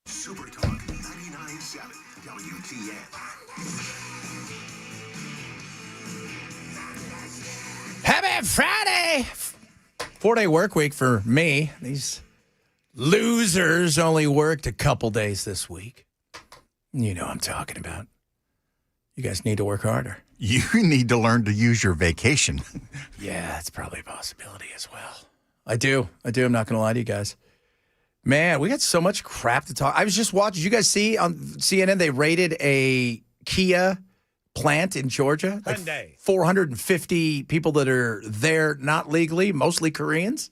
Super Talk 99.7 WTN. Happy Friday! 4-day work week for me. These losers only worked a couple days this week. You know what I'm talking about. You guys need to work harder. You need to learn to use your vacation. Yeah, that's probably a possibility as well. I do. I'm not going to lie to you guys. Man, we got so much crap to talk. I was just watching. Did you guys see on CNN they raided a Kia plant in Georgia? Like Hyundai. 450 people that are there not legally, mostly Koreans.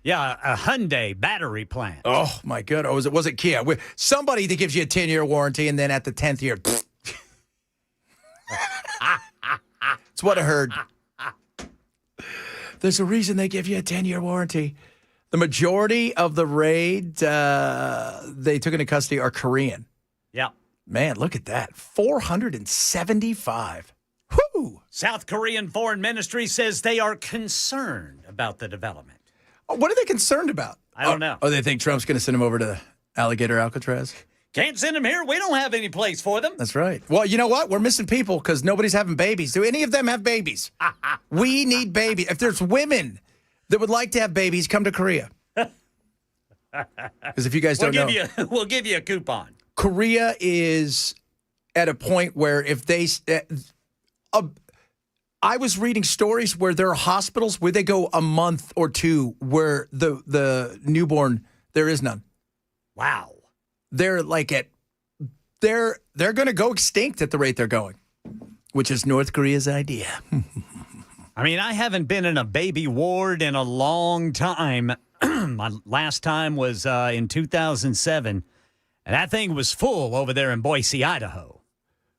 Yeah, a Hyundai battery plant. Oh, my God. Oh, was it Kia? Somebody that gives you a 10-year warranty, and then at the 10th year, that's what I heard. There's a reason they give you a 10-year warranty. The majority of the raid they took into custody are Korean. Yeah. Man, look at that. 475. Whoo! South Korean Foreign Ministry says they are concerned about the development. What are they concerned about? I don't know. Oh, they think Trump's going to send them over to Alligator Alcatraz? Can't send them here. We don't have any place for them. That's right. Well, you know what? We're missing people because nobody's having babies. Do any of them have babies? We need babies. If there's women that would like to have babies, come to Korea. Because if you guys don't know, We'll give you a coupon. Korea is at a point where if they I was reading stories where there are hospitals where they go a month or two where the newborn, there is none. Wow. They're like they're going to go extinct at the rate they're going, which is North Korea's idea. I mean, I haven't been in a baby ward in a long time. My last time was in 2007, and that thing was full over there in Boise, Idaho.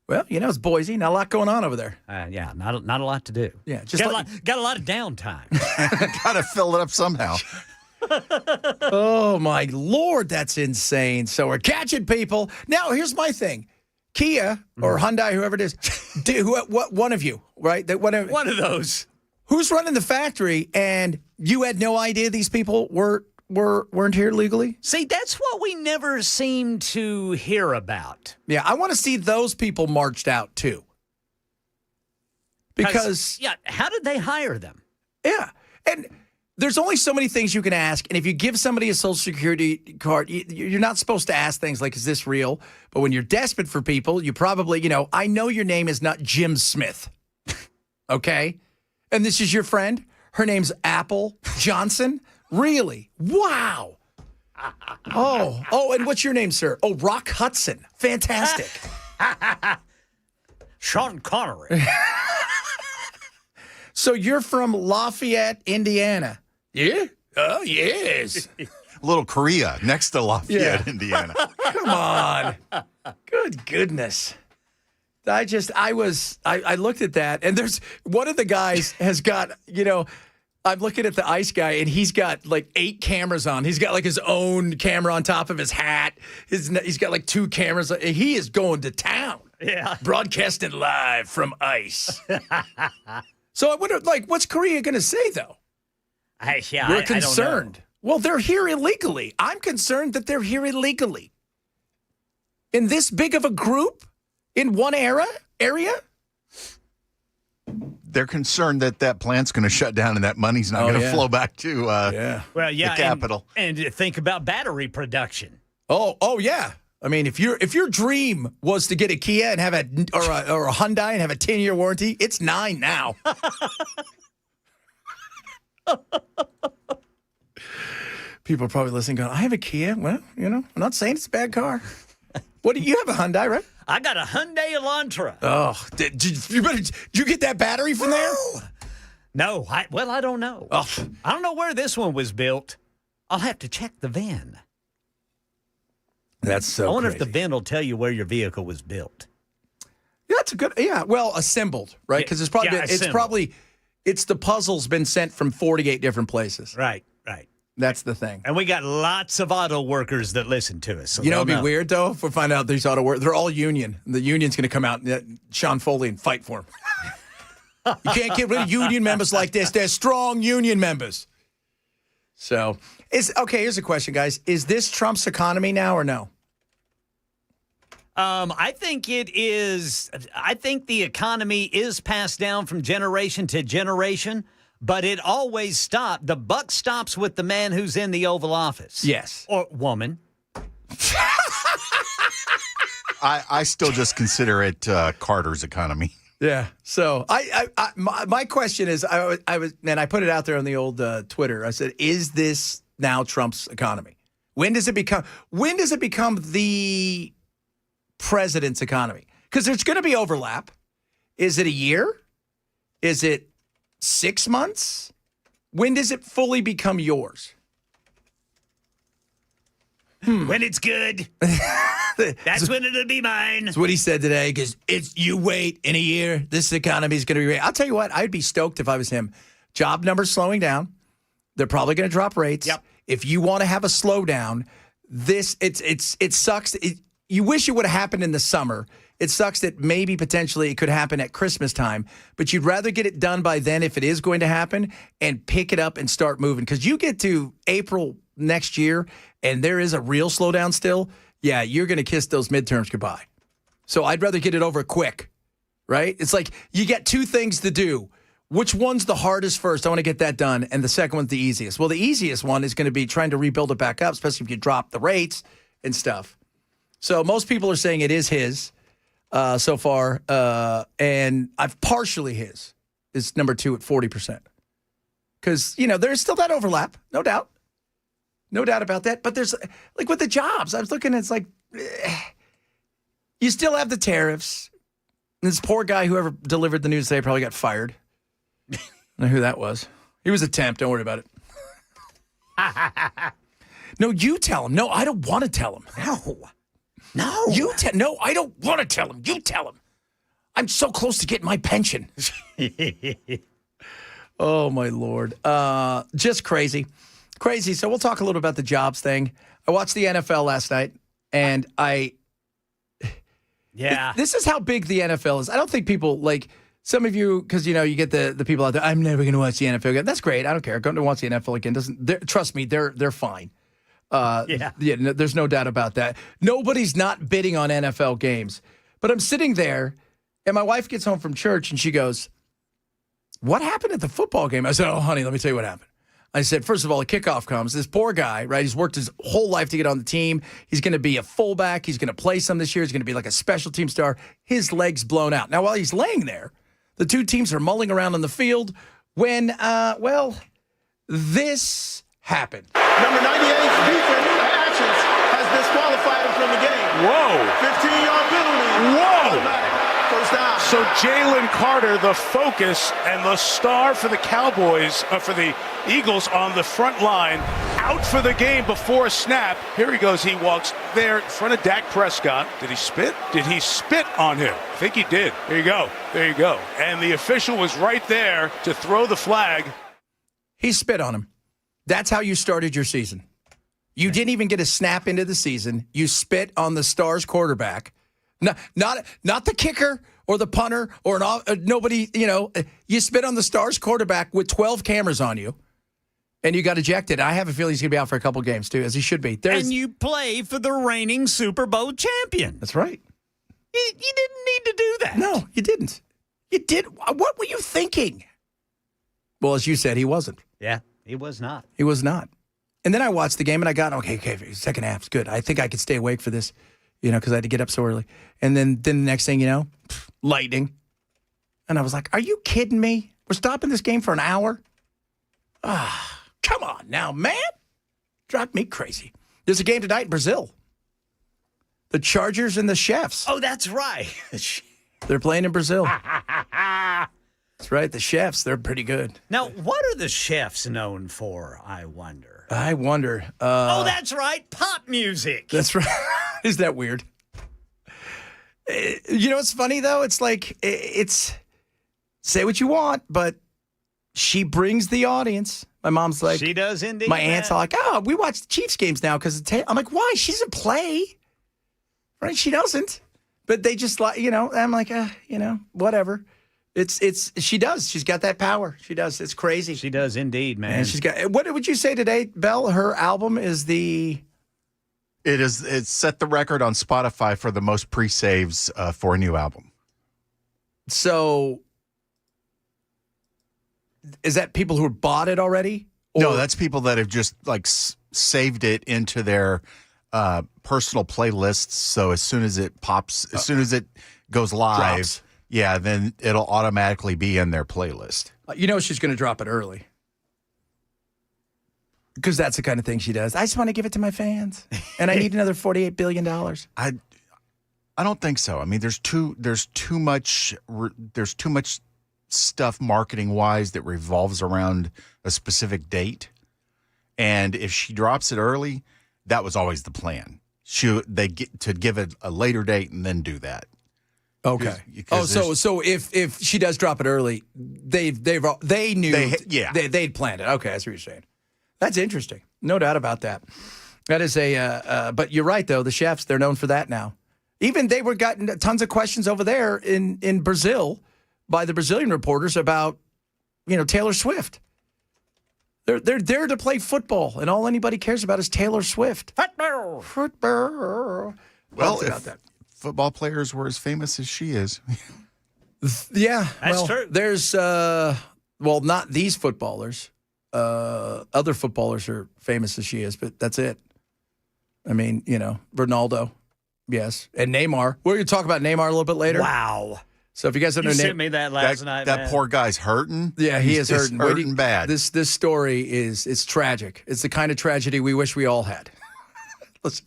Well, you know, it's Boise. Not a lot going on over there. Yeah, not a lot to do. Yeah, just got a lot of downtime. Got to fill it up somehow. Oh, my Lord, that's insane. So we're catching people. Now, here's my thing. Kia or Hyundai, whoever it is, what one of you, right? One of those. Who's running the factory, and you had no idea these people weren't here legally? See, that's what we never seem to hear about. Yeah, I want to see those people marched out, too. Because... Yeah, how did they hire them? Yeah, and... There's only so many things you can ask, and if you give somebody a Social Security card, you're not supposed to ask things like, is this real? But when you're desperate for people, you probably, I know your name is not Jim Smith, okay? And this is your friend? Her name's Apple Johnson? Really? Wow. Oh, and what's your name, sir? Oh, Rock Hudson. Fantastic. Sean Connery. So you're from Lafayette, Indiana. Yeah? Oh, yes. Little Korea next to Lafayette, Indiana. Come on. Good goodness. I looked at that, and there's one of the guys has got, I'm looking at the ice guy, and he's got like 8 cameras on. He's got like his own camera on top of his hat. He's got like 2 cameras. He is going to town. Yeah. Broadcasting live from ice. So I wonder, what's Korea going to say, though? We're concerned. I don't know. Well, they're here illegally. I'm concerned that they're here illegally. In this big of a group? In one area? They're concerned that plant's going to shut down and that money's not going to flow back to the capital. And think about battery production. Oh, yeah. I mean, if your dream was to get a Kia and have a Hyundai and have a 10-year warranty, it's 9 now. People are probably listening going, I have a Kia. Well, I'm not saying it's a bad car. What do you have, a Hyundai, right? I got a Hyundai Elantra. Oh, did you get that battery from there? No, I don't know. Oh. I don't know where this one was built. I'll have to check the VIN. That's so I wonder crazy. if the VIN will tell you where your vehicle was built. Yeah, that's a good. Yeah, well, assembled, right? Because it's the puzzle's been sent from 48 different places. Right. That's the thing. And we got lots of auto workers that listen to us. So it'd be weird, though, if we find out these auto workers, they're all union. The union's going to come out, Sean Foley, and fight for them. You can't get rid of union members like this. They're strong union members. So, here's a question, guys. Is this Trump's economy now or no? I think it is. I think the economy is passed down from generation to generation, but it always stopped. The buck stops with the man who's in the Oval Office. Yes. Or woman. I still just consider it Carter's economy. Yeah. So my question is, I put it out there on the old Twitter. I said, is this now Trump's economy? When does it become the president's economy? Because there's going to be overlap. Is it a year? Is it 6 months? When does it fully become yours? When it's good. That's when it'll be mine. That's what he said today, because you wait in a year, this economy is going to be great. I'll tell you what, I'd be stoked if I was him. Job numbers slowing down. They're probably going to drop rates. Yep. If you want to have a slowdown, it sucks. You wish it would have happened in the summer. It sucks that maybe potentially it could happen at Christmas time, but you'd rather get it done by then if it is going to happen and pick it up and start moving. Because you get to April next year and there is a real slowdown still, yeah, you're going to kiss those midterms goodbye. So I'd rather get it over quick, right? It's like you get two things to do. Which one's the hardest first? I want to get that done. And the second one's the easiest. Well, the easiest one is going to be trying to rebuild it back up, especially if you drop the rates and stuff. So most people are saying it is his so far. And I've partially his is number 2 at 40%. Because, there's still that overlap, no doubt. No doubt about that. But there's, like with the jobs, I was looking, it's like, you still have the tariffs. This poor guy, whoever delivered the news today, probably got fired. I don't know who that was. He was a temp. Don't worry about it. No, you tell him. No, I don't want to tell him. No. No, I don't want to tell him. You tell him. I'm so close to getting my pension. Oh, my Lord. Just crazy. Crazy. So we'll talk a little about the jobs thing. I watched the NFL last night, and this is how big the NFL is. I don't think people, like, some of you, because, you get the people out there, I'm never going to watch the NFL again. That's great. I don't care. Going to watch the NFL again. Trust me, they're fine. There's no doubt about that. Nobody's not bidding on NFL games. But I'm sitting there, and my wife gets home from church, and she goes, what happened at the football game? I said, oh, honey, let me tell you what happened. I said, first of all, the kickoff comes. This poor guy, right, he's worked his whole life to get on the team. He's going to be a fullback. He's going to play some this year. He's going to be like a special team star. His leg's blown out. Now, while he's laying there, the two teams are mulling around on the field when, this happened. Number 98's defensive actions has disqualified him from the game. Whoa. 15-yard penalty. Whoa. Automatic. First down. So Jalen Carter, the focus and the star for the Cowboys, for the Eagles on the front line, out for the game before a snap. Here he goes. He walks there in front of Dak Prescott. Did he spit? Did he spit on him? I think he did. There you go. There you go. And the official was right there to throw the flag. He spit on him. That's how you started your season. You didn't even get a snap into the season. You spit on the Stars quarterback. Not the kicker or the punter or nobody, you spit on the Stars quarterback with 12 cameras on you, and you got ejected. I have a feeling he's going to be out for a couple games, too, as he should be. And you play for the reigning Super Bowl champion. That's right. You didn't need to do that. No, you didn't. You did. What were you thinking? Well, as you said, he wasn't. Yeah, he was not. He was not. And then I watched the game, and I got, okay, second half's good. I think I could stay awake for this, because I had to get up so early. And then the next thing, lightning. And I was like, are you kidding me? We're stopping this game for an hour? Come on now, man. Drive me crazy. There's a game tonight in Brazil. The Chargers and the Chefs. Oh, that's right. They're playing in Brazil. That's right. The Chefs, they're pretty good. Now, what are the Chefs known for, I wonder? That's right. Pop music. That's right. Isn't that weird? What's funny, though? It's like, say what you want, but she brings the audience. My mom's like. She does indeed. My aunt's like, we watch the Chiefs games now because I'm like, why? She doesn't play. Right? She doesn't. But they just like, I'm like, whatever. She does. She's got that power. She does. It's crazy. She does indeed, man. And she's got, what would you say today, Belle? Her album is the It's set the record on Spotify for the most pre-saves for a new album. So, is that people who bought it already? No, that's people that have just like saved it into their personal playlists. So as soon as it pops, as soon as it goes live, drops. Yeah, then it'll automatically be in their playlist. You know she's going to drop it early. Because that's the kind of thing she does. I just want to give it to my fans, and I need another $48 billion. I don't think so. I mean, there's too much stuff marketing wise that revolves around a specific date, and if she drops it early, that was always the plan. They get to give it a later date and then do that. Okay. So if she does drop it early, they knew they'd planned it. Okay, that's what you're saying. That's interesting. No doubt about that. That is but you're right, though. The chefs, they're known for that now. Even they were gotten tons of questions over there in Brazil by the Brazilian reporters about, Taylor Swift. They're there to play football, and all anybody cares about is Taylor Swift. Football. Well, if football players were as famous as she is. Yeah. That's true. There's, not these footballers. Other footballers are famous as she is, but that's it. I mean, Ronaldo, yes, and Neymar. We're going to talk about Neymar a little bit later. Wow. So if you guys don't know, you sent me that last night. That poor guy's hurting. Yeah, he is hurting. Hurting bad. This story it's tragic. It's the kind of tragedy we wish we all had. Listen,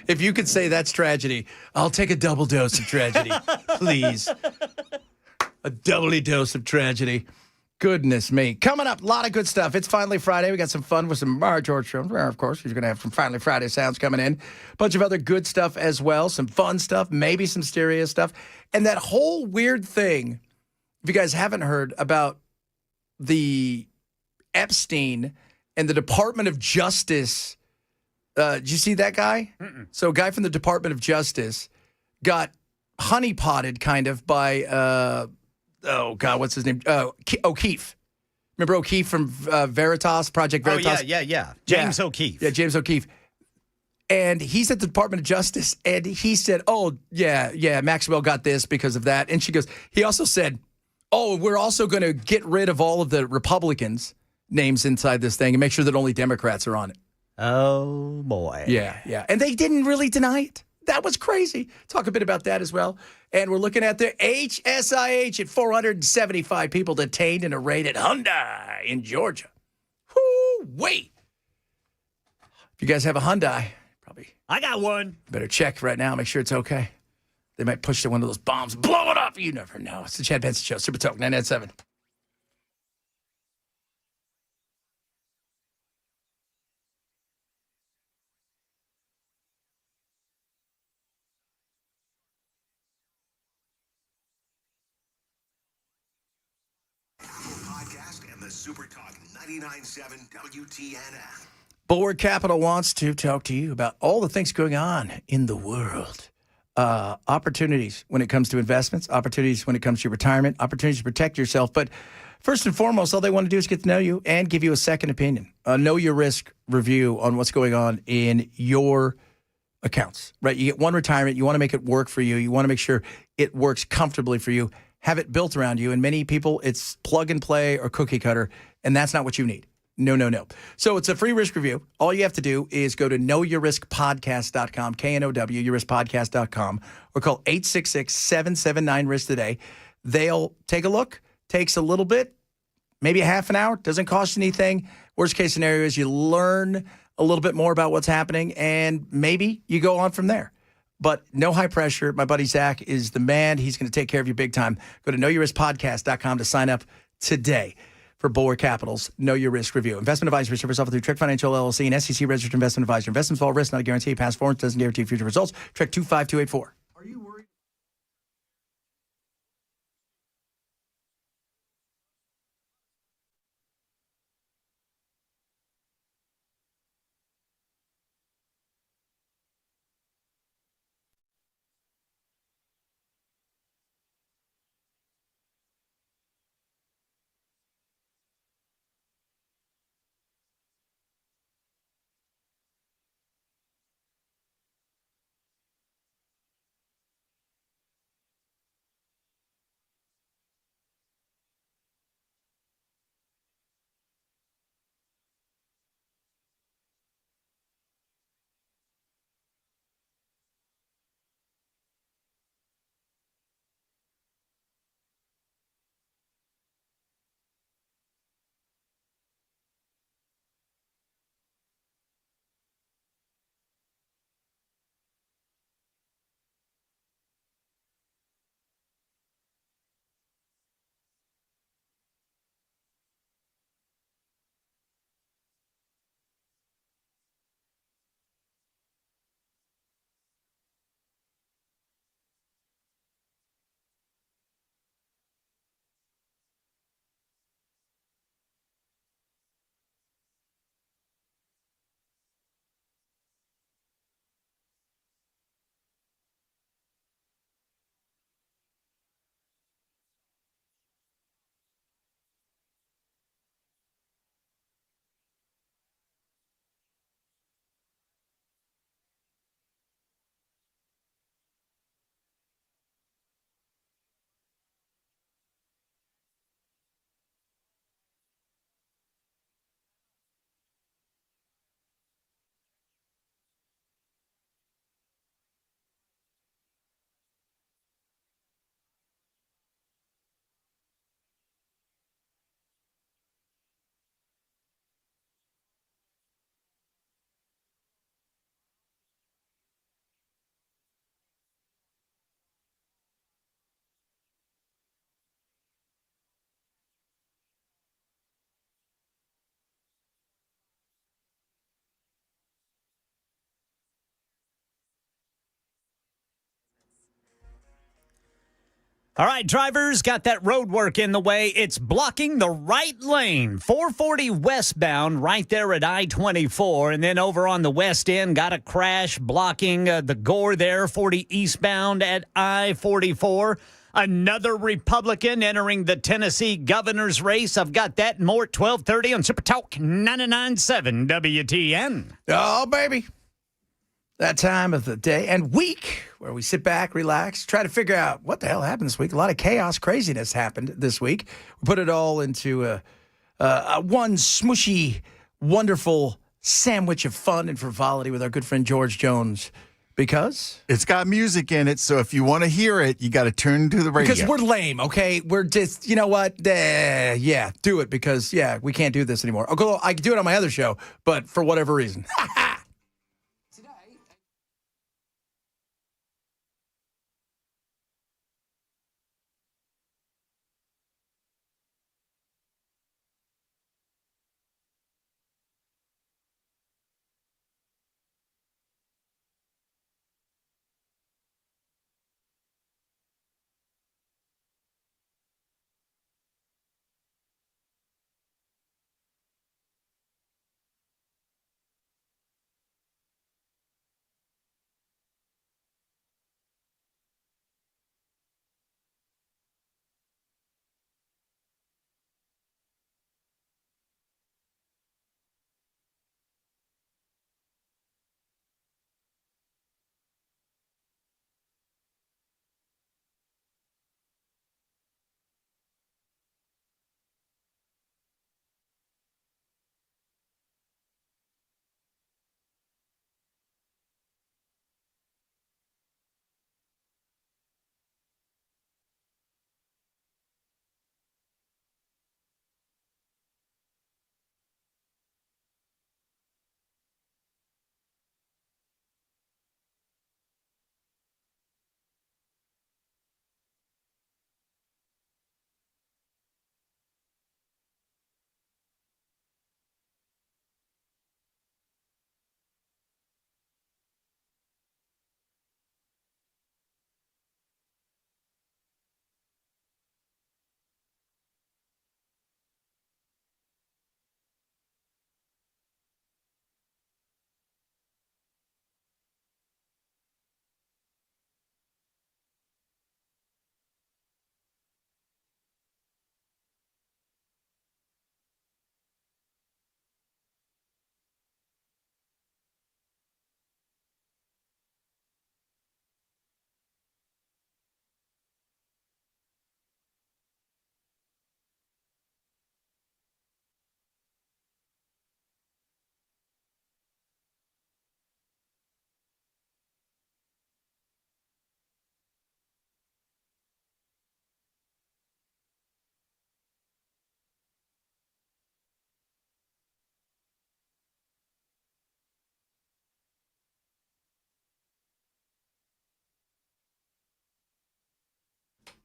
if you could say that's tragedy, I'll take a double dose of tragedy, please. A doubly dose of tragedy. Goodness me. Coming up, a lot of good stuff. It's finally Friday. We got some fun with some George Jones. Of course, he's going to have some Finally Friday sounds coming in. A bunch of other good stuff as well. Some fun stuff, maybe some mysterious stuff. And that whole weird thing, if you guys haven't heard about the Epstein and the Department of Justice. Did you see that guy? Mm-mm. So a guy from the Department of Justice got honeypotted kind of by... what's his name? O'Keefe. Remember O'Keefe from Veritas, Project Veritas? Oh, yeah. James O'Keefe. Yeah, James O'Keefe. And he's at the Department of Justice, and he said, Maxwell got this because of that. And he also said, we're also going to get rid of all of the Republicans' names inside this thing and make sure that only Democrats are on it. Oh, boy. Yeah. And they didn't really deny it. That was crazy. Talk a bit about that as well. And we're looking at the HSIH at 475 people detained in a raid at Hyundai in Georgia. Wait. If you guys have a Hyundai, probably. I got one. Better check right now, make sure it's okay. They might push to one of those bombs, blow it up. You never know. It's the Chad Benson Show, Super Talk 997. Super Talk 99.7 WTN. Bulwark Capital wants to talk to you about all the things going on in the world. Opportunities when it comes to investments, opportunities when it comes to retirement, opportunities to protect yourself. But first and foremost, all they want to do is get to know you and give you a second opinion. Know your risk review on what's going on in your accounts, right? You get one retirement. You want to make it work for you. You want to make sure it works comfortably for you. Have it built around you. And many people, it's plug and play or cookie cutter, and that's not what you need. No. So it's a free risk review. All you have to do is go to knowyourriskpodcast.com, KNOW, yourriskpodcast.com, or call 866-779-RISK today. They'll take a look. Takes a little bit, maybe a half an hour. Doesn't cost you anything. Worst case scenario is you learn a little bit more about what's happening, and maybe you go on from there. But no high pressure. My buddy Zach is the man. He's going to take care of you big time. Go to knowyourriskpodcast.com to sign up today for Bulwark Capital's Know Your Risk Review. Investment advisory service offered through Trek Financial LLC and SEC registered investment advisor. Investments involve risk, not a guarantee. Past performance doesn't guarantee future results. Trek 25284. Are you worried? All right, drivers, got that road work in the way. It's blocking the right lane. 440 westbound right there at I-24. And then over on the west end, got a crash blocking the Gore there, 40 eastbound at I-44. Another Republican entering the Tennessee governor's race. I've got that and more at 12:30 on Super Talk 99.7 WTN. Oh, baby. That time of the day and week where we sit back, relax, try to figure out what the hell happened this week. A lot of chaos, craziness happened this week. We put it all into one smushy, wonderful sandwich of fun and frivolity with our good friend George Jones. Because? It's got music in it, so if you want to hear it, you got to turn to the radio. Because we're lame, okay? We're just, you know what? Yeah, do it because, we can't do this anymore. I can do it on my other show, but for whatever reason.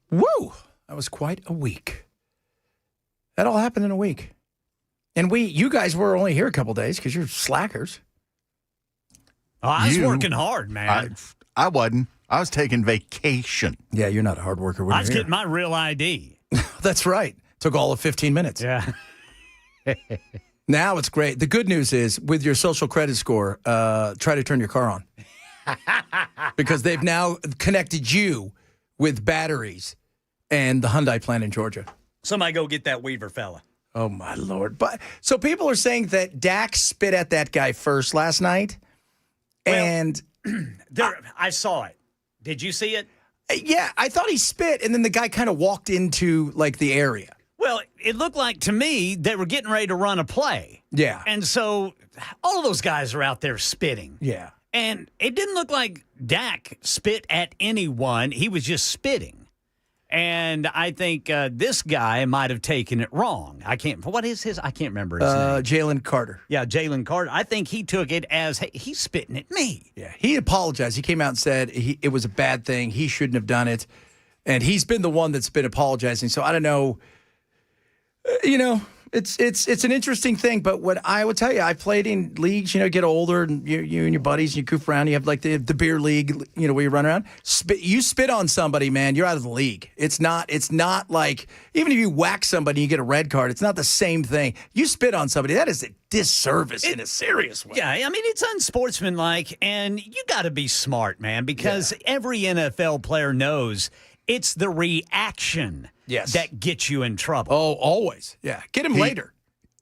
Woo! That was quite a week. That all happened in a week. And you guys were only here a couple days because you're slackers. Oh, I was working hard, man. I wasn't. I was taking vacation. Yeah, you're not a hard worker. I was getting my real ID. That's right. Took all of 15 minutes. Yeah. Now it's great. The good news is with your social credit score, try to turn your car on. Because they've now connected you with batteries and the Hyundai plant in Georgia. Somebody go get that Weaver fella. Oh, my Lord. But so people are saying that Dak spit at that guy first last night. And I saw it. Did you see it? Yeah, I thought he spit, and then the guy kind of walked into, like, the area. Well, it looked like to me they were getting ready to run a play. Yeah. And so all of those guys are out there spitting. Yeah. And it didn't look like Dak spit at anyone. He was just spitting. And I think this guy might have taken it wrong. What is his? I can't remember his name. Jalen Carter. Yeah, Jalen Carter. I think he took it as, hey, he's spitting at me. Yeah, he apologized. He came out and said it was a bad thing. He shouldn't have done it. And he's been the one that's been apologizing. So I don't know. it's an interesting thing. But what I would tell you, I played in leagues. Get older, and you and your buddies, you goof around. You have like the beer league, where you run around. You spit on somebody, man, you're out of the league. It's not like even if you whack somebody, you get a red card. It's not the same thing. You spit on somebody, that is a disservice in a serious way. Yeah, I mean, it's unsportsmanlike, and you got to be smart, man, because every NFL player knows it's the reaction that gets you in trouble. Oh, always. Yeah. Get him later.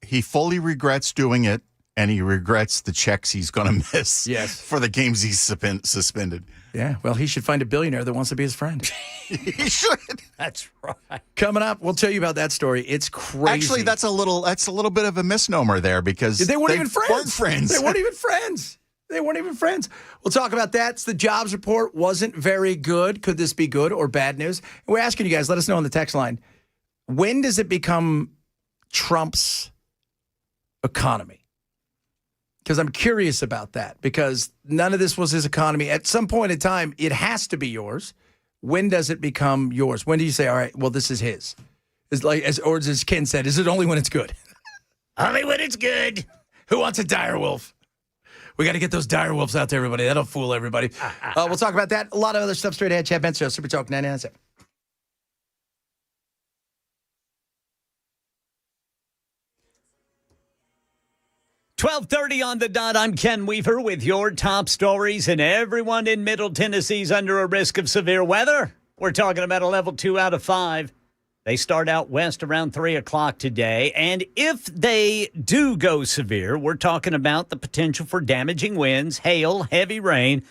He fully regrets doing it, and he regrets the checks he's going to miss for the games he's suspended. Yeah, well, he should find a billionaire that wants to be his friend. He should. That's right. Coming up, we'll tell you about that story. It's crazy. Actually, that's a little bit of a misnomer there because they weren't even friends. Weren't friends. They weren't even friends. They weren't even friends. We'll talk about that. It's the jobs report wasn't very good. Could this be good or bad news? And we're asking you guys, let us know on the text line. When does it become Trump's economy? Because I'm curious about that, because none of this was his economy. At some point in time, it has to be yours. When does it become yours? When do you say, all right, well, this is his? Or as Ken said, is it only when it's good? Only when it's good. Who wants a dire wolf? We got to get those dire wolves out there, everybody. That'll fool everybody. We'll talk about that. A lot of other stuff straight ahead. Chad Benson Show, Super Talk 99.7. 12:30 on the dot. I'm Ken Weaver with your top stories, and everyone in Middle Tennessee's under a risk of severe weather. We're talking about a level 2 out of 5. They start out west around 3 o'clock today, and if they do go severe, we're talking about the potential for damaging winds, hail, heavy rain.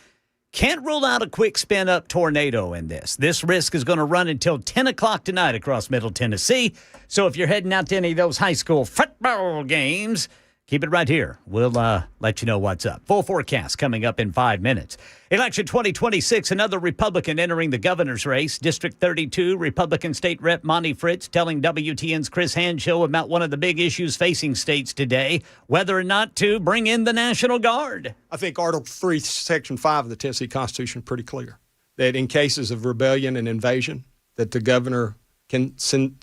Can't rule out a quick spin-up tornado in this. This risk is going to run until 10 o'clock tonight across Middle Tennessee. So if you're heading out to any of those high school football games, keep it right here. We'll let you know what's up. Full forecast coming up in 5 minutes. Election 2026, another Republican entering the governor's race. District 32, Republican State Rep Monty Fritz telling WTN's Chris Hanshow about one of the big issues facing states today, whether or not to bring in the National Guard. I think Article 3, Section 5 of the Tennessee Constitution is pretty clear, that in cases of rebellion and invasion, that the governor can send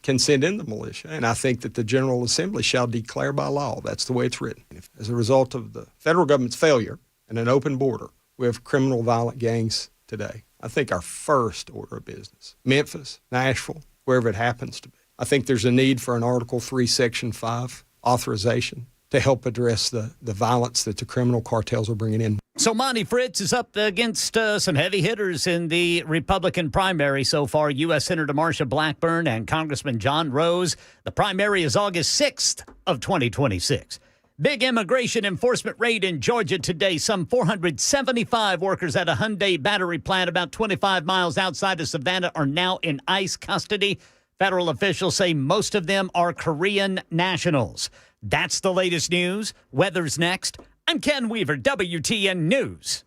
in the militia. And I think that the General Assembly shall declare by law. That's the way it's written. As a result of the federal government's failure and an open border, we have criminal violent gangs today. I think our first order of business, Memphis, Nashville, wherever it happens to be, I think there's a need for an Article 3, Section 5 authorization to help address the violence that the criminal cartels are bringing in. So Monty Fritz is up against some heavy hitters in the Republican primary so far. U.S. Senator Marsha Blackburn and Congressman John Rose. The primary is August 6th of 2026. Big immigration enforcement raid in Georgia today. Some 475 workers at a Hyundai battery plant about 25 miles outside of Savannah are now in ICE custody. Federal officials say most of them are Korean nationals. That's the latest news. Weather's next. I'm Ken Weaver, WTN News.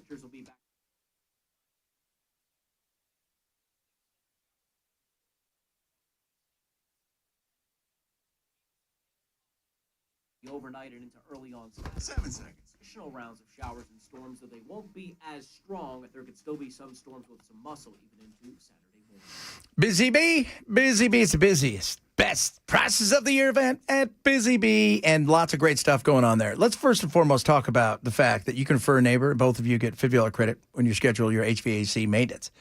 Will be back. Overnight and into early on Saturday. 7 seconds. Additional rounds of showers and storms, though they won't be as strong. There could still be some storms with some muscle even into Saturday morning. Busy Bee. Busy Bee. It's the busiest, best prices of the year event at Busy Bee, and lots of great stuff going on there. Let's first and foremost talk about the fact that you can refer a neighbor, and both of you get $50 credit when you schedule your HVAC maintenance.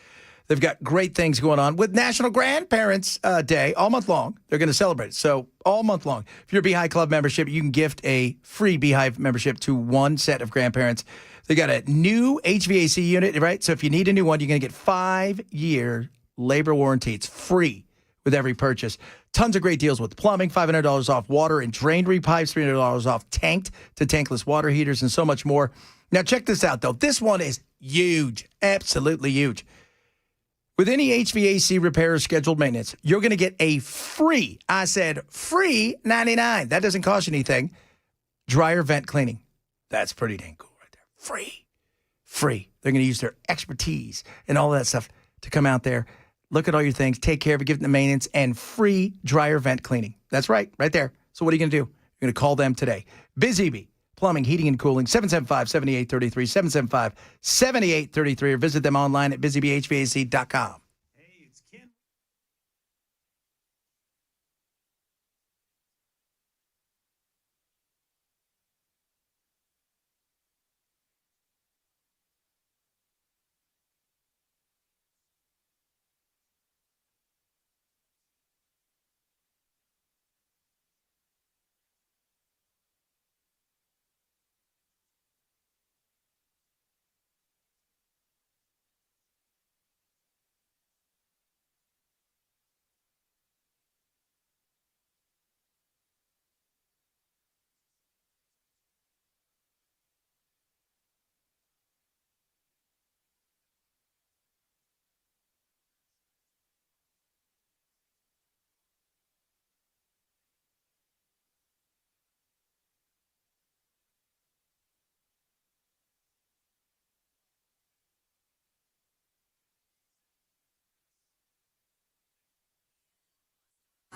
They've got great things going on with National Grandparents Day all month long. They're going to celebrate it. So all month long, if you're a Beehive Club membership, you can gift a free Beehive membership to one set of grandparents. They got a new HVAC unit, right? So if you need a new one, you're going to get 5-year labor warranty. It's free with every purchase. Tons of great deals with plumbing, $500 off water and drain repipes, $300 off tanked to tankless water heaters, and so much more. Now check this out, though. This one is huge, absolutely huge. With any HVAC repair or scheduled maintenance, you're going to get a free, I said free 99. That doesn't cost you anything. Dryer vent cleaning. That's pretty dang cool right there. Free. They're going to use their expertise and all that stuff to come out there, look at all your things, take care of it, give them the maintenance, and free dryer vent cleaning. That's right there. So what are you going to do? You're going to call them today. Busy Bee Plumbing, Heating, and Cooling, 775-7833, 775-7833, or visit them online at busybeehvac.com. Hey, it's Ken.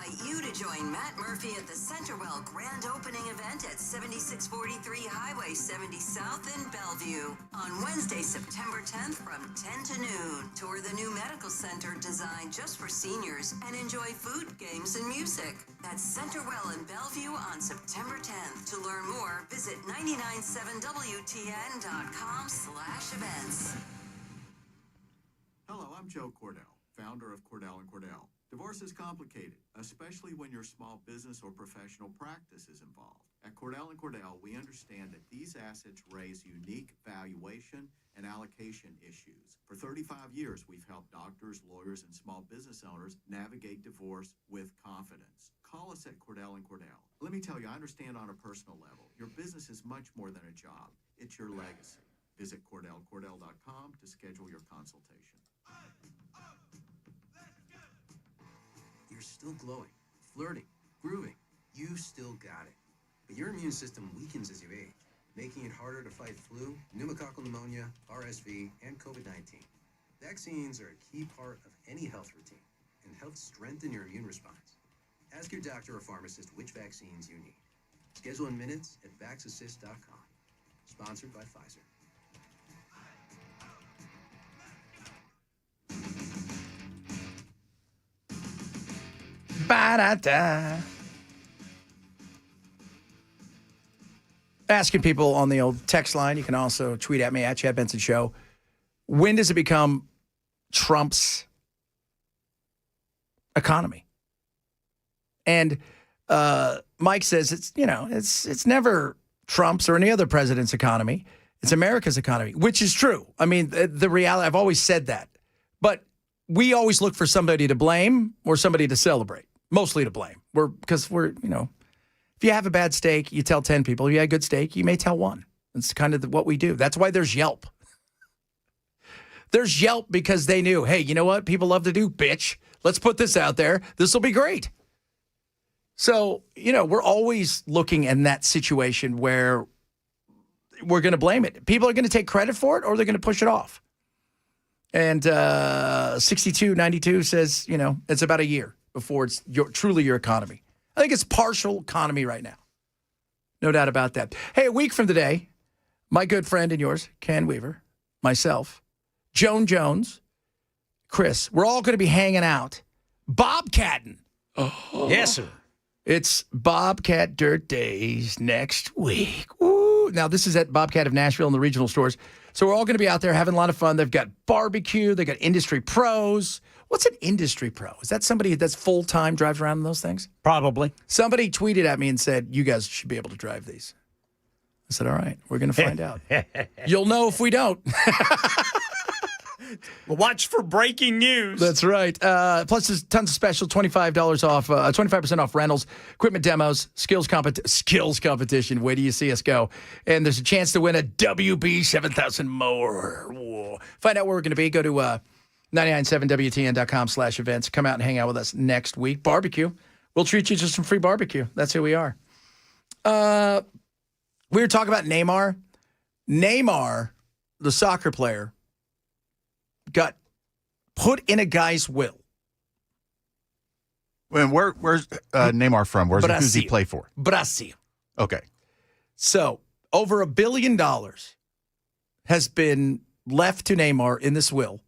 Invite you to join Matt Murphy at the Centerwell grand opening event at 7643 Highway 70 South in Bellevue on Wednesday, September 10th from 10 to noon. Tour the new medical center designed just for seniors and enjoy food, games, and music. That's Centerwell in Bellevue on September 10th. To learn more, visit 997WTN.com/events. Hello, I'm Joe Cordell, founder of Cordell & Cordell. Divorce is complicated, especially when your small business or professional practice is involved. At Cordell & Cordell, we understand that these assets raise unique valuation and allocation issues. For 35 years, we've helped doctors, lawyers, and small business owners navigate divorce with confidence. Call us at Cordell & Cordell. Let me tell you, I understand on a personal level, your business is much more than a job. It's your legacy. Visit CordellCordell.com to schedule your consultation. You're still glowing, flirting, grooving. You still got it. But your immune system weakens as you age, making it harder to fight flu, pneumococcal pneumonia, RSV, and COVID-19. Vaccines are a key part of any health routine and help strengthen your immune response. Ask your doctor or pharmacist which vaccines you need. Schedule in minutes at VaxAssist.com. Sponsored by Pfizer. Ba-da-da. Asking people on the old text line. You can also tweet at me at Chad Benson Show. When does it become Trump's economy? And Mike says it's never Trump's or any other president's economy. It's America's economy, which is true. I mean, the reality, I've always said that. But we always look for somebody to blame or somebody to celebrate. Mostly to blame. Because if you have a bad steak, you tell 10 people. If you had a good steak, you may tell one. It's kind of what we do. That's why there's Yelp. There's Yelp because they knew, hey, you know what people love to do, bitch? Let's put this out there. This will be great. So, we're always looking in that situation where we're going to blame it. People are going to take credit for it or they're going to push it off. And 6292 says, it's about a year before it's truly your economy. I think it's partial economy right now. No doubt about that. Hey, a week from today, my good friend and yours, Ken Weaver, myself, Joan Jones, Chris, we're all going to be hanging out, bobcatting. Oh. Yes, sir. It's Bobcat Dirt Days next week. Ooh. Now, this is at Bobcat of Nashville in the regional stores. So we're all going to be out there having a lot of fun. They've got barbecue. They've got industry pros. What's an industry pro? Is that somebody that's full-time, drives around in those things? Probably. Somebody tweeted at me and said, you guys should be able to drive these. I said, all right, we're going to find out. You'll know if we don't. Well, watch for breaking news. That's right. Plus, there's tons of specials, $25 off, 25% off rentals, equipment demos, skills competition. Wait till you see us go. And there's a chance to win a WB 7000 mower. Whoa. Find out where we're going to be. Go to 997WTN.com/events. Come out and hang out with us next week. Barbecue. We'll treat you to some free barbecue. That's who we are. We were talking about Neymar. Neymar, the soccer player, got put in a guy's will. Where's Neymar from? Who does he play for? Brazil. Okay. So over $1 billion has been left to Neymar in this will.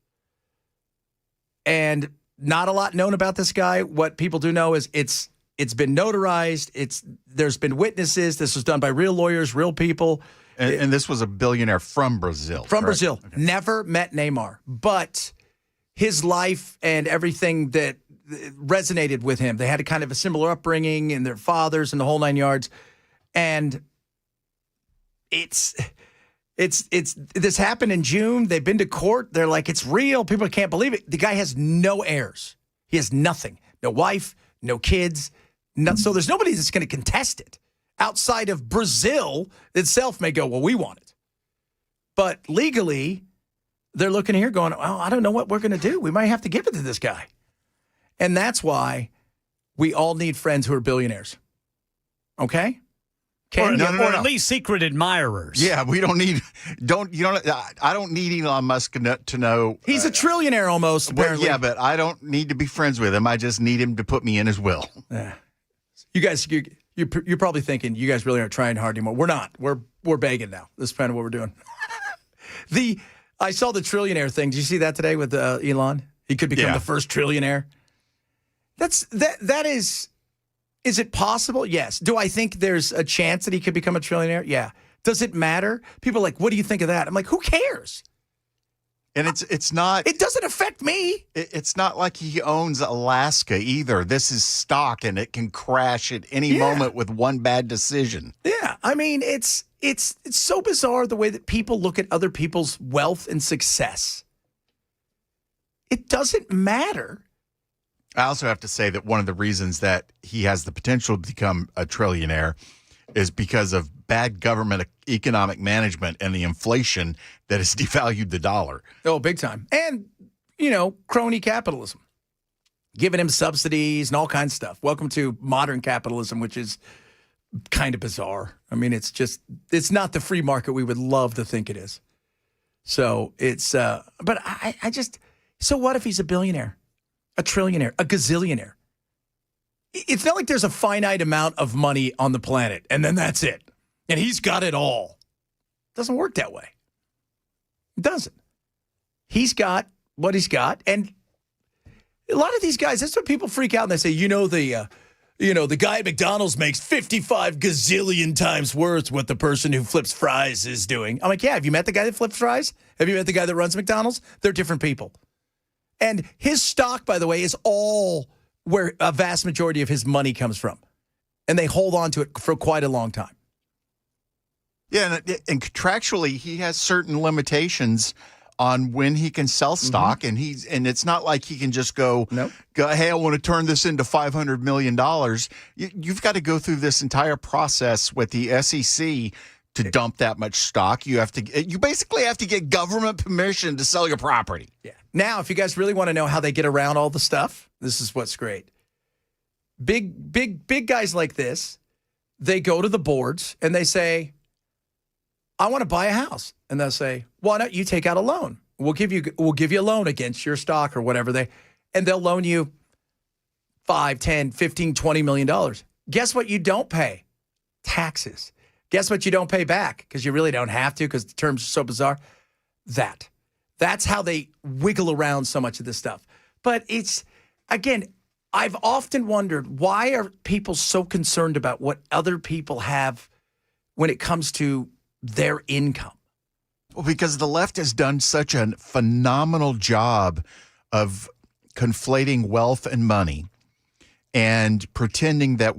And not a lot known about this guy. What people do know is it's been notarized. There's been witnesses. This was done by real lawyers, real people. And this was a billionaire from Brazil. From Brazil. Okay. Never met Neymar. But his life and everything that resonated with him. They had a kind of a similar upbringing and their fathers and the whole nine yards. And it's this happened in June. They've been to court. They're like, it's real. People can't believe it. The guy has no heirs. He has nothing. No wife, no kids. So there's nobody that's going to contest it. Outside of Brazil itself may go, well, we want it. But legally, they're looking here going, well, I don't know what we're going to do. We might have to give it to this guy. And that's why we all need friends who are billionaires. Okay? Or at least secret admirers. Yeah, we don't need I don't need Elon Musk to know. He's a trillionaire almost, apparently. Yeah, but I don't need to be friends with him. I just need him to put me in his will. You guys, you're probably thinking you guys really aren't trying hard anymore. We're not. We're begging now. This is kind of what we're doing. I saw the trillionaire thing. Did you see that today with Elon? He could become the first trillionaire. That is. Is it possible? Yes. Do I think there's a chance that he could become a trillionaire? Yeah. Does it matter? People are like, what do you think of that? I'm like, who cares? And it's not. It doesn't affect me. It's not like he owns Alaska either. This is stock, and it can crash at any moment with one bad decision. Yeah. I mean, it's so bizarre the way that people look at other people's wealth and success. It doesn't matter. I also have to say that one of the reasons that he has the potential to become a trillionaire is because of bad government economic management and the inflation that has devalued the dollar. Oh, big time. And, crony capitalism. Giving him subsidies and all kinds of stuff. Welcome to modern capitalism, which is kind of bizarre. I mean, it's not the free market we would love to think it is. So but so what if he's a billionaire? A trillionaire, a gazillionaire. It's not like there's a finite amount of money on the planet, and then that's it. And he's got it all. It doesn't work that way. It doesn't. He's got what he's got, and a lot of these guys, that's what people freak out and they say, the guy at McDonald's makes 55 gazillion times worth what the person who flips fries is doing. I'm like, yeah, have you met the guy that flips fries? Have you met the guy that runs McDonald's? They're different people. And his stock, by the way, is all where a vast majority of his money comes from. And they hold on to it for quite a long time. Yeah, and contractually, he has certain limitations on when he can sell stock. Mm-hmm. And it's not like he can just go, hey, I want to turn this into $500 million. You've got to go through this entire process with the SEC to dump that much stock. You basically have to get government permission to sell your property. Yeah. Now, if you guys really want to know how they get around all the stuff, this is what's great. Big guys like this, they go to the boards and they say, I want to buy a house. And they'll say, why don't you take out a loan? We'll give you a loan against your stock or whatever and they'll loan you $5, $10, $15, $20 million. Guess what you don't pay? Taxes. Guess what you don't pay back? Because you really don't have to because the terms are so bizarre. That's how they wiggle around so much of this stuff. But again, I've often wondered, why are people so concerned about what other people have when it comes to their income? Well, because the left has done such a phenomenal job of conflating wealth and money and pretending that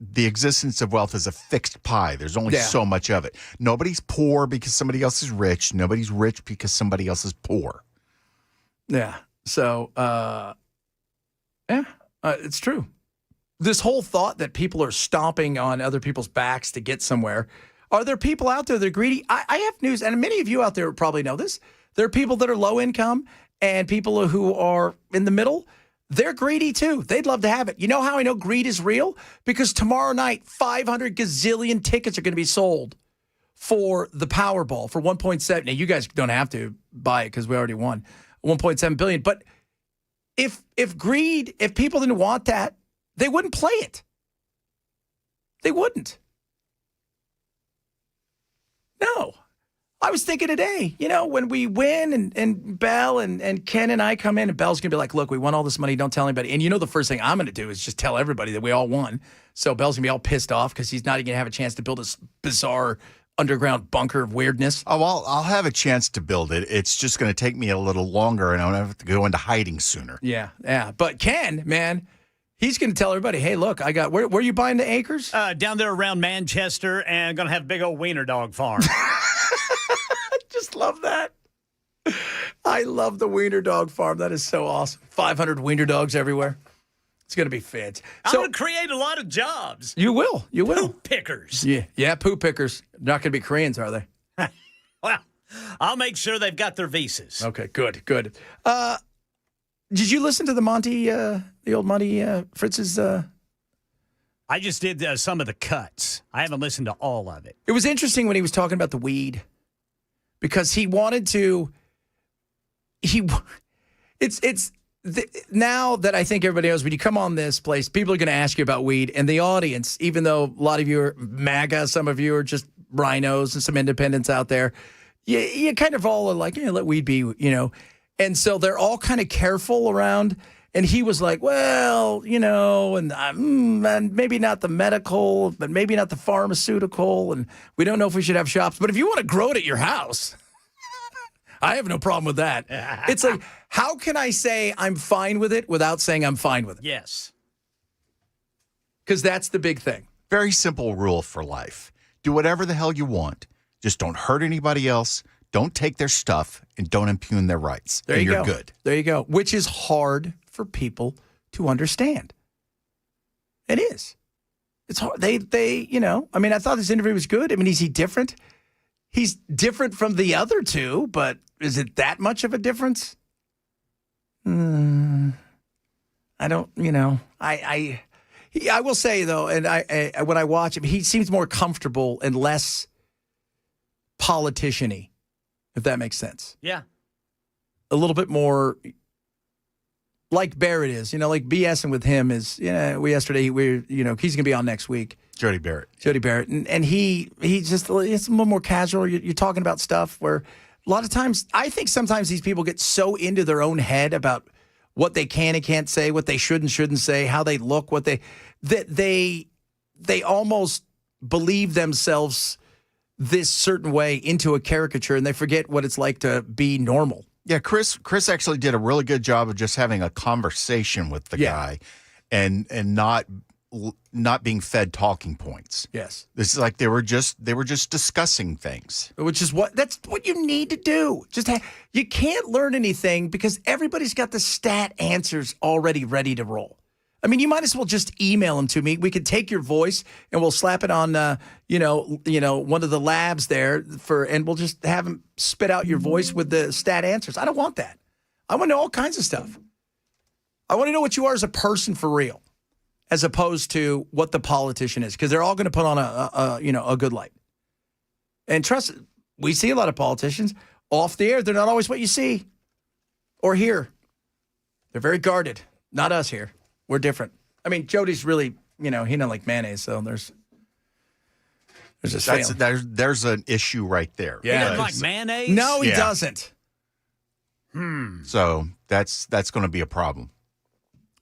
the existence of wealth is a fixed pie. There's only so much of it. Nobody's poor because somebody else is rich. Nobody's rich because somebody else is poor. Yeah. So, it's true. This whole thought that people are stomping on other people's backs to get somewhere. Are there people out there that are greedy? I have news, and many of you out there probably know this. There are people that are low income, and people who are in the middle, they're greedy too. They'd love to have it. You know how I know greed is real? Because tomorrow night, 500 gazillion tickets are going to be sold for the Powerball for 1.7. Now, you guys don't have to buy it because we already won 1.7 billion. But if people didn't want that, they wouldn't play it. They wouldn't. No. I was thinking today, when we win and Bell and Ken and I come in, and Bell's going to be like, look, we won all this money. Don't tell anybody. And the first thing I'm going to do is just tell everybody that we all won. So Bell's going to be all pissed off because he's not even going to have a chance to build this bizarre underground bunker of weirdness. Oh, well, I'll have a chance to build it. It's just going to take me a little longer, and I'll have to go into hiding sooner. Yeah. But Ken, man, he's going to tell everybody, hey, look, I got, where are you buying the acres? Down there around Manchester, and going to have a big old wiener dog farm. Just love that. I love the wiener dog farm. That is so awesome. 500 wiener dogs everywhere. It's going to be fancy. I'm going to create a lot of jobs. You will. Poop pickers. Yeah, poop pickers. Not going to be Koreans, are they? Well, I'll make sure they've got their visas. Okay, good. Did you listen to the old Monty Fritz's? I just did some of the cuts. I haven't listened to all of it. It was interesting when he was talking about the weed. Because he wanted to, now that I think everybody knows, when you come on this place, people are going to ask you about weed. And the audience, even though a lot of you are MAGA, some of you are just rhinos and some independents out there, you kind of all are like, let weed be, And so they're all kind of careful around. And he was like, well, and maybe not the medical, but maybe not the pharmaceutical. And we don't know if we should have shops. But if you want to grow it at your house, I have no problem with that. It's like, how can I say I'm fine with it without saying I'm fine with it? Yes. Because that's the big thing. Very simple rule for life. Do whatever the hell you want. Just don't hurt anybody else. Don't take their stuff, and don't impugn their rights. There you you're go. Good. There you go. Which is hard for people to understand. It is. It's hard. I thought this interview was good. I mean, is he different? He's different from the other two, but is it that much of a difference? I don't, I will say though, and I when I watch him, he seems more comfortable and less politician-y, if that makes sense. Yeah. A little bit more like Barrett is, like BSing with him is, he's going to be on next week. Jody Barrett. And he just, it's a little more casual. You're talking about stuff where a lot of times, I think sometimes these people get so into their own head about what they can and can't say, what they should and shouldn't say, how they look, that they almost believe themselves this certain way into a caricature, and they forget what it's like to be normal. Yeah, Chris actually did a really good job of just having a conversation with the guy and not being fed talking points. Yes. This is like they were just discussing things. Which is that's what you need to do. You can't learn anything because everybody's got the stat answers already ready to roll. I mean, you might as well just email them to me. We could take your voice and we'll slap it on, one of the labs there and we'll just have them spit out your voice with the stat answers. I don't want that. I want to know all kinds of stuff. I want to know what you are as a person for real, as opposed to what the politician is, because they're all going to put on a good light. And trust, we see a lot of politicians off the air. They're not always what you see or hear. They're very guarded. Not us here. We're different. I mean, Jody's really, he doesn't like mayonnaise, so there's just there's an issue right there. Yeah, he doesn't like mayonnaise? No, he doesn't. So that's going to be a problem.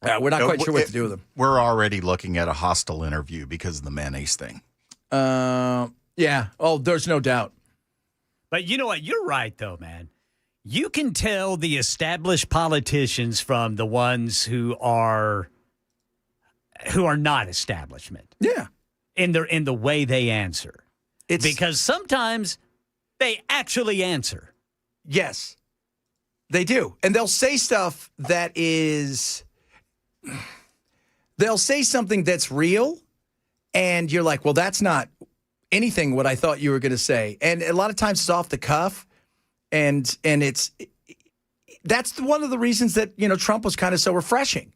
Yeah, we're not quite sure what to do with him. We're already looking at a hostile interview because of the mayonnaise thing. Yeah. Oh, there's no doubt. But you know what? You're right, though, man. You can tell the established politicians from the ones who are not establishment. Yeah. In the way they answer. Because sometimes they actually answer. Yes. They do. And they'll say stuff that is... They'll say something that's real, and you're like, well, that's not anything what I thought you were going to say. And a lot of times it's off the cuff, and that's one of the reasons that, Trump was kind of so refreshing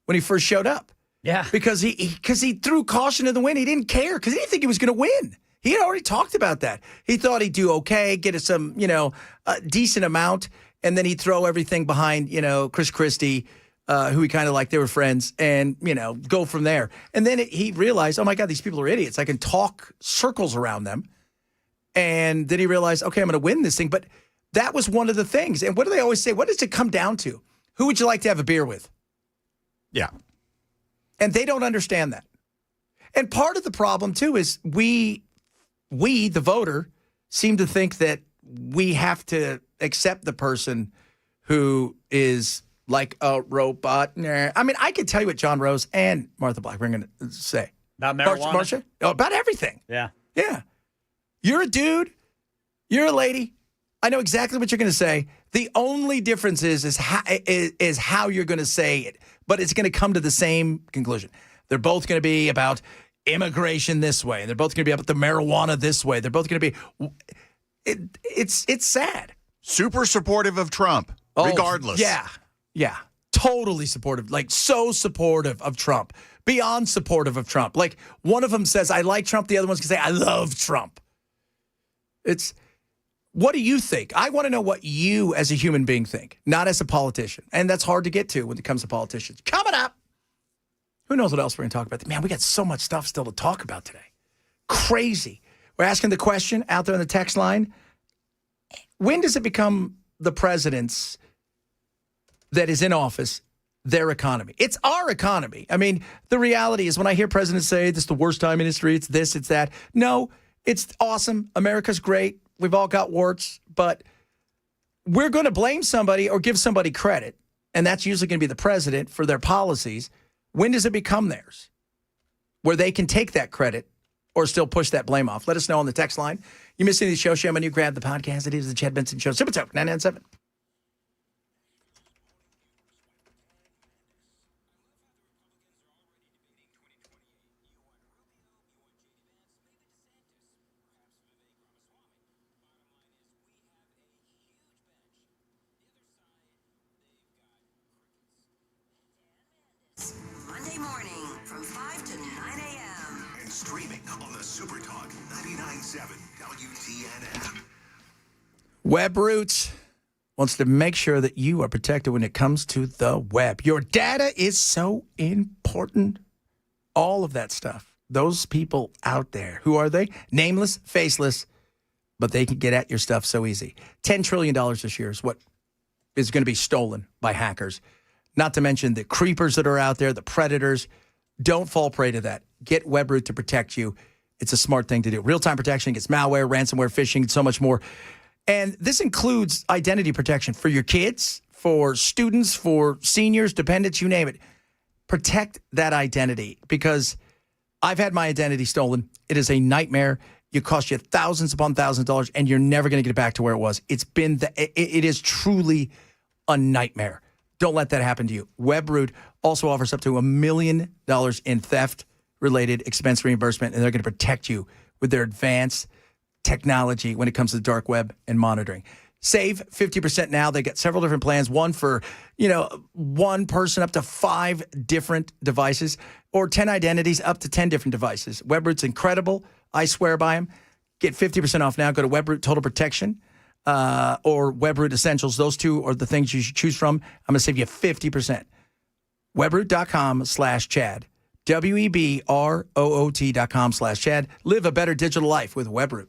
when he first showed up. Yeah. Because he threw caution to the wind. He didn't care because he didn't think he was going to win. He had already talked about that. He thought he'd do okay, get us some, a decent amount, and then he'd throw everything behind, Chris Christie, who he kind of liked. They were friends, and, go from there. And then he realized, oh, my God, these people are idiots. I can talk circles around them. And then he realized, okay, I'm going to win this thing. But that was one of the things. And what do they always say? What does it come down to? Who would you like to have a beer with? Yeah. And they don't understand that. And part of the problem, too, is we, the voter, seem to think that we have to accept the person who is like a robot. I mean, I could tell you what John Rose and Martha Black are going to say. About marijuana? Marcia? Oh, about everything. Yeah. Yeah. You're a dude. You're a lady. I know exactly what you're going to say. The only difference is how you're going to say it. But it's going to come to the same conclusion. They're both going to be about immigration this way. And they're both going to be about the marijuana this way. They're both going to be... It's sad. Super supportive of Trump, regardless. Yeah. Totally supportive. Like, so supportive of Trump. Beyond supportive of Trump. Like, one of them says, I like Trump. The other one's going to say, I love Trump. What do you think? I want to know what you as a human being think, not as a politician. And that's hard to get to when it comes to politicians. Coming up, who knows what else we're going to talk about? Man, we got so much stuff still to talk about today. Crazy. We're asking the question out there on the text line. When does it become the president's that is in office, their economy? It's our economy. I mean, the reality is when I hear presidents say this is the worst time in history, it's this, it's that. No, it's awesome. America's great. We've all got warts, but we're going to blame somebody or give somebody credit, and that's usually going to be the president for their policies. When does it become theirs? Where they can take that credit or still push that blame off? Let us know on the text line. You missed any of the show, share my new grab the podcast. It is the Chad Benson Show. Super Talk 997. Monday morning from 5 to 9 a.m. And streaming on the Super Talk 99.7 WTN app. WebRoots wants to make sure that you are protected when it comes to the web. Your data is so important. All of that stuff. Those people out there, who are they? Nameless, faceless, but they can get at your stuff so easy. $10 trillion this year is what is going to be stolen by hackers. Not to mention the creepers that are out there, the predators. Don't fall prey to that. Get WebRoot to protect you. It's a smart thing to do. Real-time protection against malware, ransomware, phishing, and so much more. And this includes identity protection for your kids, for students, for seniors, dependents, you name it. Protect that identity because I've had my identity stolen. It is a nightmare. It costs you thousands upon thousands of dollars, and you're never going to get it back to where it was. It is truly a nightmare. Don't let that happen to you. WebRoot also offers up to $1 million in theft-related expense reimbursement, and they're going to protect you with their advanced technology when it comes to the dark web and monitoring. Save 50% now. They got several different plans. One for, one person up to 5 different devices, or 10 identities up to 10 different devices. WebRoot's incredible. I swear by them. Get 50% off now. Go to WebRoot Total Protection or WebRoot Essentials. Those two are the things you should choose from. I'm going to save you 50%. WebRoot.com/Chad. WEBROOT.com/Chad. Live a better digital life with WebRoot.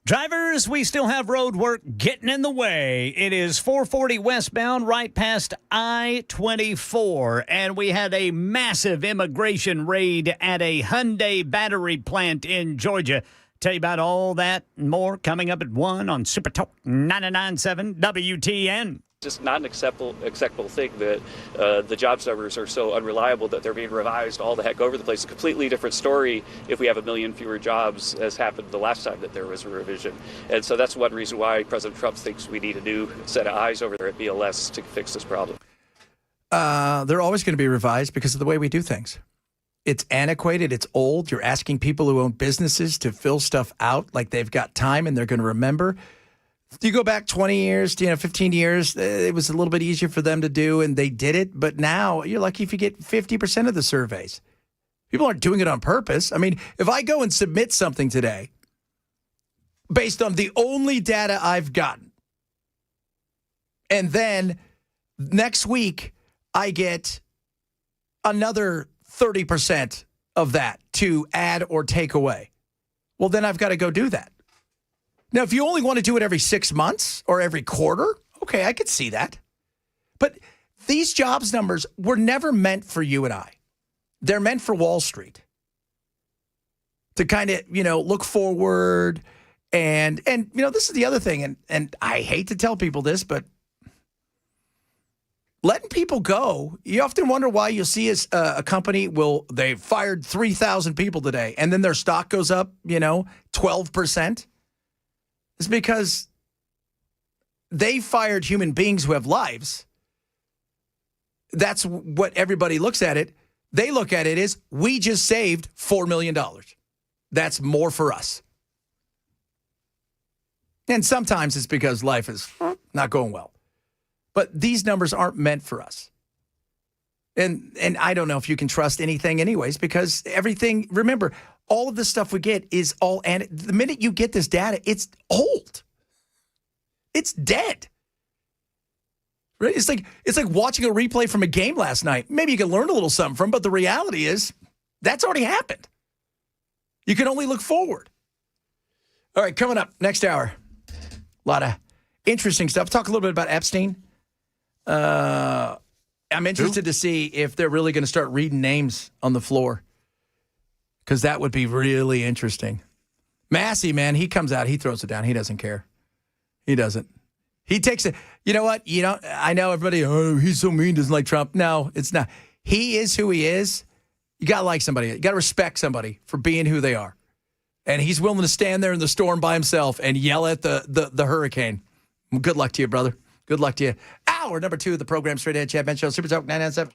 Drivers, we still have road work getting in the way. It is 440 westbound right past I-24, and we had a massive immigration raid at a Hyundai battery plant in Georgia. Tell you about all that and more coming up at 1 on Super Talk 99.7 WTN. Just not an acceptable thing that the jobs numbers are so unreliable that they're being revised all the heck over the place. A completely different story if we have 1 million fewer jobs, as happened the last time that there was a revision. And so that's one reason why President Trump thinks we need a new set of eyes over there at BLS to fix this problem. They're always going to be revised because of the way we do things. It's antiquated. It's old. You're asking people who own businesses to fill stuff out like they've got time and they're going to remember. You go back 20 years, 15 years, it was a little bit easier for them to do, and they did it. But now you're lucky if you get 50% of the surveys. People aren't doing it on purpose. I mean, if I go and submit something today based on the only data I've gotten, and then next week I get another 30% of that to add or take away, well, then I've got to go do that. Now, if you only want to do it every 6 months or every quarter, okay, I could see that. But these jobs numbers were never meant for you and I. They're meant for Wall Street to kind of, look forward. And this is the other thing, and I hate to tell people this, but letting people go, you often wonder why you'll see a company they fired 3,000 people today, and then their stock goes up, 12%. It's because they fired human beings who have lives. That's what everybody looks at it. They look at it as, we just saved $4 million. That's more for us. And sometimes it's because life is not going well. But these numbers aren't meant for us. And I don't know if you can trust anything anyways, because everything, remember, all of the stuff we get is all, and the minute you get this data, it's old. It's dead. Right? It's like watching a replay from a game last night. Maybe you can learn a little something from, but the reality is that's already happened. You can only look forward. All right, coming up next hour, a lot of interesting stuff. Talk a little bit about Epstein. I'm interested to see if they're really going to start reading names on the floor, because that would be really interesting. Massey, man, he comes out, he throws it down. He doesn't care. He doesn't. He takes it. You know what? I know everybody, he's so mean, doesn't like Trump. No, it's not. He is who he is. You got to like somebody. You got to respect somebody for being who they are. And he's willing to stand there in the storm by himself and yell at the hurricane. Good luck to you, brother. Good luck to you. Hour number 2 of the program, Straight Ahead Chad Ben Show, Super Talk 997.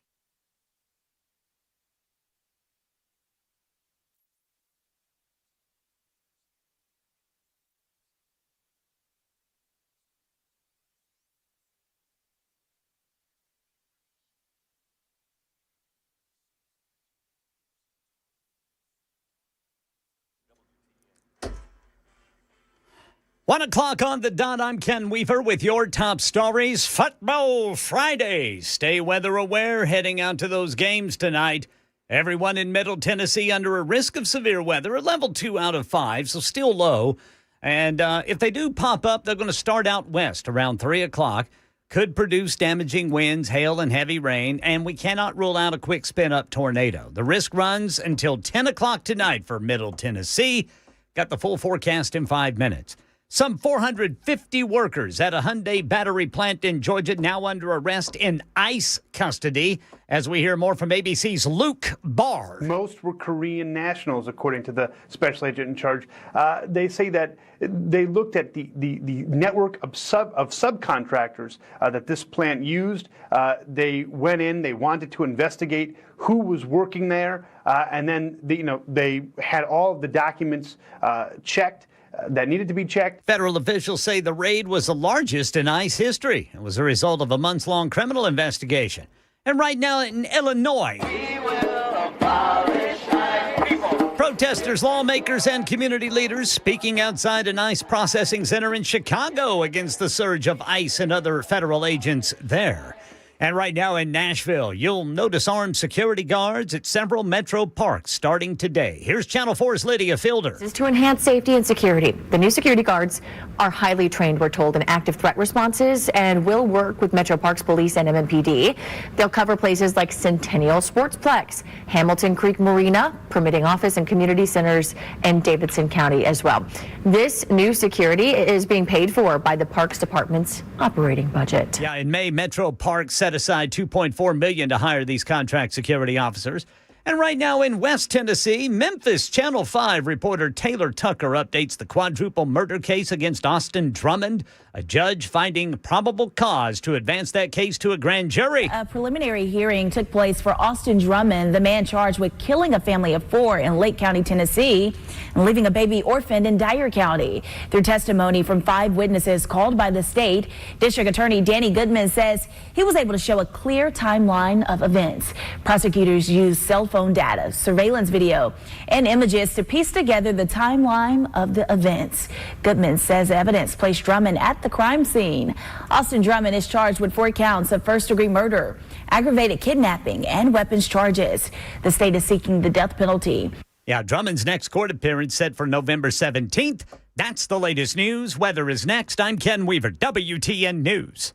One o'clock on the dot. I'm Ken Weaver with your top stories. Football Friday. Stay weather aware heading out to those games tonight. Everyone in Middle Tennessee under a risk of severe weather, a level 2 out of 5, so still low. And if they do pop up, they're going to start out west around 3 o'clock. Could produce damaging winds, hail, and heavy rain, and we cannot rule out a quick spin-up tornado. The risk runs until 10 o'clock tonight for Middle Tennessee. Got the full forecast in 5 minutes. Some 450 workers at a Hyundai battery plant in Georgia now under arrest in ICE custody, as we hear more from ABC's Luke Barr. Most were Korean nationals, according to the special agent in charge. They say that they looked at the network of subcontractors that this plant used. They went in, they wanted to investigate who was working there, and then they had all of the documents checked that needed to be checked. Federal officials say the raid was the largest in ICE history. It was a result of a months-long criminal investigation. And right now in Illinois, protesters, lawmakers, and community leaders speaking outside an ICE processing center in Chicago against the surge of ICE and other federal agents there. And right now in Nashville, you'll notice armed security guards at several metro parks starting today. Here's Channel 4's Lydia Fielder. This is to enhance safety and security. The new security guards are highly trained, we're told, in active threat responses and will work with Metro Parks Police and MMPD. They'll cover places like Centennial Sportsplex, Hamilton Creek Marina, permitting office and community centers, and Davidson County as well. This new security is being paid for by the Parks Department's operating budget. Yeah, in May, Metro Parks set aside $2.4 million to hire these contract security officers. And right now in West Tennessee, Memphis Channel 5 reporter Taylor Tucker updates the quadruple murder case against Austin Drummond, a judge finding probable cause to advance that case to a grand jury. A preliminary hearing took place for Austin Drummond, the man charged with killing a family of 4 in Lake County, Tennessee, and leaving a baby orphaned in Dyer County. Through testimony from 5 witnesses called by the state, District Attorney Danny Goodman says he was able to show a clear timeline of events. Prosecutors used cell phone data, surveillance video, and images to piece together the timeline of the events. Goodman says evidence placed Drummond at the crime scene. Austin Drummond is charged with 4 counts of first-degree murder, aggravated kidnapping, and weapons charges. The state is seeking the death penalty. Yeah, Drummond's next court appearance set for November 17th. That's the latest news. Weather is next. I'm Ken Weaver, WTN News.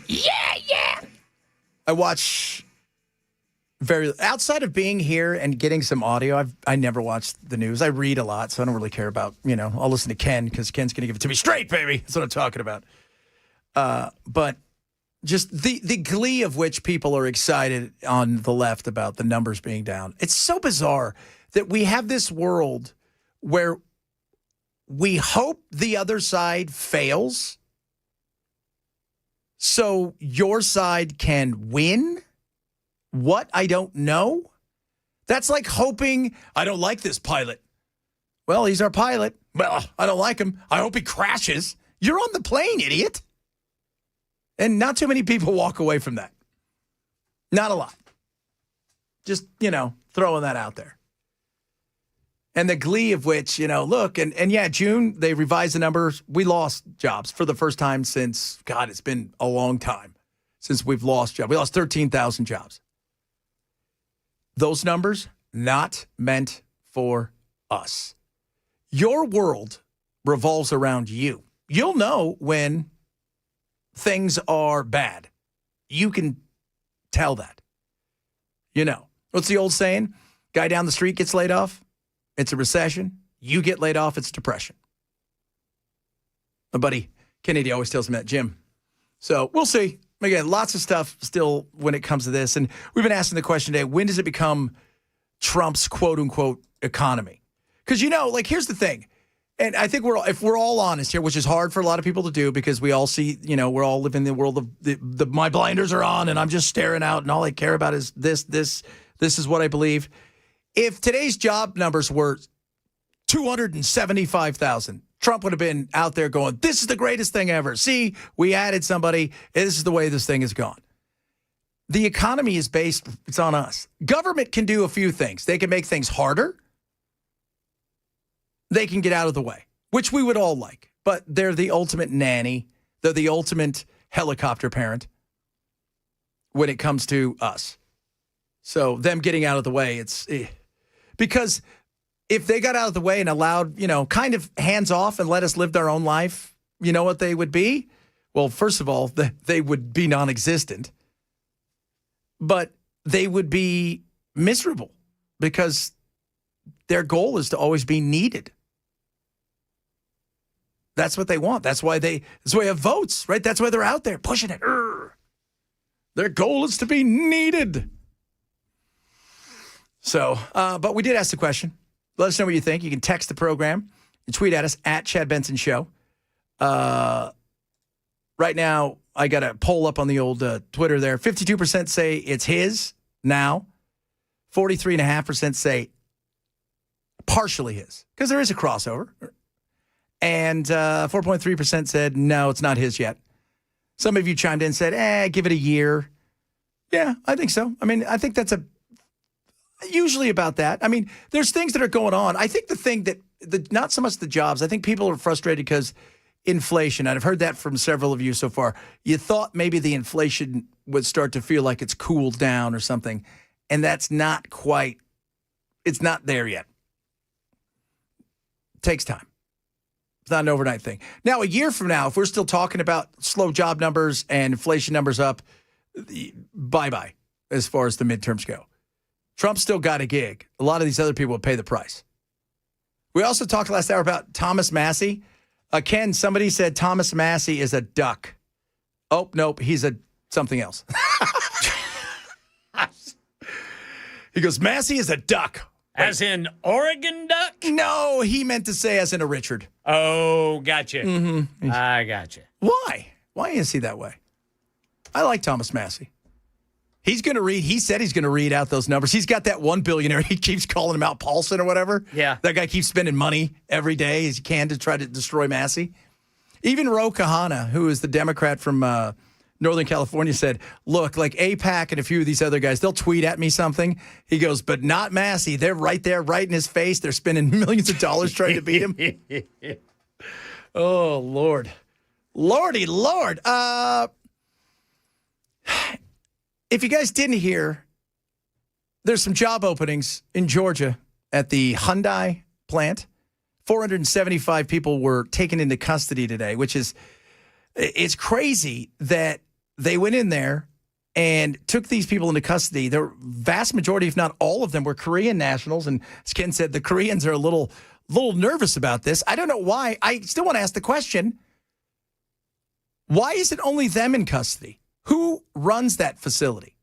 Yeah. I watch outside of being here and getting some audio. I never watch the news. I read a lot, so I don't really care about, I'll listen to Ken because Ken's going to give it to me straight, baby. That's what I'm talking about. But just the glee of which people are excited on the left about the numbers being down. It's so bizarre that we have this world where we hope the other side fails so your side can win. What? I don't know. That's like hoping, I don't like this pilot. Well, he's our pilot. Well, I don't like him. I hope he crashes. You're on the plane, idiot. And not too many people walk away from that. Not a lot. Just, throwing that out there. And the glee of which, look, and yeah, June, they revised the numbers. We lost jobs for the first time since, God, it's been a long time since we've lost jobs. We lost 13,000 jobs. Those numbers, not meant for us. Your world revolves around you. You'll know when things are bad. You can tell that. What's the old saying? Guy down the street gets laid off. It's a recession. You get laid off. It's depression. My buddy Kennedy always tells me that, Jim. So we'll see. Again, lots of stuff still when it comes to this. And we've been asking the question today, when does it become Trump's quote unquote economy? Because, here's the thing. And I think if we're all honest here, which is hard for a lot of people to do because we all see, we're all living in the world of my blinders are on and I'm just staring out and all I care about is this is what I believe. If today's job numbers were 275,000, Trump would have been out there going, this is the greatest thing ever. See, we added somebody. This is the way this thing has gone. The economy is based, it's on us. Government can do a few things. They can make things harder. They can get out of the way, which we would all like. But they're the ultimate nanny. They're the ultimate helicopter parent when it comes to us. So them getting out of the way, because if they got out of the way and allowed, kind of hands off and let us live our own life, you know what they would be? Well, first of all, they would be non-existent. But they would be miserable because their goal is to always be needed. That's what they want. That's why they have votes, right? That's why they're out there pushing it. Their goal is to be needed. So, but we did ask the question. Let us know what you think. You can text the program. You tweet at us at Chad Benson Show. Right now, I got a poll up on the old Twitter there. 52% say it's his now. 43.5% say partially his, because there is a crossover. And 4.3% said, no, it's not his yet. Some of you chimed in and said, give it a year. Yeah, I think so. I mean, I think that's usually about that. I mean, there's things that are going on. I think the thing not so much the jobs. I think people are frustrated because inflation, and I've heard that from several of you so far. You thought maybe the inflation would start to feel like it's cooled down or something, and that's not quite, it's not there yet. It takes time. It's not an overnight thing. Now, a year from now, if we're still talking about slow job numbers and inflation numbers up, bye-bye as far as the midterms go. Trump still got a gig. A lot of these other people will pay the price. We also talked last hour about Thomas Massey. Ken, somebody said Thomas Massey is a duck. Oh, nope, he's something else. He goes, Massey is a duck. Wait. As in Oregon duck? No, he meant to say as in a Richard. Oh, gotcha. Mm-hmm. I gotcha. Why? Why is he that way? I like Thomas Massey. He said he's going to read out those numbers. He's got that one billionaire. He keeps calling him out, Paulson or whatever. Yeah. That guy keeps spending money every day as he can to try to destroy Massey. Even Ro Kahana, who is the Democrat from Northern California, said, look, like AIPAC and a few of these other guys, they'll tweet at me something. He goes, but not Massey. They're right there, right in his face. They're spending millions of dollars trying to beat him. Oh, Lord. Lordy, Lord. If you guys didn't hear, there's some job openings in Georgia at the Hyundai plant. 475 people were taken into custody today, which is, it's crazy that they went in there and took these people into custody. The vast majority, if not all of them, were Korean nationals. And as Ken said, the Koreans are a little nervous about this. I don't know why. I still want to ask the question, why is it only them in custody? Who runs that facility?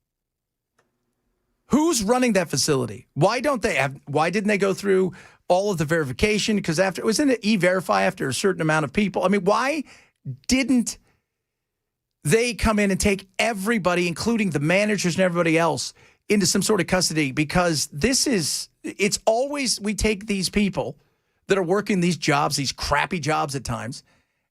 Who's running that facility? Why didn't they go through all of the verification? Because wasn't it E-Verify after a certain amount of people? I mean, why didn't they come in and take everybody, including the managers and everybody else, into some sort of custody because it's always we take these people that are working these jobs, these crappy jobs at times,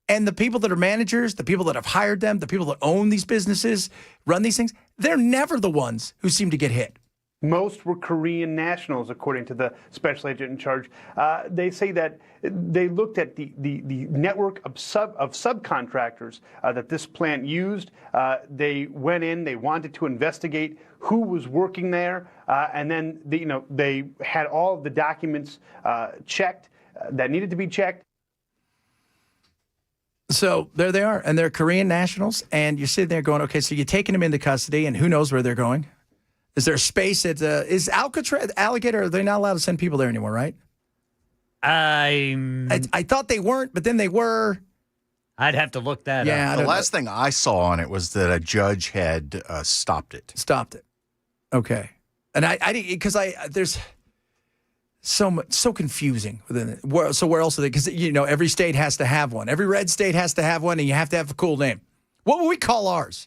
and the people that are managers, the people that have hired them, the people that own these businesses, run these things, they're never the ones who seem to get hit. Most were Korean nationals, according to the special agent in charge. They say that they looked at the network of subcontractors that this plant used. They went in, they wanted to investigate who was working there, and then they had all of the documents checked that needed to be checked. So there they are, and they're Korean nationals, and you're sitting there going, okay, so you're taking them into custody, and who knows where they're going? Is there a space at is Alcatraz Alligator? They're not allowed to send people there anymore, right? I thought they weren't, but then they were. I'd have to look that up. The last thing I saw on it was that a judge had stopped it. Stopped it. Okay, and I didn't because there's so confusing within it. So where else are they? Because every state has to have one. Every red state has to have one, and you have to have a cool name. What will we call ours?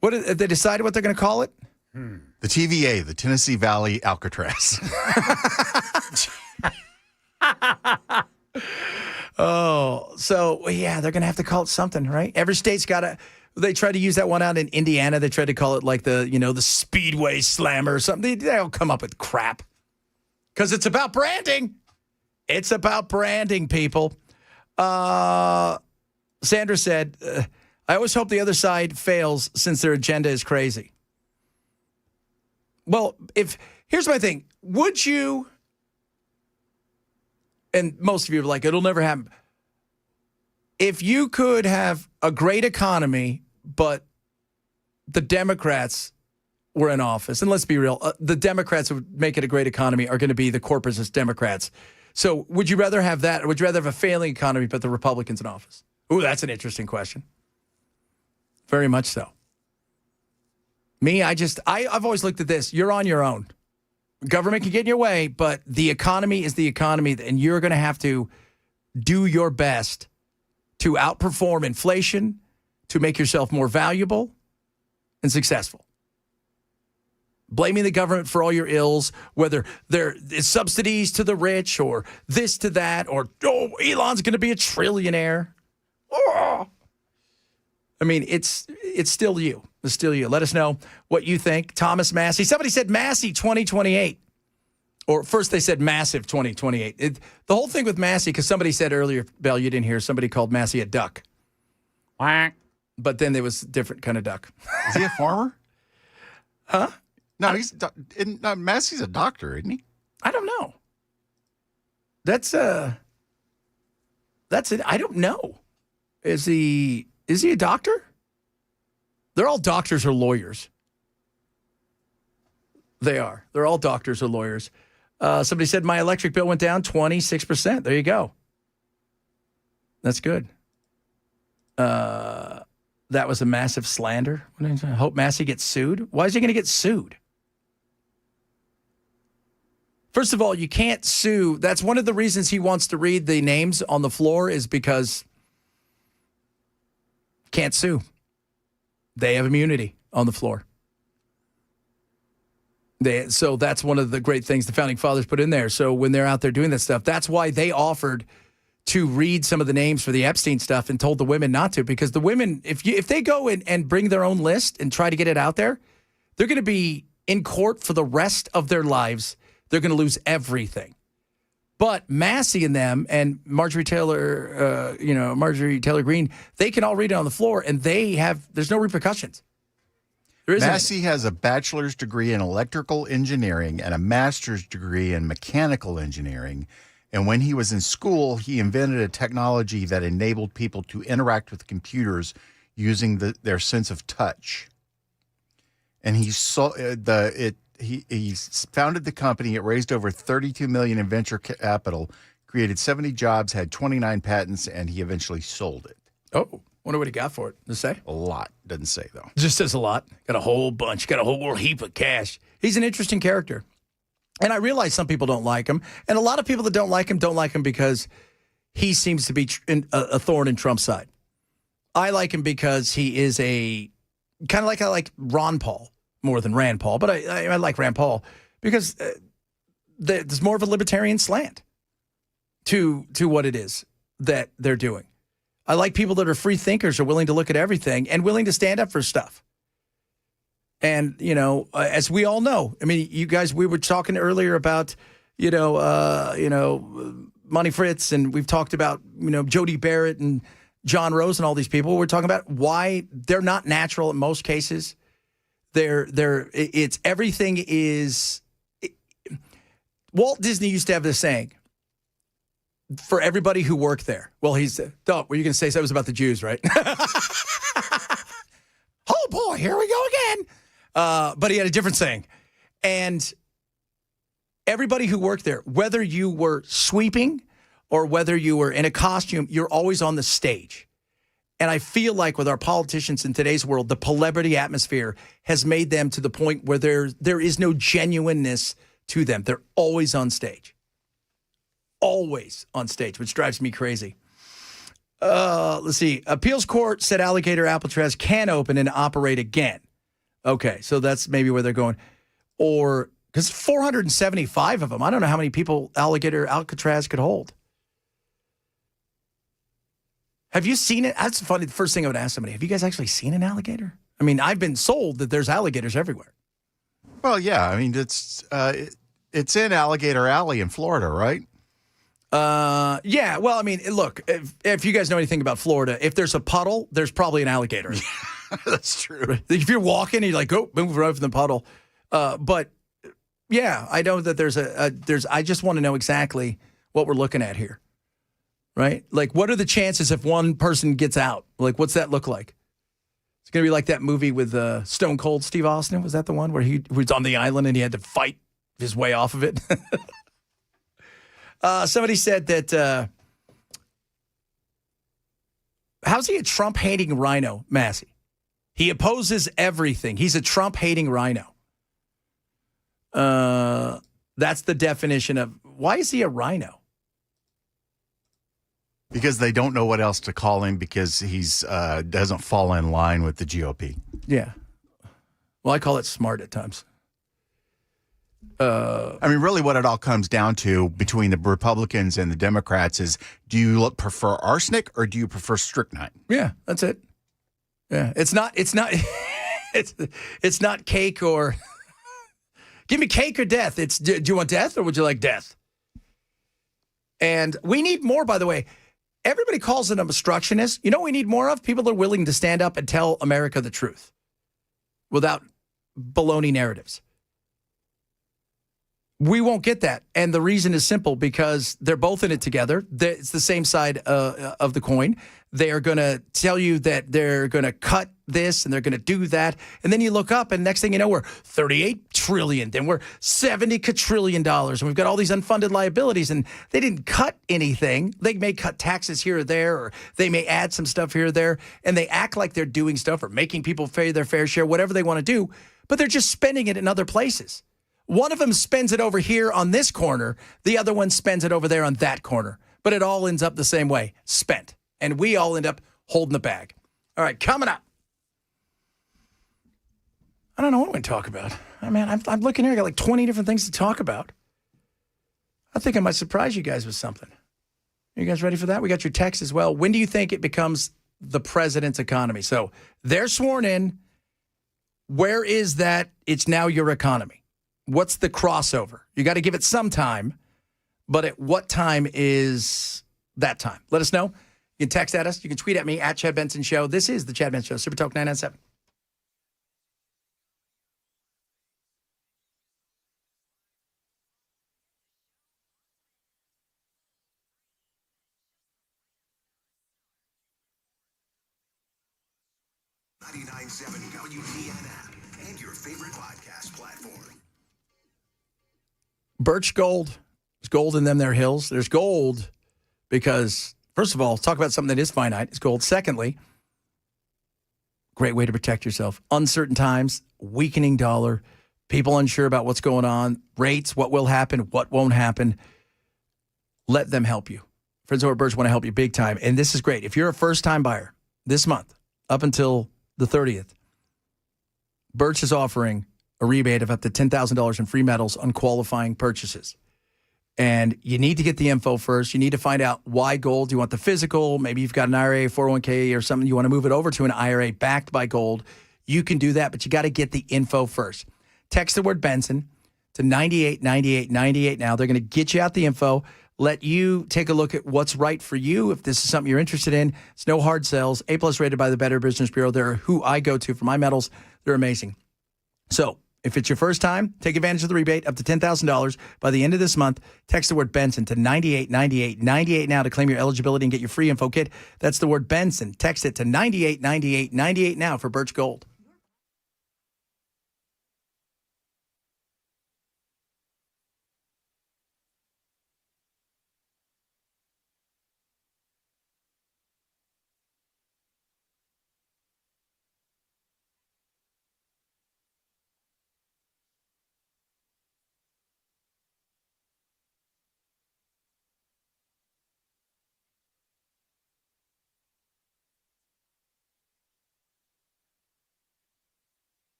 What they decided what they're going to call it? The TVA, the Tennessee Valley Alcatraz. Oh, so yeah, they're going to have to call it something, right? Every state's got to. They tried to use that one out in Indiana. They tried to call it like the Speedway Slammer or something. They'll come up with crap because it's about branding. It's about branding, people. Sandra said. I always hope the other side fails since their agenda is crazy. Well, here's my thing. Would you, and most of you are like, it'll never happen. If you could have a great economy, but the Democrats were in office, and let's be real, the Democrats who would make it a great economy are going to be the corporatist Democrats. So would you rather have that, or would you rather have a failing economy, but the Republicans in office? Ooh, that's an interesting question. Very much so. Me, I've always looked at this. You're on your own. Government can get in your way, but the economy is the economy, and you're going to have to do your best to outperform inflation, to make yourself more valuable and successful. Blaming the government for all your ills, whether there is subsidies to the rich or this to that, or, Elon's going to be a trillionaire. Oh. I mean, it's still you. It's still you. Let us know what you think. Thomas Massey. Somebody said Massey 2028. Or first they said Massive 2028. The whole thing with Massey, because somebody said earlier, Bell, you didn't hear, somebody called Massey a duck. Quack. But then there was a different kind of duck. Is he a farmer? Huh? No, Massey's a doctor, isn't he? I don't know. That's it. I don't know. Is he a doctor? They're all doctors or lawyers. They are. They're all doctors or lawyers. Somebody said my electric bill went down 26%. There you go. That's good. That was a massive slander. I hope Massey gets sued. Why is he going to get sued? First of all, you can't sue. That's one of the reasons he wants to read the names on the floor is because can't sue. They have immunity on the floor. So that's one of the great things the Founding Fathers put in there. So when they're out there doing that stuff, that's why they offered to read some of the names for the Epstein stuff and told the women not to. Because the women, if they go and bring their own list and try to get it out there, they're going to be in court for the rest of their lives. They're going to lose everything. But Massey and them and Marjorie Taylor Greene, they can all read it on the floor, and there's no repercussions. Massey has a bachelor's degree in electrical engineering and a master's degree in mechanical engineering. And when he was in school, he invented a technology that enabled people to interact with computers using their sense of touch. And he founded the company. It raised over $32 million in venture capital, created 70 jobs, had 29 patents, and he eventually sold it. Oh, wonder what he got for it. Does it say? A lot. Doesn't say, though. Just says a lot. Got a whole bunch. Got a whole heap of cash. He's an interesting character. And I realize some people don't like him. And a lot of people that don't like him because he seems to be a thorn in Trump's side. I like him because he is kind of like I like Ron Paul. more than Rand Paul, but I like Rand Paul because there's more of a libertarian slant to what it is that they're doing. I like people that are free thinkers, are willing to look at everything and willing to stand up for stuff. And, as we all know, I mean, you guys, we were talking earlier about, Monty Fritz, and we've talked about, Jody Barrett and John Rose and all these people. We're talking about why they're not natural in most cases. Everything is. Walt Disney used to have this saying for everybody who worked there. Well, were you going to say something was about the Jews, right? Oh boy, here we go again. But he had a different saying. And everybody who worked there, whether you were sweeping or whether you were in a costume, you're always on the stage. And I feel like with our politicians in today's world, the celebrity atmosphere has made them to the point where there is no genuineness to them. They're always on stage. Always on stage, which drives me crazy. Let's see. Appeals court said alligator Alcatraz can open and operate again. Okay, so that's maybe where they're going. Or, because 475 of them. I don't know how many people alligator Alcatraz could hold. Have you seen it? That's funny. The first thing I would ask somebody, have you guys actually seen an alligator? I mean, I've been sold that there's alligators everywhere. Well, yeah. I mean, it's in Alligator Alley in Florida, right? Yeah. Well, I mean, look, if you guys know anything about Florida, if there's a puddle, there's probably an alligator. That's true. If you're walking and you're like, oh, move right from the puddle. But yeah, I know that I just want to know exactly what we're looking at here. Right? Like, what are the chances if one person gets out? Like, what's that look like? It's going to be like that movie with Stone Cold Steve Austin. Was that the one where he was on the island and he had to fight his way off of it? Somebody said that, how's he a Trump-hating rhino, Massey? He opposes everything. He's a Trump-hating rhino. That's the definition of, why is he a rhino? Because they don't know what else to call him because he's doesn't fall in line with the GOP. Yeah. Well, I call it smart at times. I mean, really what it all comes down to between the Republicans and the Democrats is, do you prefer arsenic or do you prefer strychnine? Yeah, that's it. Yeah, it's not cake or give me cake or death. It's do you want death or would you like death? And we need more, by the way. Everybody calls it an obstructionist. You know what we need more of? People that are willing to stand up and tell America the truth without baloney narratives. We won't get that. And the reason is simple, because they're both in it together. It's the same side of the coin. They are going to tell you that they're going to cut this and they're going to do that. And then you look up and next thing you know, we're $38 trillion. Then we're $70 quadrillion. And we've got all these unfunded liabilities and they didn't cut anything. They may cut taxes here or there, or they may add some stuff here or there. And they act like they're doing stuff or making people pay their fair share, whatever they want to do. But they're just spending it in other places. One of them spends it over here on this corner. The other one spends it over there on that corner. But it all ends up the same way, spent. And we all end up holding the bag. All right, coming up. I don't know what we're going to talk about. I mean, I'm looking here. I got like 20 different things to talk about. I think I might surprise you guys with something. Are you guys ready for that? We got your text as well. When do you think it becomes the president's economy? So they're sworn in. Where is that? It's now your economy. What's the crossover? You got to give it some time. But at what time is that time? Let us know. You can text at us. You can tweet at me at Chad Benson Show. This is the Chad Benson Show, Super Talk 997. WTN app and your favorite podcast platform. Birch gold. There's gold in them there hills. There's gold because, first of all, talk about something that is finite. It's gold. Secondly, great way to protect yourself. Uncertain times, weakening dollar, people unsure about what's going on, rates, what will happen, what won't happen. Let them help you. Friends over at Birch want to help you big time. And this is great. If you're a first-time buyer this month, up until the 30th, Birch is offering a rebate of up to $10,000 in free metals on qualifying purchases. And you need to get the info first. You need to find out why gold. You want the physical. Maybe you've got an IRA, 401k, or something. You want to move it over to an IRA backed by gold. You can do that, but you got to get the info first. Text the word Benson to 989898 now. They're going to get you out the info, let you take a look at what's right for you. If this is something you're interested in, it's no hard sells. A+ rated by the Better Business Bureau. They're who I go to for my metals. They're amazing. So if it's your first time, take advantage of the rebate up to $10,000 by the end of this month. Text the word Benson to 989898 now to claim your eligibility and get your free info kit. That's the word Benson. Text it to 989898 now for Birch Gold.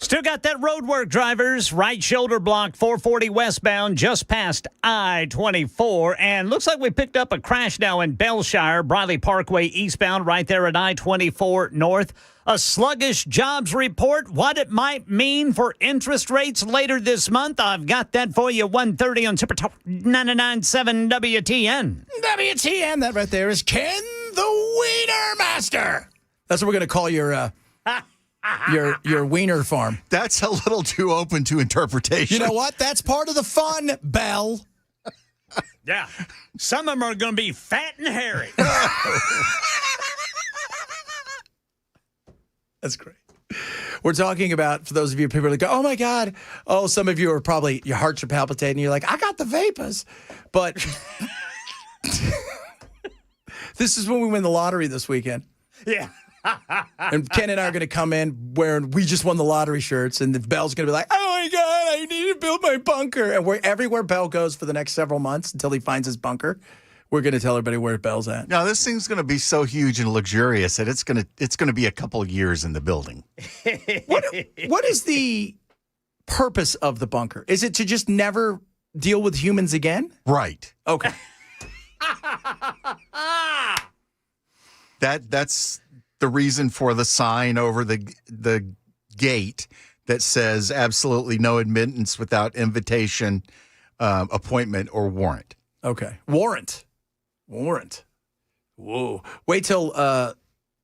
Still got that road work, drivers. Right shoulder block, 440 westbound, just past I-24. And looks like we picked up a crash now in Bellshire, Briley Parkway eastbound, right there at I-24 north. A sluggish jobs report, what it might mean for interest rates later this month. I've got that for you, 1:30 on Super Talk 99.7 WTN. WTN, that right there is Ken the Wiener Master. That's what we're going to call your wiener farm. That's a little too open to interpretation. You know what? That's part of the fun, Belle. Yeah. Some of them are going to be fat and hairy. That's great. We're talking about, for those of you people that go, oh, my God. Oh, some of you are probably, your hearts are palpitating. You're like, I got the vapors. But this is when we win the lottery this weekend. Yeah. And Ken and I are going to come in wearing we just won the lottery shirts, and the Belle's going to be like, oh, my God, I need to build my bunker. And everywhere Belle goes for the next several months until he finds his bunker, we're going to tell everybody where Belle's at. No, this thing's going to be so huge and luxurious that it's going to be a couple of years in the building. What is the purpose of the bunker? Is it to just never deal with humans again? Right. Okay. That's the reason for the sign over the gate that says absolutely no admittance without invitation, appointment, or warrant. Okay. Warrant. Whoa. Wait till the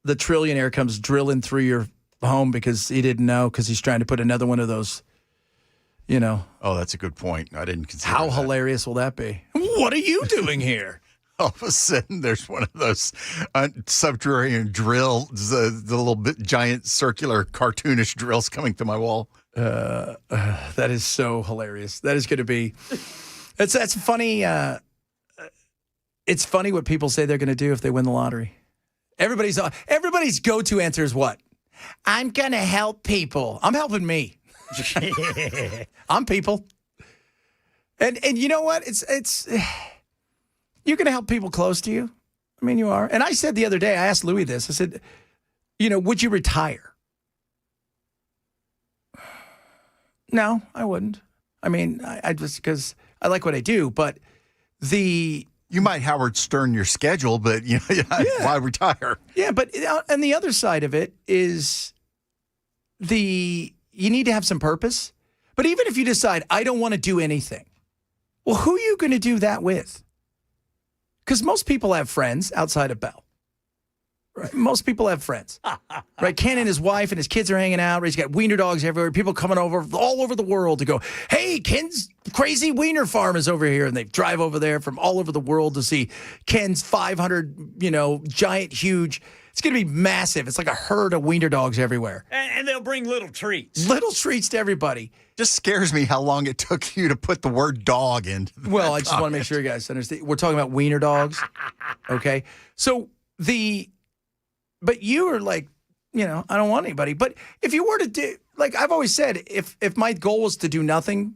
trillionaire comes drilling through your home because he didn't know because he's trying to put another one of those, Oh, that's a good point. I didn't consider How that. hilarious will that be? What are you doing here? All of a sudden, there's one of those subterranean drills, the little giant circular cartoonish drills coming through my wall. That is so hilarious. That is going to be. That's funny. It's funny what people say they're going to do if they win the lottery. Everybody's go-to answer is what? I'm going to help people. I'm helping me. I'm people. And you know what? It's you're going to help people close to you. I mean, you are. And I said the other day, I asked Louis this. I said, would you retire? No, I wouldn't. I mean, I just because I like what I do, but you might Howard Stern your schedule, but why retire? Yeah, but and the other side of it is you need to have some purpose. But even if you decide I don't want to do anything, well, who are you going to do that with? Because most people have friends outside of Bell. Right? Most people have friends. Right? Ken and his wife and his kids are hanging out. He's got wiener dogs everywhere. People coming over all over the world to go, hey, Ken's crazy wiener farm is over here. And they drive over there from all over the world to see Ken's 500, giant, huge. It's going to be massive. It's like a herd of wiener dogs everywhere. And they'll bring little treats. Little treats to everybody. Just scares me how long it took you to put the word dog in. Well, I just want to make sure you guys understand. We're talking about wiener dogs. Okay. So but you are like, I don't want anybody. But if you were to do, like I've always said, if my goal was to do nothing,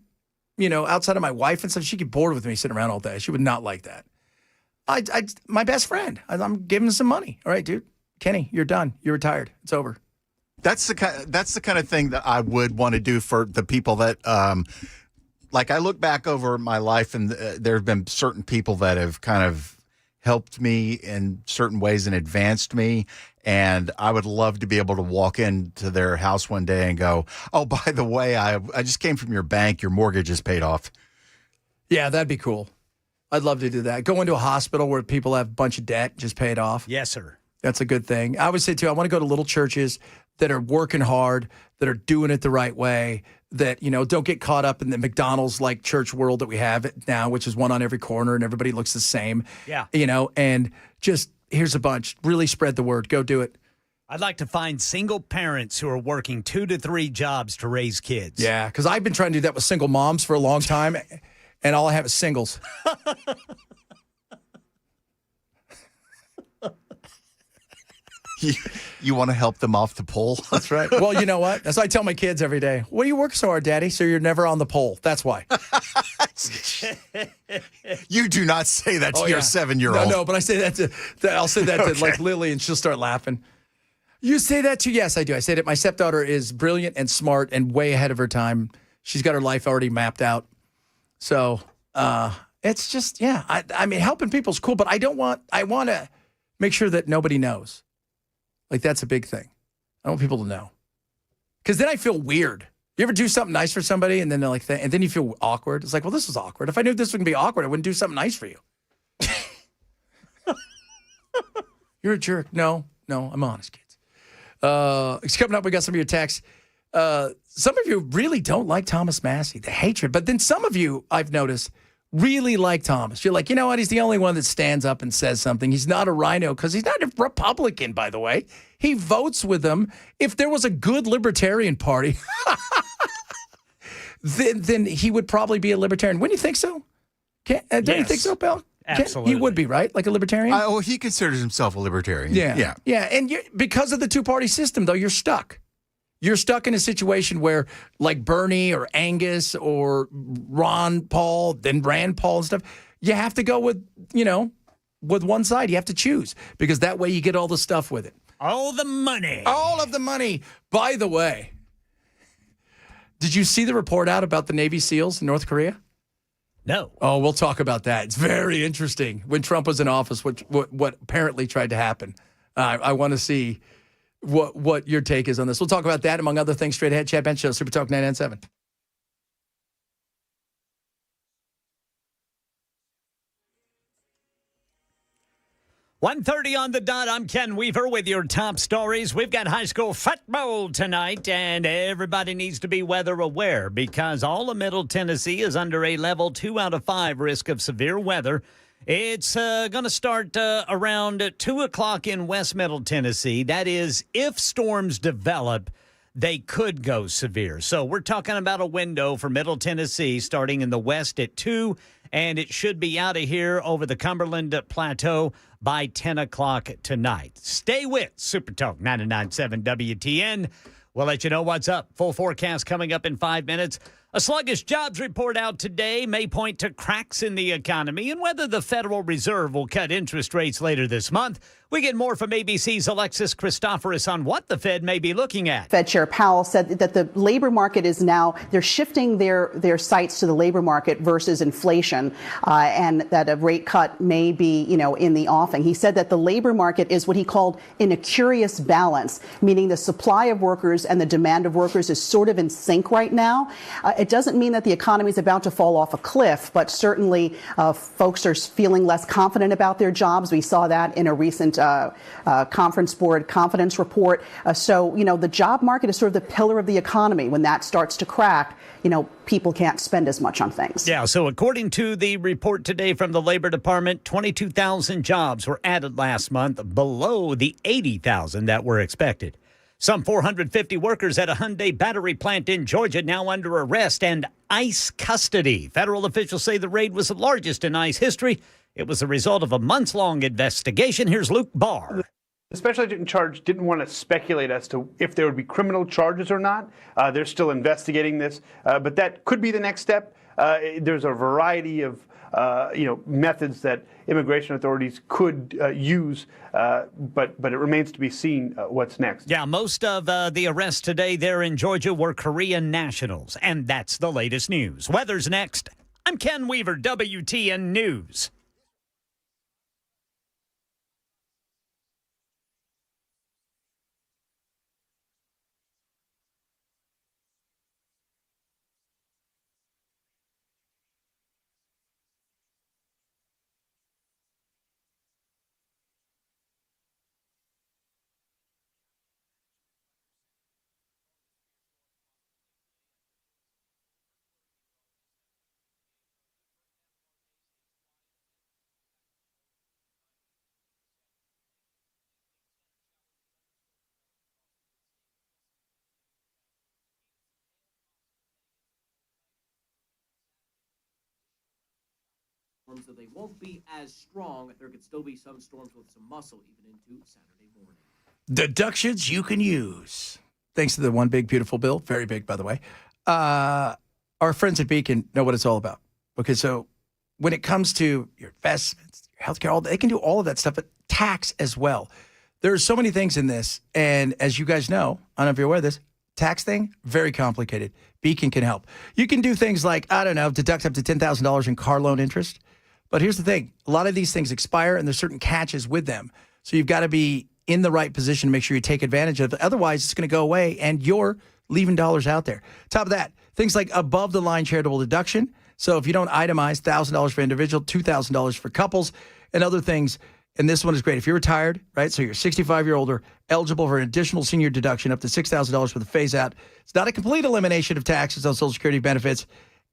outside of my wife and stuff, she'd get bored with me sitting around all day. She would not like that. My best friend, I'm giving him some money. All right, dude. Kenny, you're done. You're retired. It's over. That's the kind of thing that I would want to do for the people that, like I look back over my life and there have been certain people that have kind of helped me in certain ways and advanced me. And I would love to be able to walk into their house one day and go, oh, by the way, I just came from your bank. Your mortgage is paid off. Yeah, that'd be cool. I'd love to do that. Go into a hospital where people have a bunch of debt, just pay it off. Yes, sir. That's a good thing. I would say, too, I want to go to little churches that are working hard, that are doing it the right way, that, don't get caught up in the McDonald's-like church world that we have now, which is one on every corner and everybody looks the same. Yeah. And just here's a bunch. Really spread the word. Go do it. I'd like to find single parents who are working 2 to 3 jobs to raise kids. Yeah, because I've been trying to do that with single moms for a long time, and all I have is singles. You want to help them off the pole? That's right. Well, you know what? That's what I tell my kids every day. Well, you work so hard, Daddy, so you're never on the pole. That's why. You do not say that to your 7-year-old. No, but I say that I'll say that to like Lily, and she'll start laughing. You say that to? Yes, I do. I say that my stepdaughter is brilliant and smart and way ahead of her time. She's got her life already mapped out. So it's just, I mean, helping people's cool, but I want to make sure that nobody knows. Like, that's a big thing. I don't want people to know. Because then I feel weird. You ever do something nice for somebody and then they're like, and then you feel awkward? It's like, well, this was awkward. If I knew this was going to be awkward, I wouldn't do something nice for you. You're a jerk. No, I'm honest, kids. It's coming up. We got some of your texts. Some of you really don't like Thomas Massey, the hatred. But then some of you, I've noticed, really like Thomas. You're like, you know what? He's the only one that stands up and says something. He's not a rhino because he's not a Republican, by the way. He votes with them. If there was a good libertarian party, then he would probably be a libertarian. Wouldn't you think so? Don't you think so, Bill? Absolutely. He would be, right? Like a libertarian? He considers himself a libertarian. Yeah. And because of the two-party system, though, you're stuck. You're stuck in a situation where, like Bernie or Angus or Ron Paul, then Rand Paul and stuff, you have to go with one side. You have to choose because that way you get all the stuff with it. All the money. All of the money. By the way, did you see the report out about the Navy SEALs in North Korea? No. Oh, we'll talk about that. It's very interesting. When Trump was in office, what apparently tried to happen. I want to see what your take is on this. We'll talk about that, among other things, straight ahead. Chad Bench Show, Super Talk 997. 1:30 on the dot. I'm Ken Weaver with your top stories. We've got high school football tonight, and everybody needs to be weather aware because all of Middle Tennessee is under a level 2 out of 5 risk of severe weather. It's going to start around 2 o'clock in West Middle Tennessee. That is, if storms develop, they could go severe. So we're talking about a window for Middle Tennessee starting in the west at 2, and it should be out of here over the Cumberland Plateau by 10 o'clock tonight. Stay with Super Talk 99.7 WTN. We'll let you know what's up. Full forecast coming up in 5 minutes. A sluggish jobs report out today may point to cracks in the economy and whether the Federal Reserve will cut interest rates later this month. We get more from ABC's Alexis Christoforous on what the Fed may be looking at. Fed Chair Powell said that the labor market is now, they're shifting their sights to the labor market versus inflation, and that a rate cut may be, in the offing. He said that the labor market is what he called in a curious balance, meaning the supply of workers and the demand of workers is sort of in sync right now. It doesn't mean that the economy is about to fall off a cliff, but certainly folks are feeling less confident about their jobs. We saw that in a recent Conference Board confidence report. So the job market is sort of the pillar of the economy. When that starts to crack, people can't spend as much on things. Yeah, so according to the report today from the Labor Department, 22,000 jobs were added last month, below the 80,000 that were expected. Some 450 workers at a Hyundai battery plant in Georgia now under arrest and ICE custody. Federal officials say the raid was the largest in ICE history. It was the result of a months-long investigation. Here's Luke Barr. The special agent in charge didn't want to speculate as to if there would be criminal charges or not. They're still investigating this, but that could be the next step. There's a variety of methods that immigration authorities could use, but it remains to be seen what's next. Yeah, most of the arrests today there in Georgia were Korean nationals, and that's the latest news. Weather's next. I'm Ken Weaver, WTN News. That they won't be as strong. There could still be some storms with some muscle even into Saturday morning. Deductions you can use. Thanks to the one big, beautiful bill. Very big, by the way. Our friends at Beacon know what it's all about. Okay, so when it comes to your investments, your healthcare, they can do all of that stuff, but tax as well. There are so many things in this. And as you guys know, I don't know if you're aware of this, tax thing, very complicated. Beacon can help. You can do things like, deduct up to $10,000 in car loan interest. But here's the thing. A lot of these things expire, and there's certain catches with them. So you've got to be in the right position to make sure you take advantage of it. Otherwise, it's going to go away, and you're leaving dollars out there. Top of that, things like above-the-line charitable deduction. So if you don't itemize, $1,000 for individual, $2,000 for couples, and other things. And this one is great. If you're retired, right, so you're 65 year older, eligible for an additional senior deduction up to $6,000 for the phase-out. It's not a complete elimination of taxes on Social Security benefits.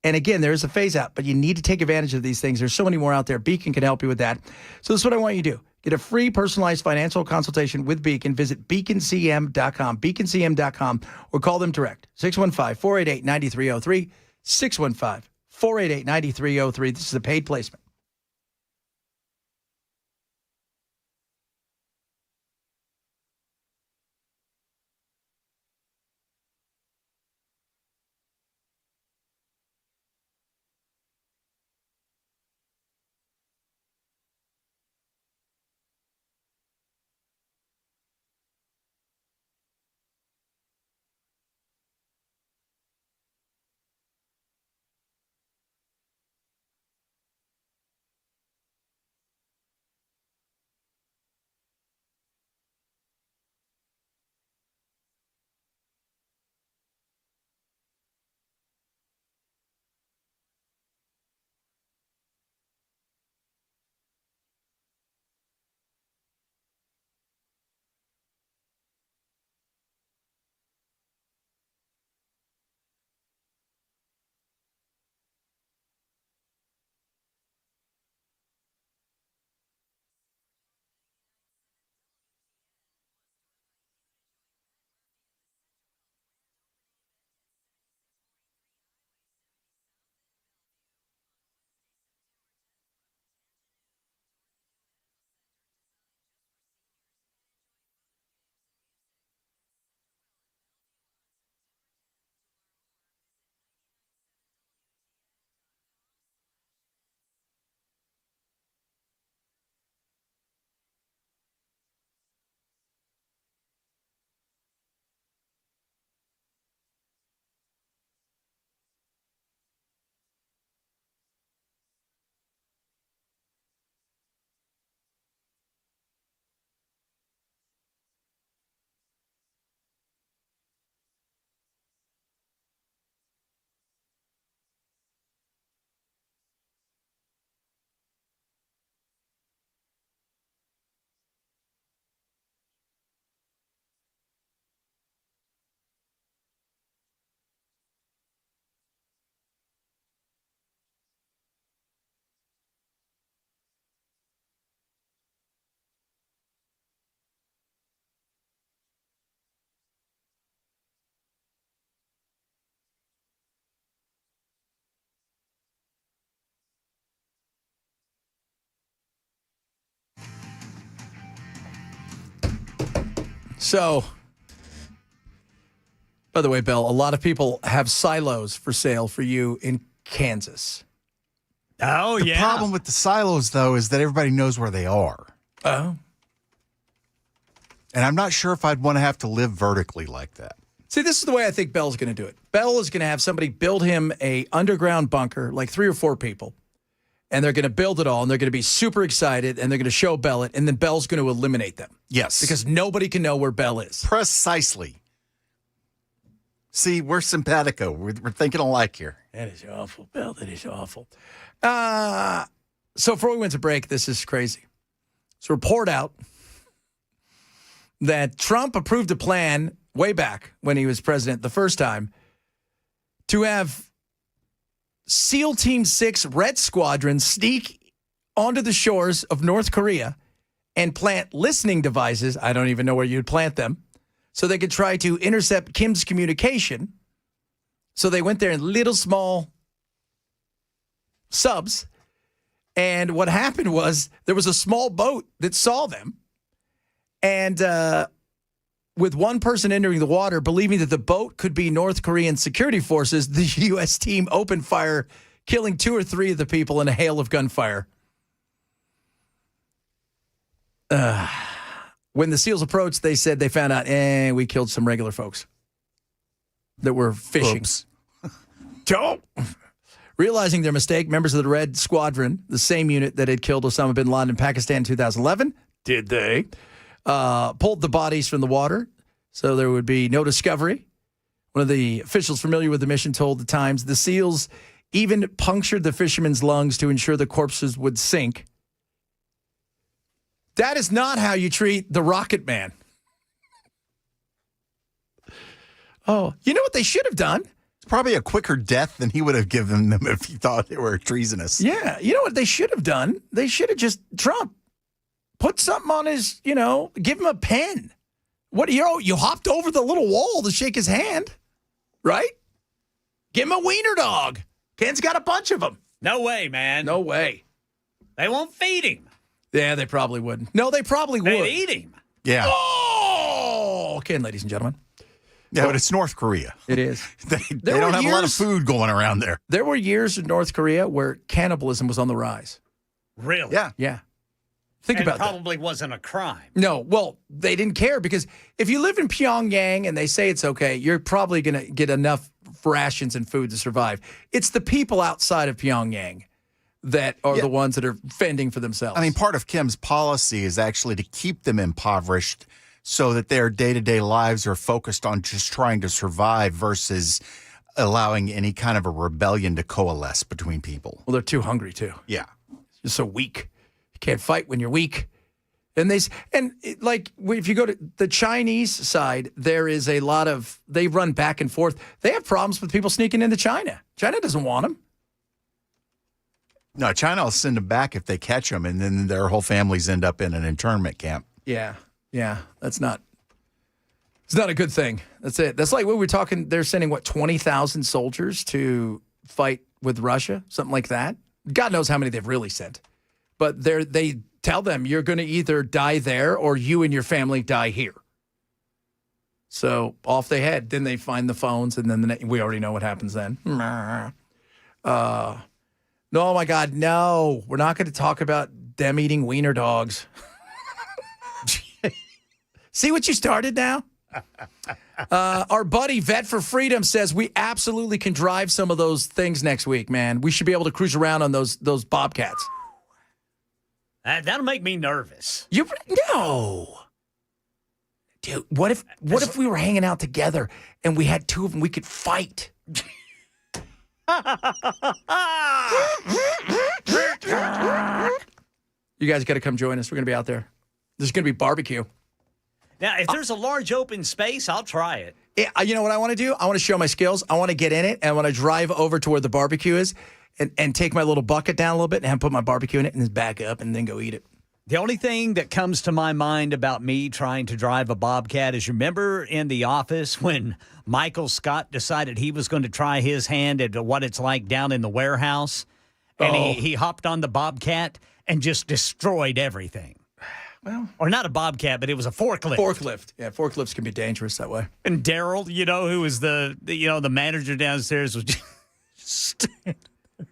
And again, there is a phase out, but you need to take advantage of these things. There's so many more out there. Beacon can help you with that. So this is what I want you to do. Get a free personalized financial consultation with Beacon. Visit beaconcm.com, beaconcm.com, or call them direct. 615-488-9303, 615-488-9303. This is a paid placement. So, by the way, Bill, a lot of people have silos for sale for you in Kansas. Oh, The problem with the silos, though, is that everybody knows where they are. Oh. And I'm not sure if I'd want to have to live vertically like that. See, this is the way I think Bell's going to do it. Bell is going to have somebody build him a underground bunker, like 3 or 4 people, and they're going to build it all, and they're going to be super excited, and they're going to show Bell it, and then Bell's going to eliminate them. Yes. Because nobody can know where Bell is. Precisely. See, we're simpatico. We're thinking alike here. That is awful, Bell. That is awful. So before we went to break, this is crazy. So report out that Trump approved a plan way back when he was president the first time to have SEAL Team 6 Red Squadron sneak onto the shores of North Korea and plant listening devices. I don't even know where you'd plant them. So they could try to intercept Kim's communication. So they went there in little small subs. And what happened was there was a small boat that saw them. And with one person entering the water, believing that the boat could be North Korean security forces, the U.S. team opened fire, killing 2 or 3 of the people in a hail of gunfire. When the SEALs approached, they said they found out, we killed some regular folks that were fishing. Oops. Don't. Realizing their mistake, members of the Red Squadron, the same unit that had killed Osama bin Laden in Pakistan in 2011, did they? Pulled the bodies from the water so there would be no discovery. One of the officials familiar with the mission told the Times the SEALs even punctured the fishermen's lungs to ensure the corpses would sink. That is not how you treat the Rocket Man. Oh, you know what they should have done? It's probably a quicker death than he would have given them if he thought they were treasonous. Yeah, you know what they should have done? They should have just, Trump, put something on his, give him a pen. What, you hopped over the little wall to shake his hand, right? Give him a wiener dog. Ken's got a bunch of them. No way, man. No way. They won't feed him. Yeah, they probably wouldn't. No, they probably would. They'd eat him. Yeah. Oh, Ken, ladies and gentlemen. Yeah, but it's North Korea. It is. They don't have a lot of food going around there. There were years in North Korea where cannibalism was on the rise. Really? Yeah. Yeah. Think about that. It probably wasn't a crime. No, well, they didn't care because if you live in Pyongyang and they say it's okay, you're probably going to get enough rations and food to survive. It's the people outside of Pyongyang that are the ones that are fending for themselves. I mean, part of Kim's policy is actually to keep them impoverished so that their day-to-day lives are focused on just trying to survive versus allowing any kind of a rebellion to coalesce between people. Well, they're too hungry, too. Yeah. You're so weak. You can't fight when you're weak. And if you go to the Chinese side, there is a lot of, they run back and forth. They have problems with people sneaking into China. China doesn't want them. No, China will send them back if they catch them, and then their whole families end up in an internment camp. Yeah. It's not a good thing. That's it. That's like what we were talking, they're sending, 20,000 soldiers to fight with Russia? Something like that. God knows how many they've really sent. But they tell them you're going to either die there or you and your family die here. So off they head. Then they find the phones, and then we already know what happens then. No, oh my God, no. We're not going to talk about them eating wiener dogs. See what you started now? Our buddy Vet for Freedom says we absolutely can drive some of those things next week, man. We should be able to cruise around on those Bobcats. That'll make me nervous. No. Dude, what if we were hanging out together and we had 2 of them we could fight? You guys got to come join us. We're going to be out there. There's going to be barbecue. Now, if there's a large open space, I'll try it. You know what I want to do? I want to show my skills. I want to get in it, and I want to drive over to where the barbecue is and take my little bucket down a little bit and put my barbecue in it and then back up and then go eat it. The only thing that comes to my mind about me trying to drive a Bobcat is, remember in The Office when Michael Scott decided he was going to try his hand at what it's like down in the warehouse? And he hopped on the Bobcat and just destroyed everything. Well, or not a bobcat, but it was a forklift. Forklift. Yeah, forklifts can be dangerous that way. And Daryl, who was the manager downstairs, was just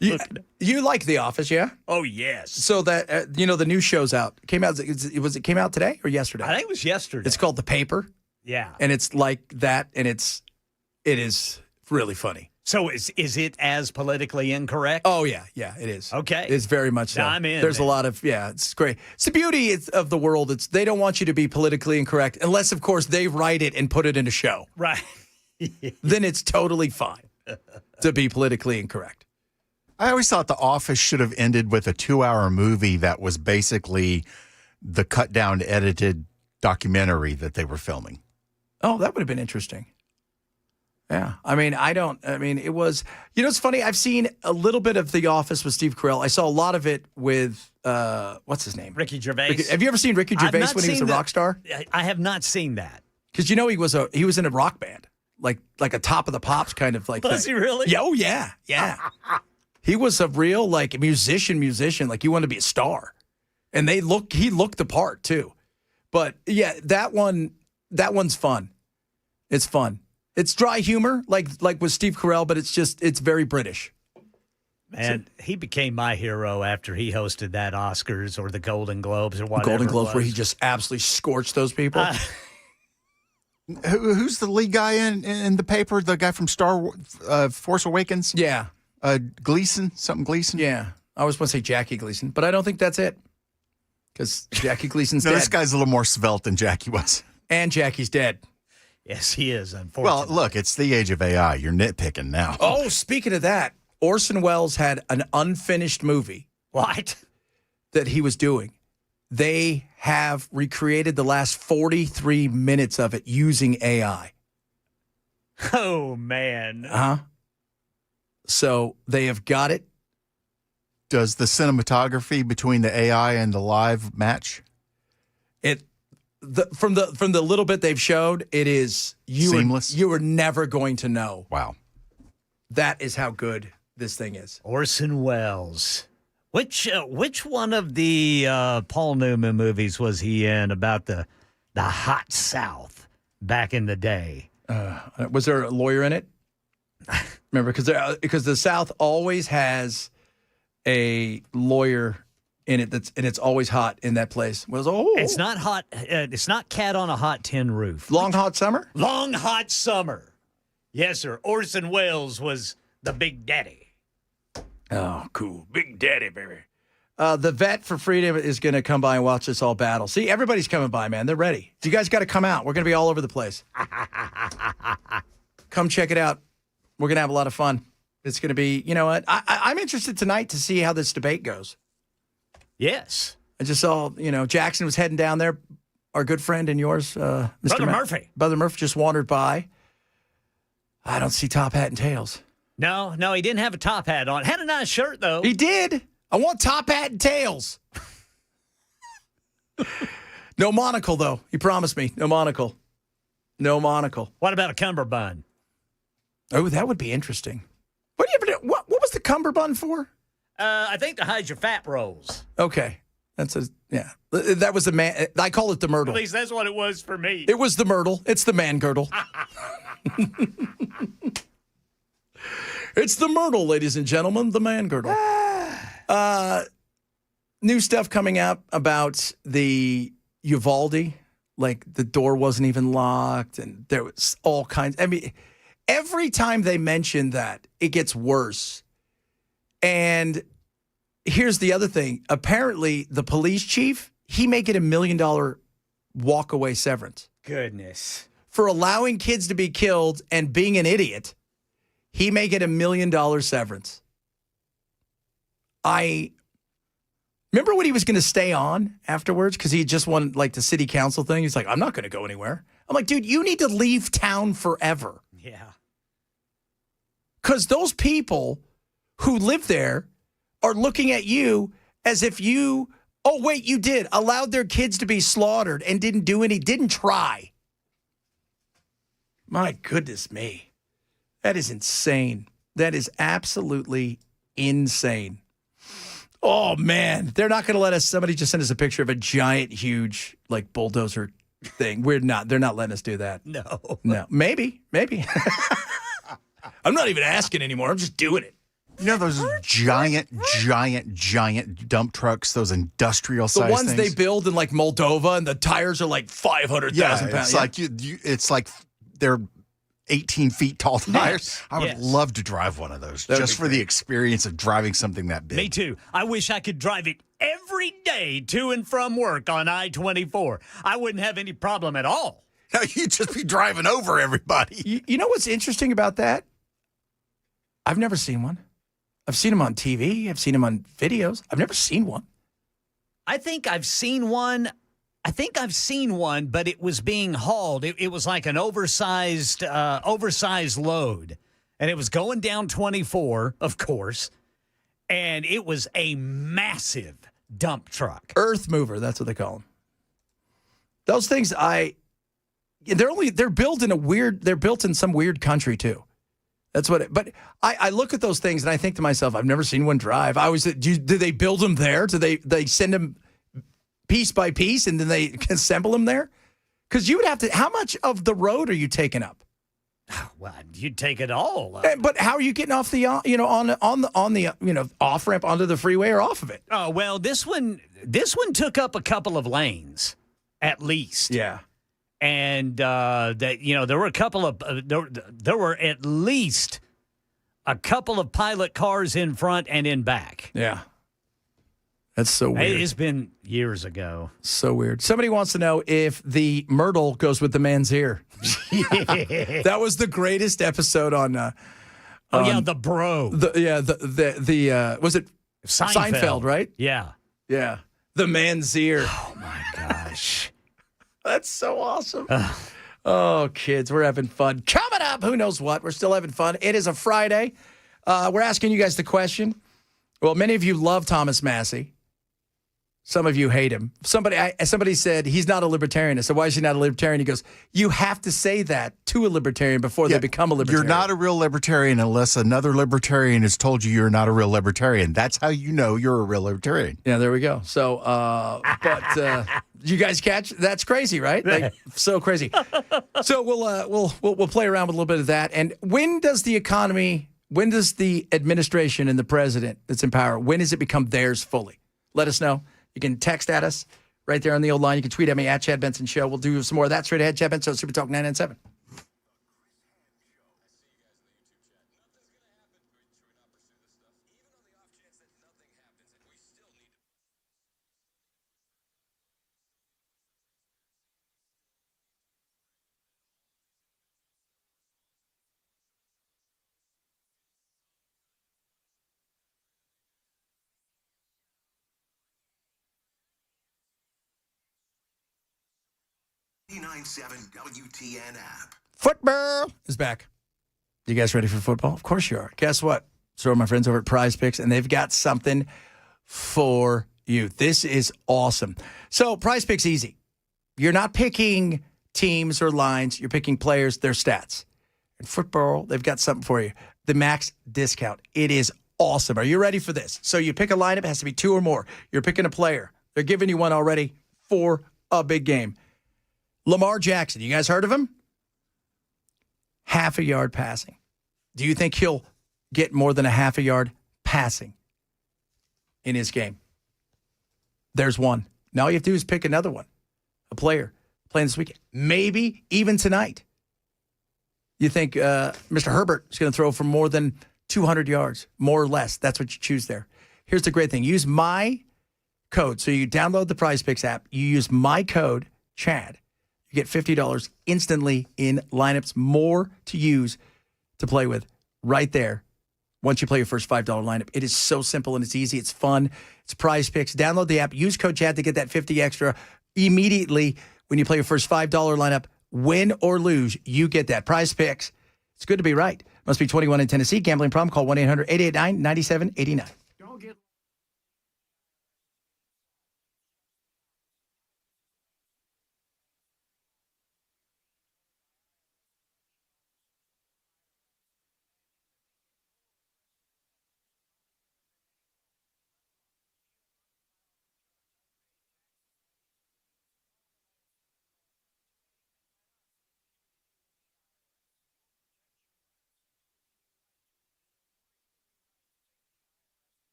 You like The Office, yeah? Oh, yes. So that the new show's out. Came out. It came out today or yesterday? I think it was yesterday. It's called The Paper. Yeah. And it's like that, and it is really funny. So is it as politically incorrect? Oh, yeah, it is. Okay. It's very much so. I'm in. There's a lot of, it's great. It's the beauty of the world. They don't want you to be politically incorrect unless, of course, they write it and put it in a show. Right. Then it's totally fine to be politically incorrect. I always thought The Office should have ended with a 2-hour movie that was basically the cut down, edited documentary that they were filming. Oh, that would have been interesting. Yeah. It was, it's funny. I've seen a little bit of The Office with Steve Carell. I saw a lot of it with, what's his name? Ricky Gervais. Have you ever seen Ricky Gervais when he was a rock star? I have not seen that. Because, he was in a rock band, like a Top of the Pops kind of like Was thing. he really? Yeah, oh, yeah. Yeah. He was a real, musician, like he wanted to be a star. And he looked the part, too. But, yeah, that one's fun. It's fun. It's dry humor, like with Steve Carell, but it's very British. And he became my hero after he hosted that Oscars or the Golden Globes or whatever. Golden Globes, it was. where he just absolutely scorched those people. Who's the lead guy in The Paper? The guy from Force Awakens? Yeah. Gleason? Something Gleason? Yeah. I was going to say Jackie Gleason, but I don't think that's it. Because Jackie Gleason's No, dead. this guy's a little more svelte than Jackie was. And Jackie's dead. Yes, he is, unfortunately. Well, look, it's the age of AI. You're nitpicking now. Oh, speaking of that, Orson Welles had an unfinished movie. What? That he was doing. They have recreated the last 43 minutes of it using AI. Oh, man. Uh-huh. So they have got it. Does the cinematography between the AI and the live match? From the little bit they've showed, it is seamless. You are never going to know. Wow. That is how good this thing is. Orson Welles. Which one of the Paul Newman movies was he in about the hot South back in the day? Was there a lawyer in it? Remember, because the South always has a lawyer in it and it's always hot in that place. It's not hot. It's not Cat on a Hot Tin Roof. Long Hot Summer? Long Hot Summer. Yes, sir. Orson Welles was the Big Daddy. Oh, cool. Big Daddy, baby. The Vet for Freedom is going to come by and watch us all battle. See, everybody's coming by, man. They're ready. You guys got to come out. We're going to be all over the place. Come check it out. We're going to have a lot of fun. It's going to be, you know what? I'm interested tonight to see how this debate goes. Yes. I just saw, Jackson was heading down there. Our good friend and yours, Mr. Brother Murphy. Brother Murphy just wandered by. I don't see top hat and tails. No, he didn't have a top hat on. Had a nice shirt, though. He did. I want top hat and tails. No monocle, though. He promised me. No monocle. No monocle. What about a cummerbund? Oh, that would be interesting. What was the cummerbund for? I think to hide your fat rolls. Okay. That was the man. I call it the myrtle. At least that's what it was for me. It was the myrtle. It's the man girdle. It's the myrtle, ladies and gentlemen, the man girdle. New stuff coming out about the Uvalde. Like the door wasn't even locked, and there was all kinds. I mean, every time they mention that, it gets worse. And here's the other thing. Apparently, the police chief, he may get $1 million walk-away severance. Goodness. For allowing kids to be killed and being an idiot, he may get $1 million severance. I remember when he was going to stay on afterwards because he just won like the city council thing. He's like, I'm not going to go anywhere. I'm like, dude, you need to leave town forever. Yeah. Because those people who live there are looking at you as if you, you did, allowed their kids to be slaughtered and didn't try. My goodness me. That is insane. That is absolutely insane. Oh, man. They're not going to let us. Somebody just sent us a picture of a giant, huge, like, bulldozer thing. They're not letting us do that. No. Maybe. I'm not even asking anymore. I'm just doing it. You know those giant dump trucks, those industrial size The ones things? they build in, like, Moldova, and the tires are, like, 500,000 pounds. It's like they're 18 feet tall tires. I would Yes. love to drive one of those That'd just be for the great. experience of driving something that big. Me too. I wish I could drive it every day to and from work on I-24. I wouldn't have any problem at all. You'd just be driving over everybody. You know what's interesting about that? I've never seen one. I've seen them on TV. I've seen them on videos. I've never seen one. I think I've seen one. But it was being hauled. It was like an oversized load. And it was going down 24, of course. And it was a massive dump truck. Earth mover, that's what they call them. Those things, they're built in some weird country too. That's what. But I look at those things and I think to myself, I've never seen one drive. I always do they build them there? Do they send them piece by piece and then they assemble them there? Because you would have to. How much of the road are you taking up? Well, you'd take it all. But how are you getting off the on the off ramp onto the freeway or off of it? Oh well, this one took up a couple of lanes, at least. Yeah. And there were a couple of there were at least a couple of pilot cars in front and in back. Yeah. That's so weird. It's been years ago. So weird. Somebody wants to know if the myrtle goes with the man's ear. That was the greatest episode on. The bro. Was it Seinfeld? Right? Yeah. Yeah. The man's ear. Oh my gosh. That's so awesome. Oh, kids, we're having fun. Coming up, who knows what? We're still having fun. It is a Friday. We're asking you guys the question. Well, many of you love Thomas Massey. Some of you hate him. Somebody said he's not a libertarian. I said, why is he not a libertarian? He goes, you have to say that to a libertarian before they become a libertarian. You're not a real libertarian unless another libertarian has told you you're not a real libertarian. That's how you know you're a real libertarian. Yeah, there we go. So, you guys catch? That's crazy, right? Like, so crazy. So we'll play around with a little bit of that. And when does the administration and the president that's in power, when does it become theirs fully? Let us know. You can text at us right there on the old line. You can tweet at me at Chad Benson Show. We'll do some more of that straight ahead. Chad Benson, Super Talk 997. WTN app. Football is back. You guys ready for football? Of course you are. Guess what? So are my friends over at Prize Picks, and they've got something for you. This is awesome. So Prize Picks easy. You're not picking teams or lines. You're picking players, their stats. In football, they've got something for you. The max discount. It is awesome. Are you ready for this? So you pick a lineup. It has to be two or more. You're picking a player. They're giving you one already for a big game. Lamar Jackson. You guys heard of him? Half a yard passing. Do you think he'll get more than a half a yard passing in his game? There's one. Now all you have to do is pick another one. A player playing this weekend. Maybe even tonight. You think Mr. Herbert is going to throw for more than 200 yards, more or less. That's what you choose there. Here's the great thing. Use my code. So you download the Prize Picks app. You use my code, Chad. You get $50 instantly in lineups, more to use to play with right there once you play your first $5 lineup. It is so simple and it's easy. It's fun. It's Prize Picks. Download the app. Use code Chad to get that 50 extra immediately when you play your first $5 lineup. Win or lose, you get that. Prize Picks. It's good to be right. Must be 21 in Tennessee. Gambling problem? Call 1-800-889-9789.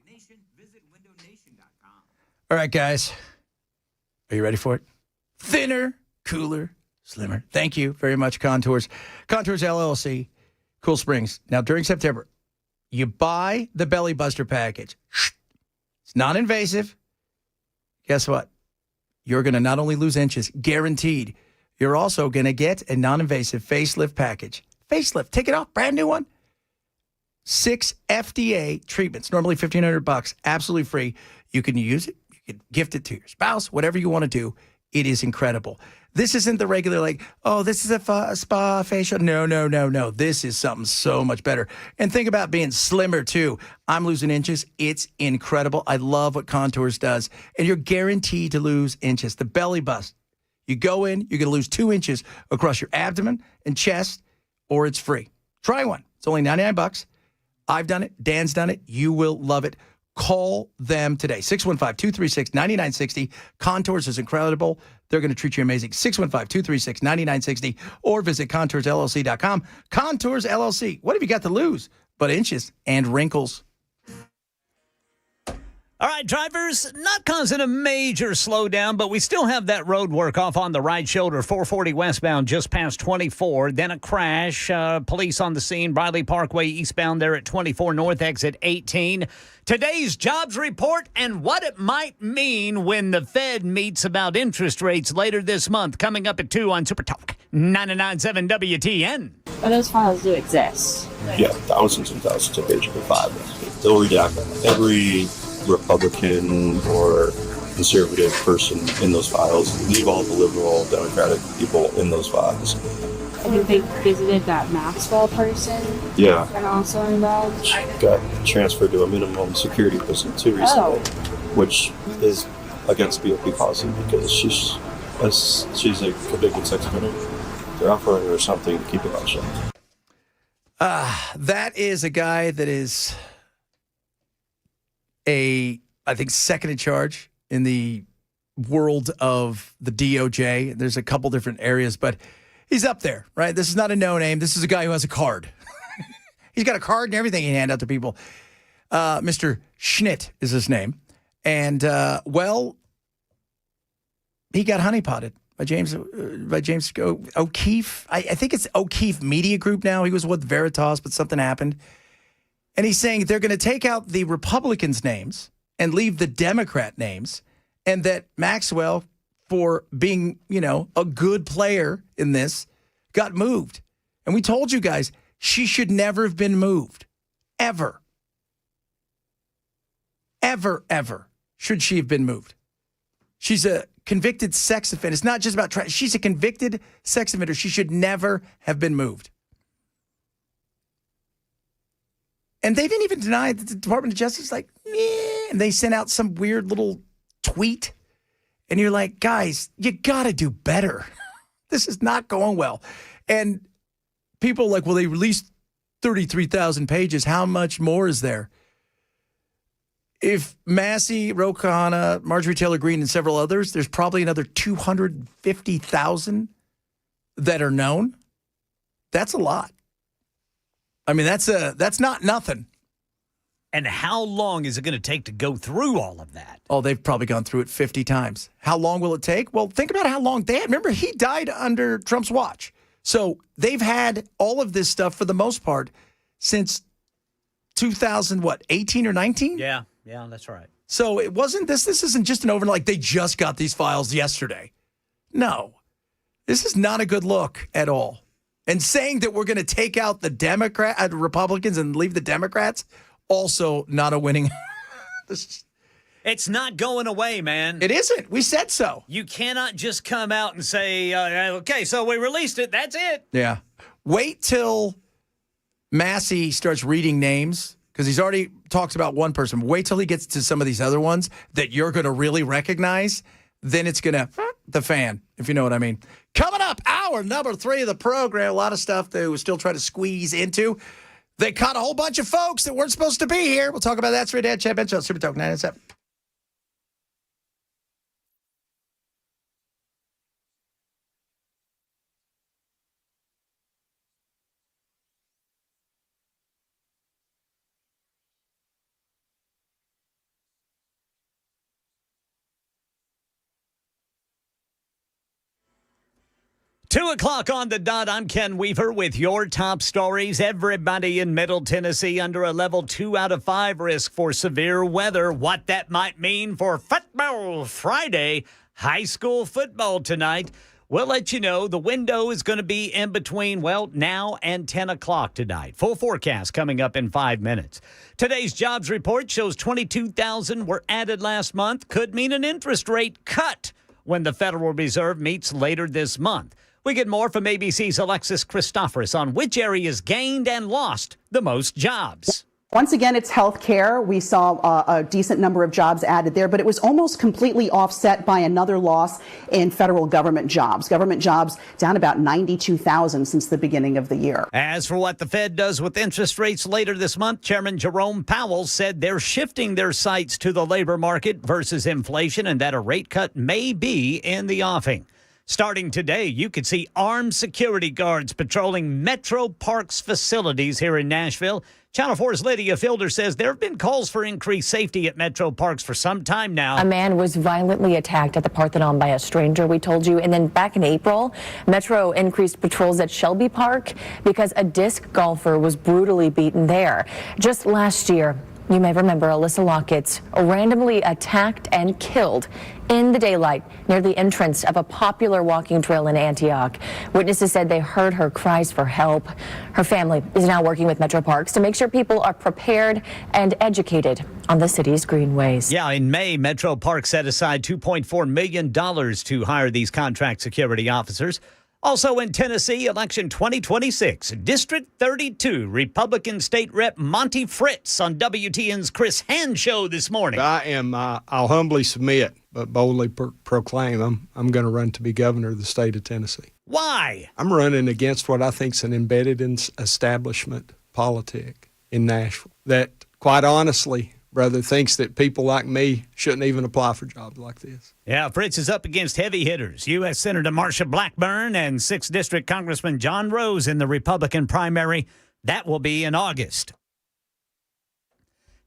Nation, visit windownation.com. All right, guys. Are you ready for it? Thinner, cooler, slimmer. Thank you very much, Contours. Contours LLC, Cool Springs. Now, during September, you buy the Belly Buster package. It's non-invasive. Guess what? You're going to not only lose inches, guaranteed. You're also going to get a non-invasive facelift package. Facelift, take it off, brand new one. 6 FDA treatments, normally $1,500, absolutely free. You can use it. You can gift it to your spouse, whatever you want to do. It is incredible. This isn't the regular, like, oh, this is a spa facial. No. This is something so much better. And think about being slimmer, too. I'm losing inches. It's incredible. I love what Contours does. And you're guaranteed to lose inches. The belly bust. You go in, you're going to lose 2 inches across your abdomen and chest, or it's free. Try one. It's only $99. I've done it. Dan's done it. You will love it. Call them today. 615-236-9960. Contours is incredible. They're going to treat you amazing. 615-236-9960 or visit ContoursLLC.com. Contours LLC. What have you got to lose but inches and wrinkles? All right, drivers, not causing a major slowdown, but we still have that road work off on the right shoulder, 440 westbound, just past 24. Then a crash. Police on the scene, Briley Parkway eastbound there at 24 north, exit 18. Today's jobs report and what it might mean when the Fed meets about interest rates later this month. Coming up at 2 on Super Talk 99.7 WTN. But those files do exist. Yeah, thousands and thousands of pages of files. They'll redact every Republican or conservative person in those files, leave all the liberal, Democratic people in those files. I think they visited that Maxwell person. Yeah. And also involved. Got transferred to a minimum security prison too recently, which is against BOP policy because she's a convicted sex offender. They're offering her something to keep her mouth shut. That is a guy that is I think, second in charge in the world of the DOJ. There's a couple different areas, but he's up there, right? This is not a no-name. This is a guy who has a card. He's got a card and everything he hand out to people. Mr. Schnitt is his name. And, he got honeypotted by James O'Keefe. I think it's O'Keefe Media Group now. He was with Veritas, but something happened. And he's saying they're going to take out the Republicans' names and leave the Democrat names, and that Maxwell, for being, a good player in this, got moved. And we told you guys, she should never have been moved. Ever. Ever should she have been moved. She's a convicted sex offender. It's not just about she's a convicted sex offender. She should never have been moved. And they didn't even deny that the Department of Justice, and they sent out some weird little tweet. And you're like, guys, you got to do better. This is not going well. And people are like, well, they released 33,000 pages. How much more is there? If Massey, Ro Khanna, Marjorie Taylor Greene, and several others, there's probably another 250,000 that are known. That's a lot. I mean, that's not nothing. And how long is it going to take to go through all of that? Oh, they've probably gone through it 50 times. How long will it take? Well, think about how long they had. Remember, he died under Trump's watch. So they've had all of this stuff for the most part since 18 or 19? Yeah, that's right. So it wasn't this isn't just an overnight, like they just got these files yesterday. No, this is not a good look at all. And saying that we're going to take out the Republicans and leave the Democrats, also not a winning. It's not going away, man. It isn't. We said so. You cannot just come out and say, okay, so we released it. That's it. Yeah. Wait till Massey starts reading names, because he's already talked about one person. Wait till he gets to some of these other ones that you're going to really recognize. Then it's going to the fan, if you know what I mean. Coming up, hour number 3 of the program. A lot of stuff they were still trying to squeeze into. They caught a whole bunch of folks that weren't supposed to be here. We'll talk about that. Straight ahead. Chad Bench on Super Talk 997. 2 o'clock on the dot. I'm Ken Weaver with your top stories. Everybody in Middle Tennessee under a level 2 out of 5 risk for severe weather. What that might mean for football Friday, high school football tonight. We'll let you know. The window is going to be in between, well, now and 10 o'clock tonight. Full forecast coming up in 5 minutes. Today's jobs report shows 22,000 were added last month. Could mean an interest rate cut when the Federal Reserve meets later this month. We get more from ABC's Alexis Christoforous on which areas gained and lost the most jobs. Once again, it's health care. We saw a decent number of jobs added there, but it was almost completely offset by another loss in federal government jobs. Government jobs down about 92,000 since the beginning of the year. As for what the Fed does with interest rates later this month, Chairman Jerome Powell said they're shifting their sights to the labor market versus inflation and that a rate cut may be in the offing. Starting today, you could see armed security guards patrolling Metro Parks facilities here in Nashville. Channel 4's Lydia Fielder says there have been calls for increased safety at Metro Parks for some time now. A man was violently attacked at the Parthenon by a stranger, we told you. And then back in April, Metro increased patrols at Shelby Park because a disc golfer was brutally beaten there. Just last year, you may remember Alyssa Lockett randomly attacked and killed in the daylight near the entrance of a popular walking trail in Antioch. Witnesses said they heard her cries for help. Her family is now working with Metro Parks to make sure people are prepared and educated on the city's greenways. Yeah, in May, Metro Parks set aside $2.4 million to hire these contract security officers. Also in Tennessee, election 2026, District 32, Republican State Rep Monty Fritz on WTN's Chris Hand Show this morning. I'll humbly submit, but boldly proclaim I'm going to run to be governor of the state of Tennessee. Why? I'm running against what I think is an embedded establishment politic in Nashville that, quite honestly, brother, thinks that people like me shouldn't even apply for jobs like this. Yeah, Fritz is up against heavy hitters. U.S. Senator Marsha Blackburn and 6th District Congressman John Rose in the Republican primary. That will be in August.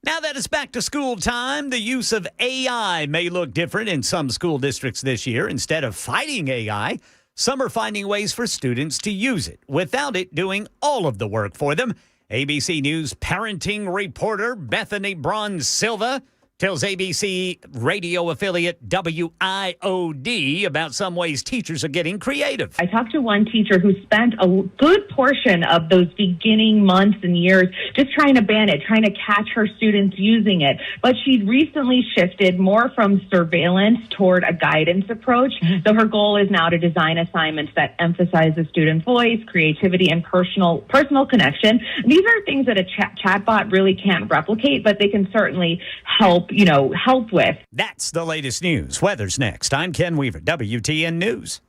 Now that it's back to school time, the use of AI may look different in some school districts this year. Instead of fighting AI, some are finding ways for students to use it without it doing all of the work for them. ABC News parenting reporter Bethany Braun Silva tells ABC radio affiliate WIOD about some ways teachers are getting creative. I talked to one teacher who spent a good portion of those beginning months and years just trying to ban it, trying to catch her students using it. But she's recently shifted more from surveillance toward a guidance approach. So her goal is now to design assignments that emphasize the student voice, creativity, and personal connection. These are things that a chatbot really can't replicate, but they can certainly help with. That's the latest news. Weather's next. I'm Ken Weaver, WTN News.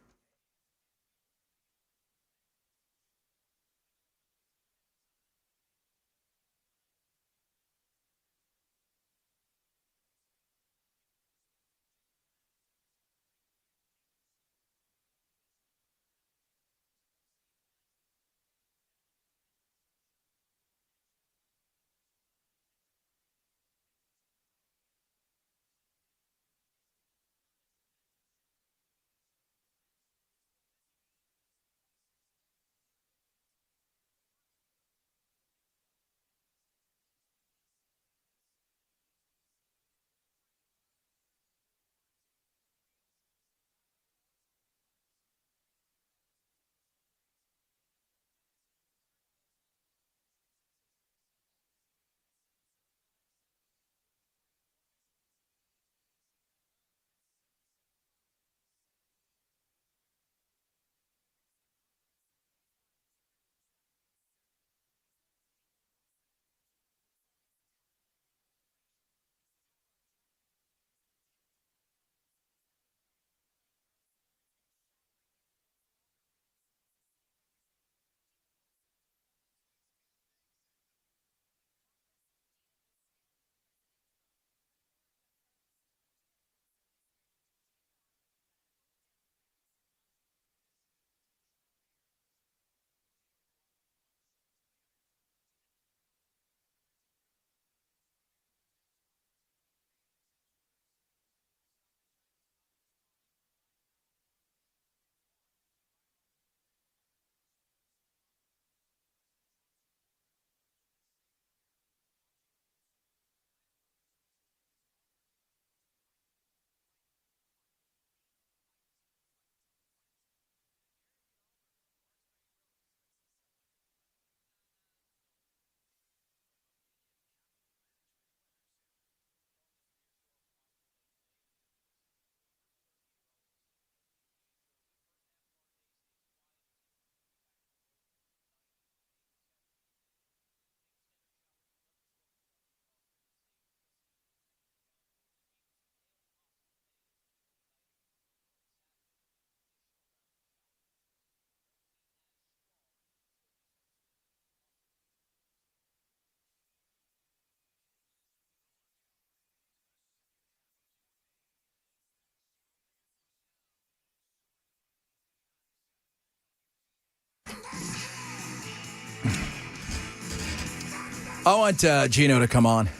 I want Gino to come on. I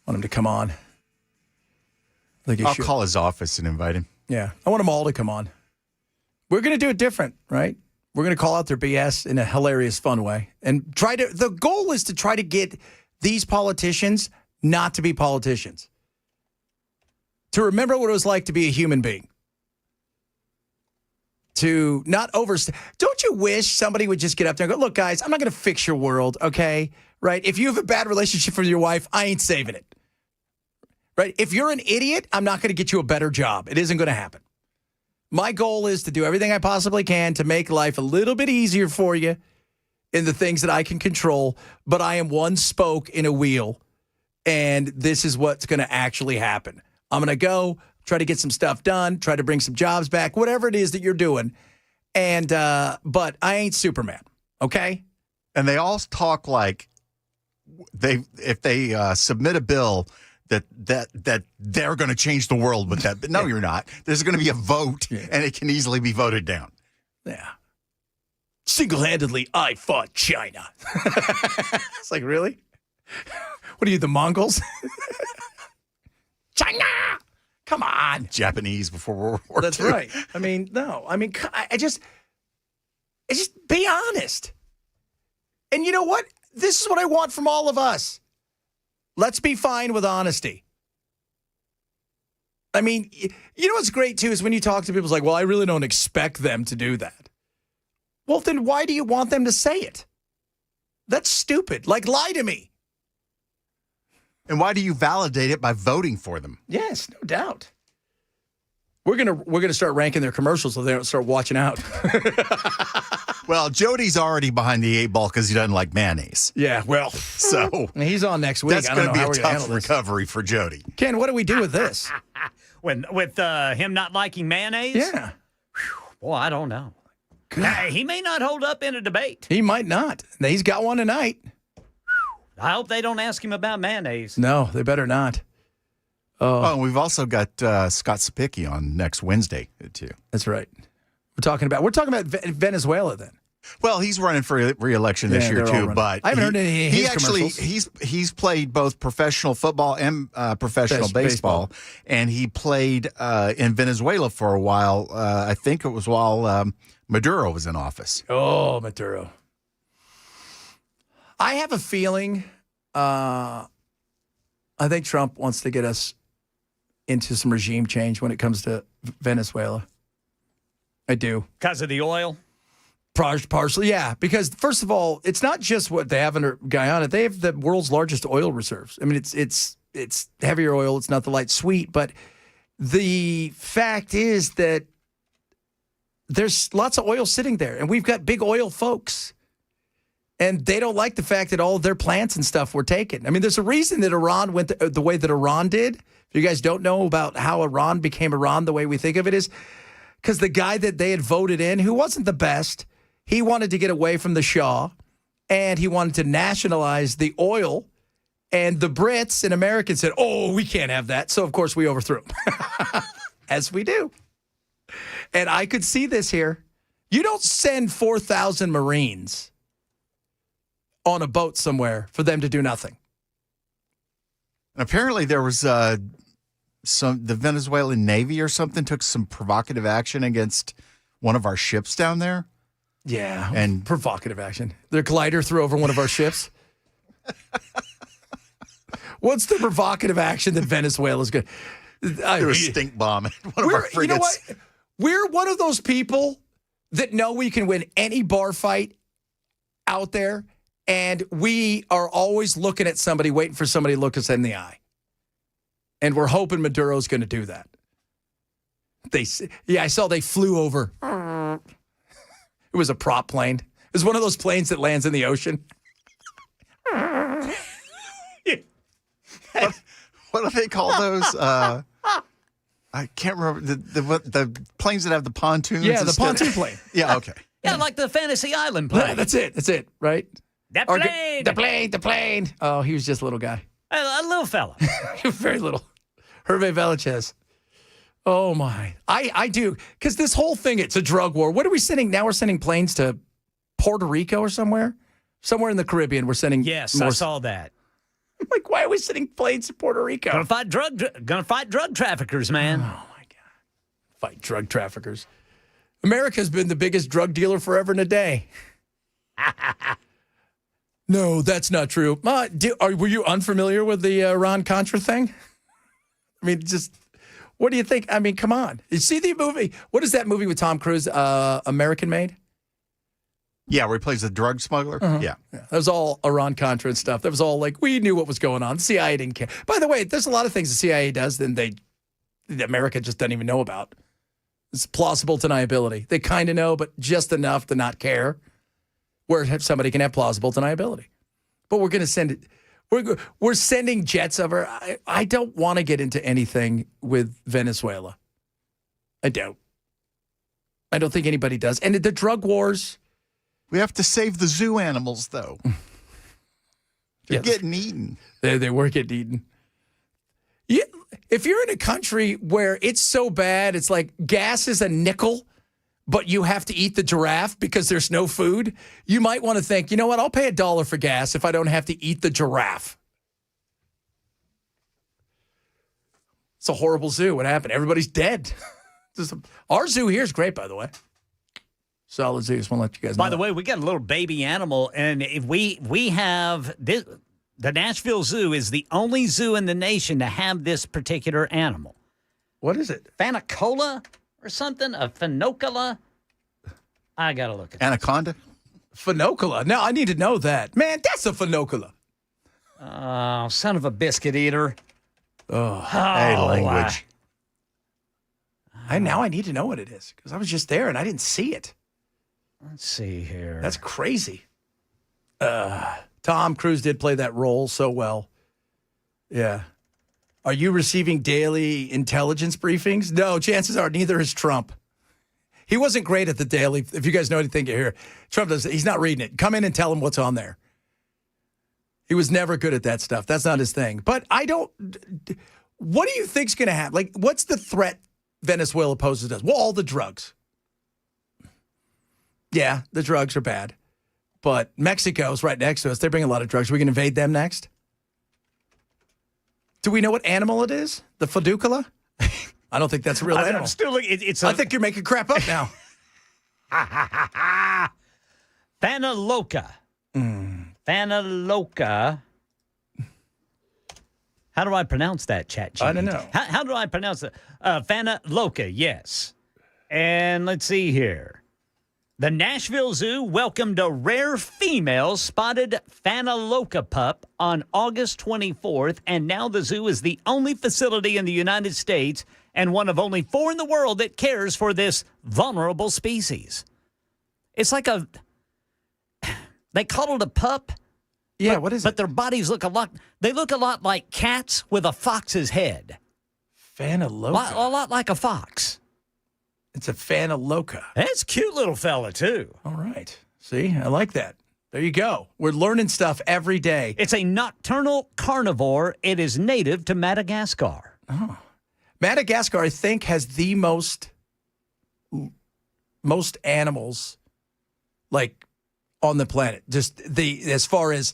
want him to come on. I'll call his office and invite him. Yeah. I want them all to come on. We're going to do it different, right? We're going to call out their BS in a hilarious, fun way. And the goal is to try to get these politicians not to be politicians. To remember what it was like to be a human being. To not overstay. Don't you wish somebody would just get up there and go, look, guys, I'm not going to fix your world, okay? Right? If you have a bad relationship with your wife, I ain't saving it. Right? If you're an idiot, I'm not going to get you a better job. It isn't going to happen. My goal is to do everything I possibly can to make life a little bit easier for you in the things that I can control, but I am one spoke in a wheel, and this is what's going to actually happen. I'm going to go try to get some stuff done, try to bring some jobs back, whatever it is that you're doing, and but I ain't Superman, okay? And they all talk like if they submit a bill that they're going to change the world with that. But no, you're not. There's going to be a vote, and it can easily be voted down. Yeah. Single-handedly, I fought China. It's like, really? What are you, the Mongols? China! Come on. Japanese before World War II. That's right. I mean, no. I mean, I just be honest. And you know what? This is what I want from all of us. Let's be fine with honesty. I mean, you know what's great, too, is when you talk to people, it's like, well, I really don't expect them to do that. Well, then why do you want them to say it? That's stupid. Like, lie to me. And why do you validate it by voting for them? Yes, no doubt. We're gonna start ranking their commercials so they don't start watching out. Well, Jody's already behind the 8-ball because he doesn't like mayonnaise. Yeah, well, so he's on next week. That's going to be a tough recovery for Jody. Ken, what do we do with this? With him not liking mayonnaise? Yeah. Well, I don't know. He may not hold up in a debate. He might not. He's got one tonight. I hope they don't ask him about mayonnaise. No, they better not. Oh, and we've also got Scott Sapicki on next Wednesday too. That's right. We're talking about Venezuela then. Well, he's running for re-election this year too, but I haven't heard any of his commercials. He's played both professional football and professional baseball, and he played in Venezuela for a while. I think it was while Maduro was in office. Oh, Maduro. I have a feeling. I think Trump wants to get us into some regime change when it comes to Venezuela. I do. Because of the oil? Partially, yeah. Because, first of all, it's not just what they have under Guyana. They have the world's largest oil reserves. I mean, it's heavier oil. It's not the light sweet. But the fact is that there's lots of oil sitting there. And we've got big oil folks. And they don't like the fact that all of their plants and stuff were taken. I mean, there's a reason that Iran went the way that Iran did. If you guys don't know about how Iran became Iran the way we think of it is because the guy that they had voted in, who wasn't the best, he wanted to get away from the Shah, and he wanted to nationalize the oil. And the Brits and Americans said, oh, we can't have that. So, of course, we overthrew him, as we do. And I could see this here. You don't send 4,000 Marines on a boat somewhere for them to do nothing. And apparently there was the Venezuelan Navy or something took some provocative action against one of our ships down there. Yeah, and provocative action. Their glider threw over one of our ships. What's the provocative action that Venezuela's good? There was a stink bomb at one of our frigates. You know what? We're one of those people that know we can win any bar fight out there. And we are always looking at somebody, waiting for somebody to look us in the eye. And we're hoping Maduro's going to do that. I saw they flew over. It was a prop plane. It was one of those planes that lands in the ocean. What do they call those? I can't remember. The planes that have the pontoons? Yeah, the pontoon plane. Yeah, okay. Yeah, like the Fantasy Island plane. Yeah, that's it, right? That plane. The plane. Oh, he was just a little guy. A little fella. Very little. Hervé Villachez. Oh, my. I do. Because this whole thing, it's a drug war. What are we sending? Now we're sending planes to Puerto Rico or somewhere? Somewhere in the Caribbean, we're sending. Yes, I saw that. I'm like, why are we sending planes to Puerto Rico? Gonna fight drug traffickers, man. Oh my God, fight drug traffickers. America's been the biggest drug dealer forever and a day. No, that's not true. Were you unfamiliar with the Iran-Contra thing? I mean, just what do you think? I mean, come on. You see the movie? What is that movie with Tom Cruise, American Made? Yeah, where he plays the drug smuggler. Yeah. That was all Iran-Contra and stuff. That was all like, we knew what was going on. The CIA didn't care. By the way, there's a lot of things the CIA does that America just doesn't even know about. It's plausible deniability. They kind of know, but just enough to not care. Where somebody can have plausible deniability. But we're going to send it. We're sending jets over. I don't want to get into anything with Venezuela. I don't think anybody does. And the drug wars. We have to save the zoo animals, though. They're getting eaten. They were getting eaten. Yeah, if you're in a country where it's so bad, it's like gas is a nickel, but you have to eat the giraffe because there's no food, you might want to think, you know what, I'll pay $1 for gas if I don't have to eat the giraffe. It's a horrible zoo. What happened? Everybody's dead. Our zoo here is great, by the way. Solid zoo. Just want to let you guys know. By the way, we got a little baby animal, and if we have this. The Nashville Zoo is the only zoo in the nation to have this particular animal. What is it? Fanicola or something? A finocula? I got to look at Anaconda? Finocula. Now, I need to know that. Man, that's a finocula. Oh, son of a biscuit eater. Oh, hey, language. Now I need to know what it is because I was just there and I didn't see it. Let's see here. That's crazy. Tom Cruise did play that role so well. Yeah. Are you receiving daily intelligence briefings? No, chances are neither is Trump. He wasn't great at the daily. If you guys know anything here, Trump does. He's not reading it. Come in and tell him what's on there. He was never good at that stuff. That's not his thing. But I don't. What do you think's going to happen? Like, what's the threat Venezuela poses us? Well, all the drugs. Yeah, the drugs are bad. But Mexico's right next to us. They bring a lot of drugs. Are we going to invade them next? Do we know what animal it is? The fidukula? I don't think that's a real animal. I'm still it's I think you're making crap up now. Fanaloca. Fanaloca. How do I pronounce that, Chat GPT? I don't know. How do I pronounce it? Fanaloca, yes. And let's see here. The Nashville Zoo welcomed a rare female spotted Fanaloca pup on August 24th, and now the zoo is the only facility in the United States and one of only 4 in the world that cares for this vulnerable species. It's like they call it a pup. Yeah, what is it? But their bodies look a lot like cats with a fox's head. Fanaloca. A lot like a fox. It's a Fanaloca. That's a cute little fella, too. All right. See, I like that. There you go. We're learning stuff every day. It's a nocturnal carnivore. It is native to Madagascar. Oh. Madagascar, I think, has the most animals, like, on the planet. Just as far as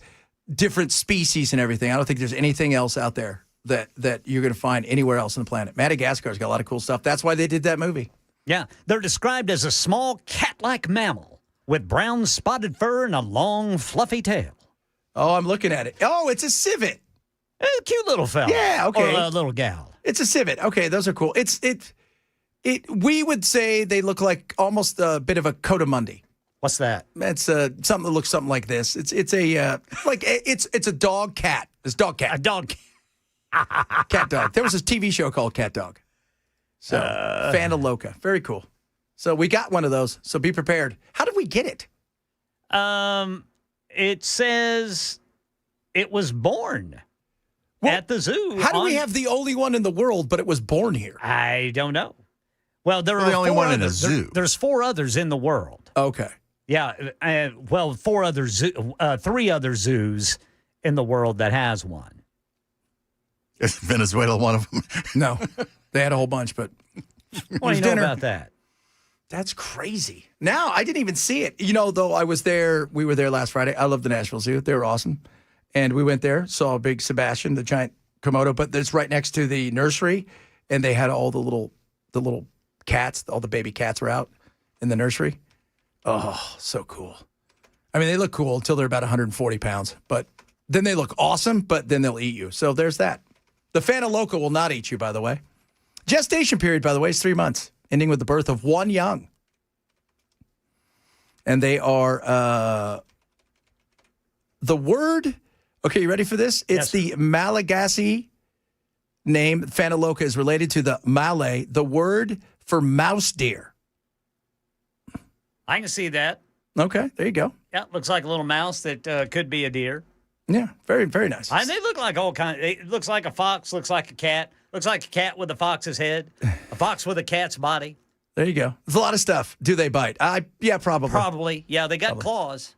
different species and everything. I don't think there's anything else out there that you're going to find anywhere else on the planet. Madagascar's got a lot of cool stuff. That's why they did that movie. Yeah, they're described as a small cat-like mammal with brown spotted fur and a long, fluffy tail. Oh, I'm looking at it. Oh, it's a civet. A cute little fella. Yeah, okay. Or a little gal. It's a civet. Okay, those are cool. We would say they look like almost a bit of a coatimundi. What's that? It's something that looks something like this. It's a dog cat. It's dog cat. A dog cat dog. There was a TV show called Cat Dog. So, Fanaloca. Very cool. So, we got one of those. So, be prepared. How did we get it? It says it was born at the zoo. How do we have the only one in the world, but it was born here? I don't know. Well, there are the only one in a others. zoo. There's 4 others in the world. Okay. Yeah. 3 other zoos in the world that has one. Is Venezuela one of them? No. They had a whole bunch, but what do you know about that? That's crazy. Now, I didn't even see it. You know, though, we were there last Friday. I love the Nashville Zoo. They were awesome. And we went there, saw a big Sebastian, the giant Komodo, but it's right next to the nursery, and they had all the little cats, all the baby cats were out in the nursery. Oh, so cool. I mean, they look cool until they're about 140 pounds, but then they look awesome, but then they'll eat you. So there's that. The Fanta Loca will not eat you, by the way. Gestation period, by the way, is 3 months, ending with the birth of one young. And they are the word. Okay, you ready for this? It's the Malagasy name. Fanta Loca is related to the Malay, the word for mouse deer. I can see that. Okay, there you go. Yeah, looks like a little mouse that could be a deer. Yeah, very, very nice. And they look like all kinds. It looks like a fox, looks like a cat, looks like a cat with a fox's head, a fox with a cat's body. There you go. There's a lot of stuff. Do they bite? Yeah, probably. Probably. Yeah, they got claws.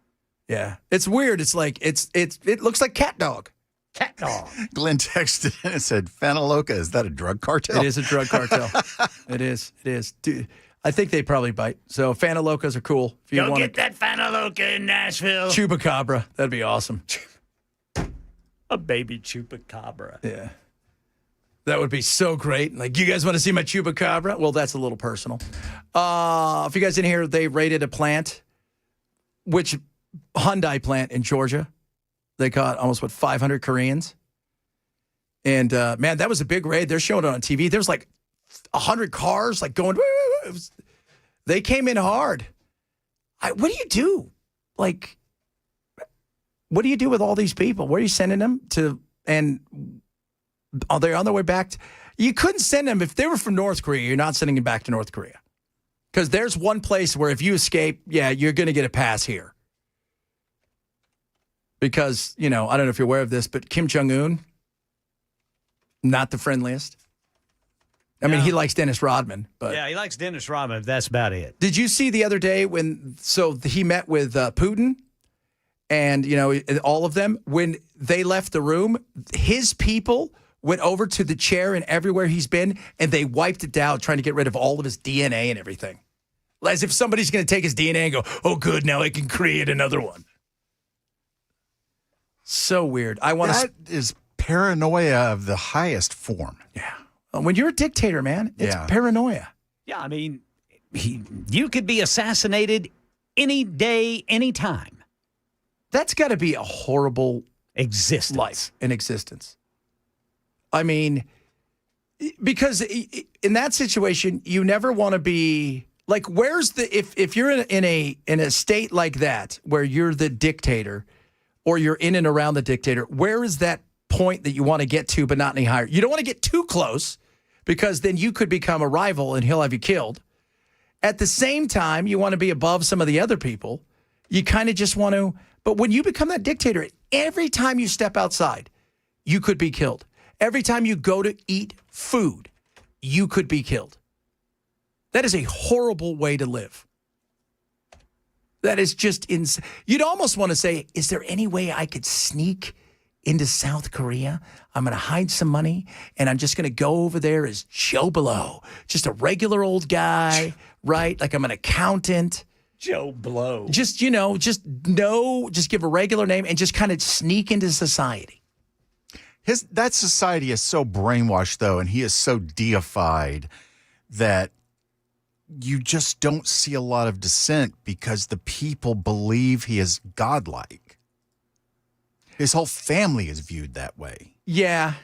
Yeah. It's weird. It's like, it looks like cat dog. Cat dog. Glenn texted in and said, Fanta Loca, is that a drug cartel? It is a drug cartel. It is. Dude, I think they probably bite. So Fanta Locas are cool. If you Go want get that Fanta Loca in Nashville. Chupacabra. That'd be awesome. A baby chupacabra. Yeah. That would be so great. Like, you guys want to see my chupacabra? Well, that's a little personal. If you guys didn't hear, they raided a plant, which Hyundai plant in Georgia. They caught almost, 500 Koreans. And, man, that was a big raid. They're showing it on TV. There's like 100 cars like going. They came in hard. What do you do? Like, what do you do with all these people? Where are you sending them to? And are they on their way back? You couldn't send them if they were from North Korea. You're not sending them back to North Korea. Because there's one place where if you escape, yeah, you're going to get a pass here. Because, I don't know if you're aware of this, but Kim Jong-un, not the friendliest. I mean, he likes Dennis Rodman. But yeah, he likes Dennis Rodman. That's about it. Did you see the other day he met with Putin? And, all of them, when they left the room, his people went over to the chair and everywhere he's been, and they wiped it down, trying to get rid of all of his DNA and everything. As if somebody's going to take his DNA and go, oh, good, now I can create another one. So weird. That is paranoia of the highest form. Yeah. When you're a dictator, man, it's paranoia. Yeah, I mean, you could be assassinated any day, any time. That's got to be a horrible existence. I mean, because in that situation, you never want to be like, where's the if you're in a state like that where you're the dictator, or you're in and around the dictator, where is that point that you want to get to, but not any higher? You don't want to get too close, because then you could become a rival and he'll have you killed. At the same time, you want to be above some of the other people. You kind of just want to. But when you become that dictator, every time you step outside, you could be killed. Every time you go to eat food, you could be killed. That is a horrible way to live. That is just insane. You'd almost want to say, is there any way I could sneak into South Korea? I'm going to hide some money, and I'm just going to go over there as Joe Blow, just a regular old guy, right? Like I'm an accountant. Joe Blow. Just give a regular name and just kind of sneak into society. That society is so brainwashed, though, and he is so deified that you just don't see a lot of dissent because the people believe he is godlike. His whole family is viewed that way. Yeah.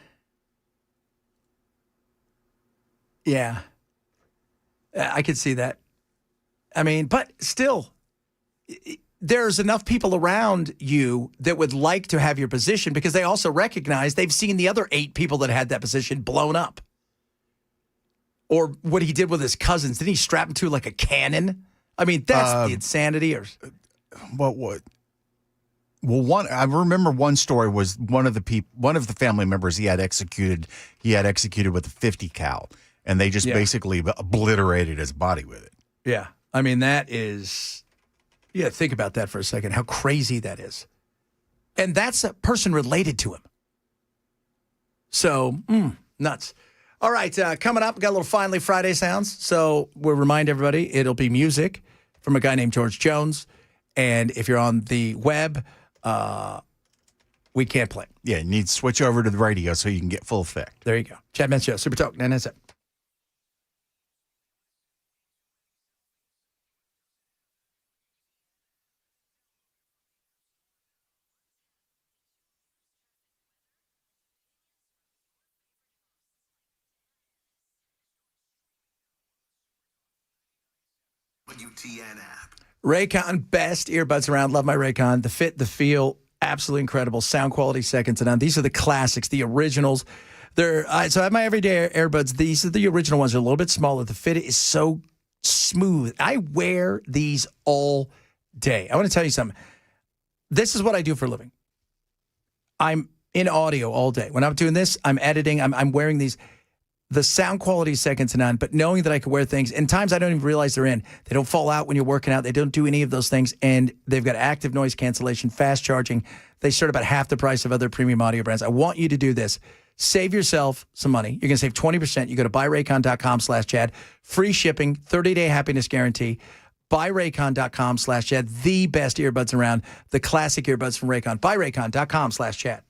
Yeah. I could see that. I mean, but still, there's enough people around you that would like to have your position, because they also recognize they've seen the other 8 people that had that position blown up. Or what he did with his cousins. Didn't he strap him to like a cannon? I mean, that's the insanity. Or what? Well, I remember one story was one of the family members he had executed with a 50 cal, and they just basically obliterated his body with it. Yeah. I mean, that is, think about that for a second, how crazy that is. And that's a person related to him. So, nuts. All right, coming up, we got a little Finally Friday sounds. So we'll remind everybody it'll be music from a guy named George Jones. And if you're on the web, we can't play. Yeah, you need to switch over to the radio so you can get full effect. There you go. Chad Benson Show, Super Talk 997. WTN app. Raycon, best earbuds around. Love my Raycon. The fit, the feel, absolutely incredible. Sound quality, second to none. These are the classics, the originals. So I have my everyday earbuds. These are the original ones. They're a little bit smaller. The fit is so smooth. I wear these all day. I want to tell you something. This is what I do for a living. I'm in audio all day. When I'm doing this, I'm editing. I'm wearing these. The sound quality is second to none, but knowing that I can wear things, and times I don't even realize they're in. They don't fall out when you're working out. They don't do any of those things, and they've got active noise cancellation, fast charging. They start about half the price of other premium audio brands. I want you to do this. Save yourself some money. You're going to save 20%. You go to buyraycon.com/Chad. Free shipping, 30-day happiness guarantee. Buyraycon.com/Chad. The best earbuds around. The classic earbuds from Raycon. Buyraycon.com/Chad.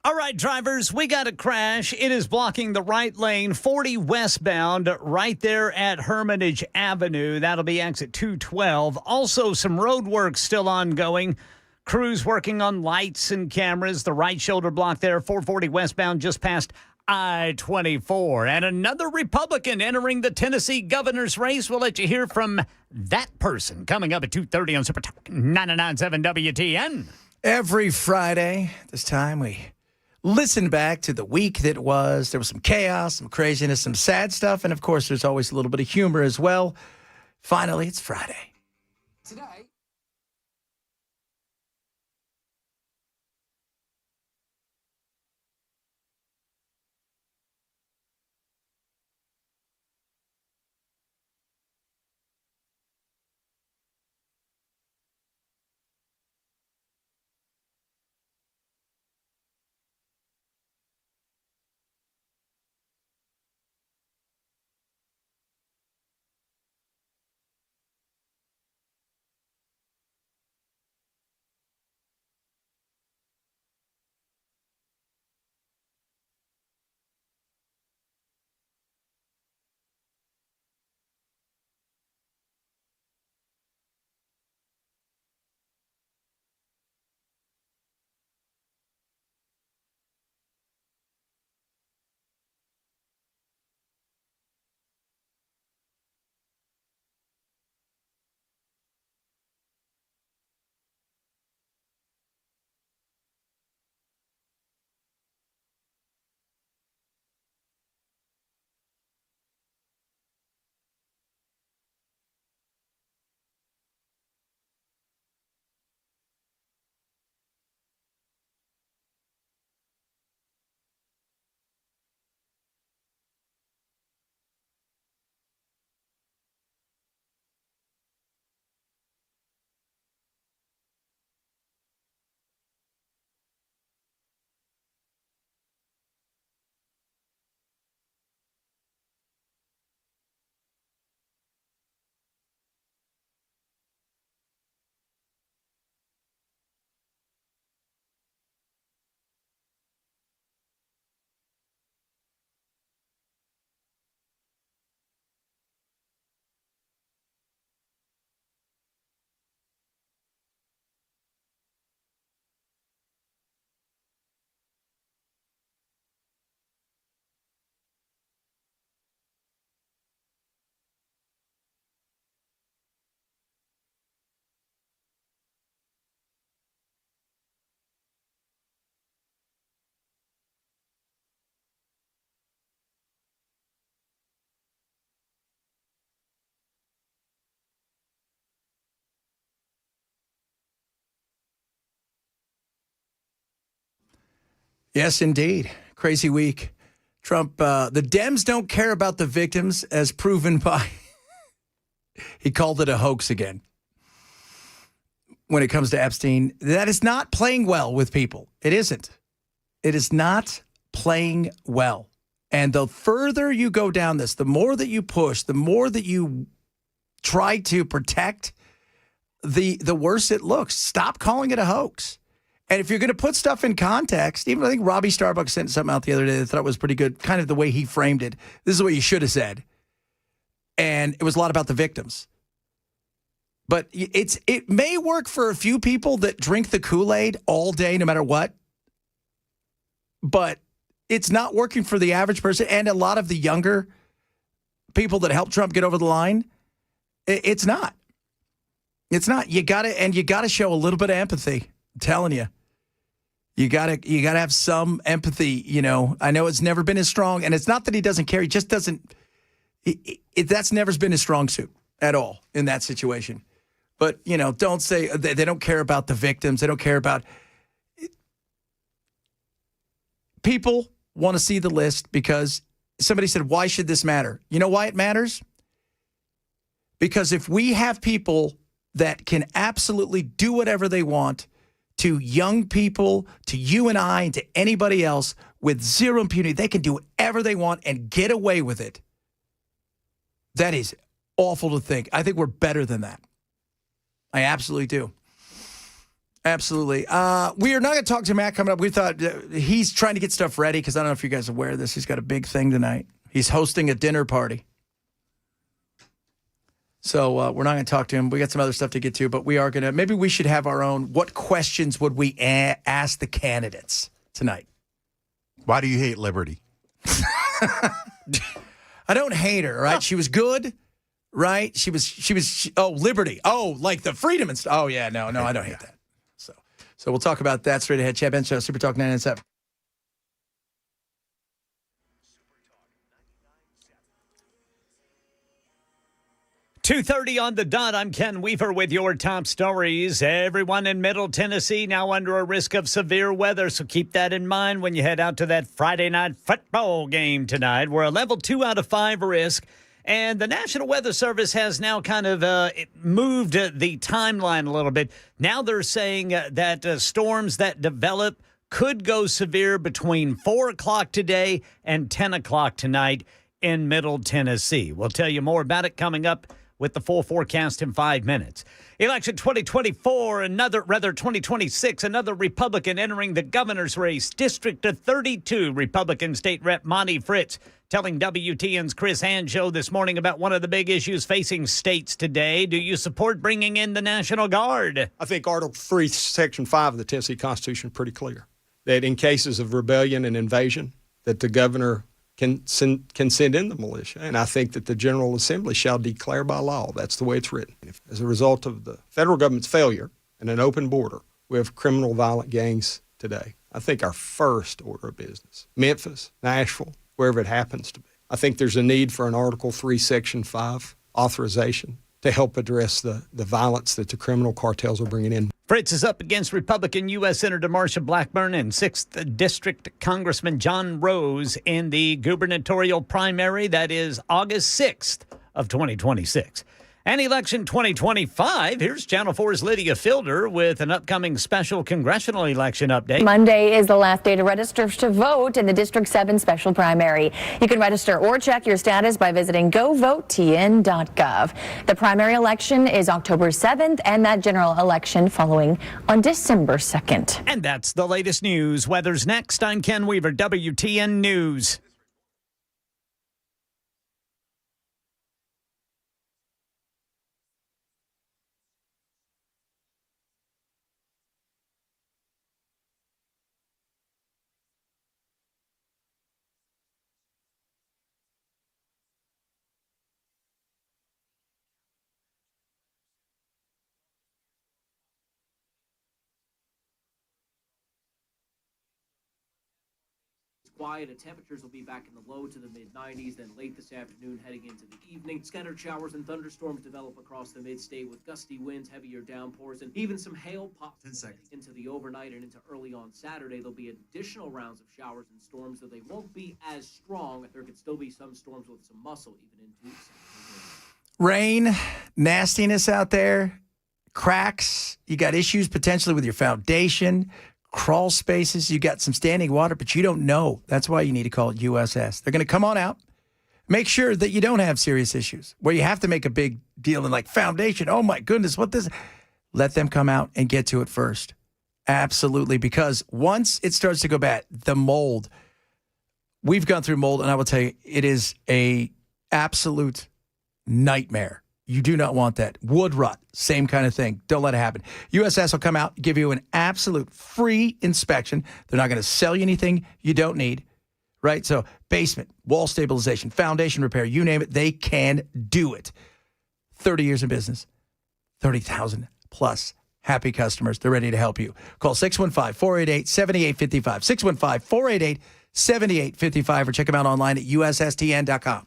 All right, drivers, we got a crash. It is blocking the right lane, 40 westbound, right there at Hermitage Avenue. That'll be exit 212. Also, some road work still ongoing. Crews working on lights and cameras. The right shoulder block there, 440 westbound, just past I-24. And another Republican entering the Tennessee governor's race. We'll let you hear from that person coming up at 2:30 on Super Talk 99.7 WTN. Every Friday, this time we listen back to the week that was. There was some chaos, some craziness, some sad stuff, and of course, there's always a little bit of humor as well. Finally, it's Friday. Today. Yes, indeed. Crazy week. Trump, the Dems don't care about the victims as proven by, he called it a hoax again. When it comes to Epstein, that is not playing well with people. It isn't. It is not playing well. And the further you go down this, the more that you push, the more that you try to protect, the worse it looks. Stop calling it a hoax. And if you're going to put stuff in context, even I think Robbie Starbucks sent something out the other day that I thought was pretty good, kind of the way he framed it. This is what you should have said. And it was a lot about the victims. But it may work for a few people that drink the Kool-Aid all day, no matter what. But it's not working for the average person and a lot of the younger people that helped Trump get over the line. It's not. It's not. You gotta show a little bit of empathy. I'm telling you. You gotta have some empathy. You know, I know it's never been as strong, and it's not that he doesn't care. He just doesn't. That's never been his strong suit at all in that situation. But, you know, don't say they don't care about the victims. They don't care about people want to see the list because somebody said, why should this matter? You know why it matters? Because if we have people that can absolutely do whatever they want to young people, to you and I, and to anybody else with zero impunity, they can do whatever they want and get away with it. That is awful to think. I think we're better than that. I absolutely do. Absolutely. We are not going to talk to Matt coming up. We thought he's trying to get stuff ready because I don't know if you guys are aware of this. He's got a big thing tonight. He's hosting a dinner party. So we're not going to talk to him. We got some other stuff to get to, but we are going to, maybe we should have our own, what questions would we ask the candidates tonight? Why do you hate liberty? I don't hate her, right? She was good, right? She was, liberty. Oh, like the freedom and stuff. Oh, yeah, no, I don't hate that. So we'll talk about that straight ahead. Chad Ben Show, Super Talk 997. .2:30 on the dot. I'm Ken Weaver with your top stories. Everyone in Middle Tennessee now under a risk of severe weather, so keep that in mind when you head out to that Friday night football game tonight. We're a level 2 out of 5 risk, and the National Weather Service has now kind of moved the timeline a little bit. Now they're saying that storms that develop could go severe between 4 o'clock today and 10 o'clock tonight in Middle Tennessee. We'll tell you more about it coming up with the full forecast in 5 minutes. Election 2024, 2026, another Republican entering the governor's race. District 32, Republican State Rep Monty Fritz telling WTN's Chris Hanjo this morning about one of the big issues facing states today. Do you support bringing in the National Guard? I think Article 3, Section 5 of the Tennessee Constitution is pretty clear. That in cases of rebellion and invasion, that the governor can send in the militia. And I think that the General Assembly shall declare by law. That's the way it's written. As a result of the federal government's failure and an open border, we have criminal violent gangs today. I think our first order of business, Memphis, Nashville, wherever it happens to be, I think there's a need for an Article 3, Section 5 authorization to help address the violence that the criminal cartels are bringing in. Fritz is up against Republican U.S. Senator Marsha Blackburn and 6th District Congressman John Rose in the gubernatorial primary. That is August 6th of 2026. And election 2025, here's Channel 4's Lydia Fielder with an upcoming special congressional election update. Monday is the last day to register to vote in the District 7 special primary. You can register or check your status by visiting govotetn.gov. The primary election is October 7th and that general election following on December 2nd. And that's the latest news. Weather's next. I'm Ken Weaver, WTN News. quiet, and temperatures will be back in the low to the mid-90s. Then late this afternoon, heading into the evening, scattered showers and thunderstorms develop across the mid-state with gusty winds, heavier downpours, and even some hail possible into the overnight and into early on Saturday. There'll be additional rounds of showers and storms, though they won't be as strong. There could still be some storms with some muscle even into Saturday. Rain, nastiness out there, cracks. You got issues potentially with your foundation, crawl spaces. You got some standing water, but you don't know. That's why you need to call USS. They're going to come on out. Make sure that you don't have serious issues where you have to make a big deal in like foundation. Oh my goodness, what this? Let them come out and get to it first. Absolutely, because once it starts to go bad, the mold. We've gone through mold, and I will tell you, it is a absolute nightmare. You do not want that. Wood rot, same kind of thing. Don't let it happen. USS will come out, give you an absolute free inspection. They're not going to sell you anything you don't need, right? So basement, wall stabilization, foundation repair, you name it, they can do it. 30 years in business, 30,000 plus happy customers. They're ready to help you. Call 615-488-7855, 615-488-7855, or check them out online at USSTN.com.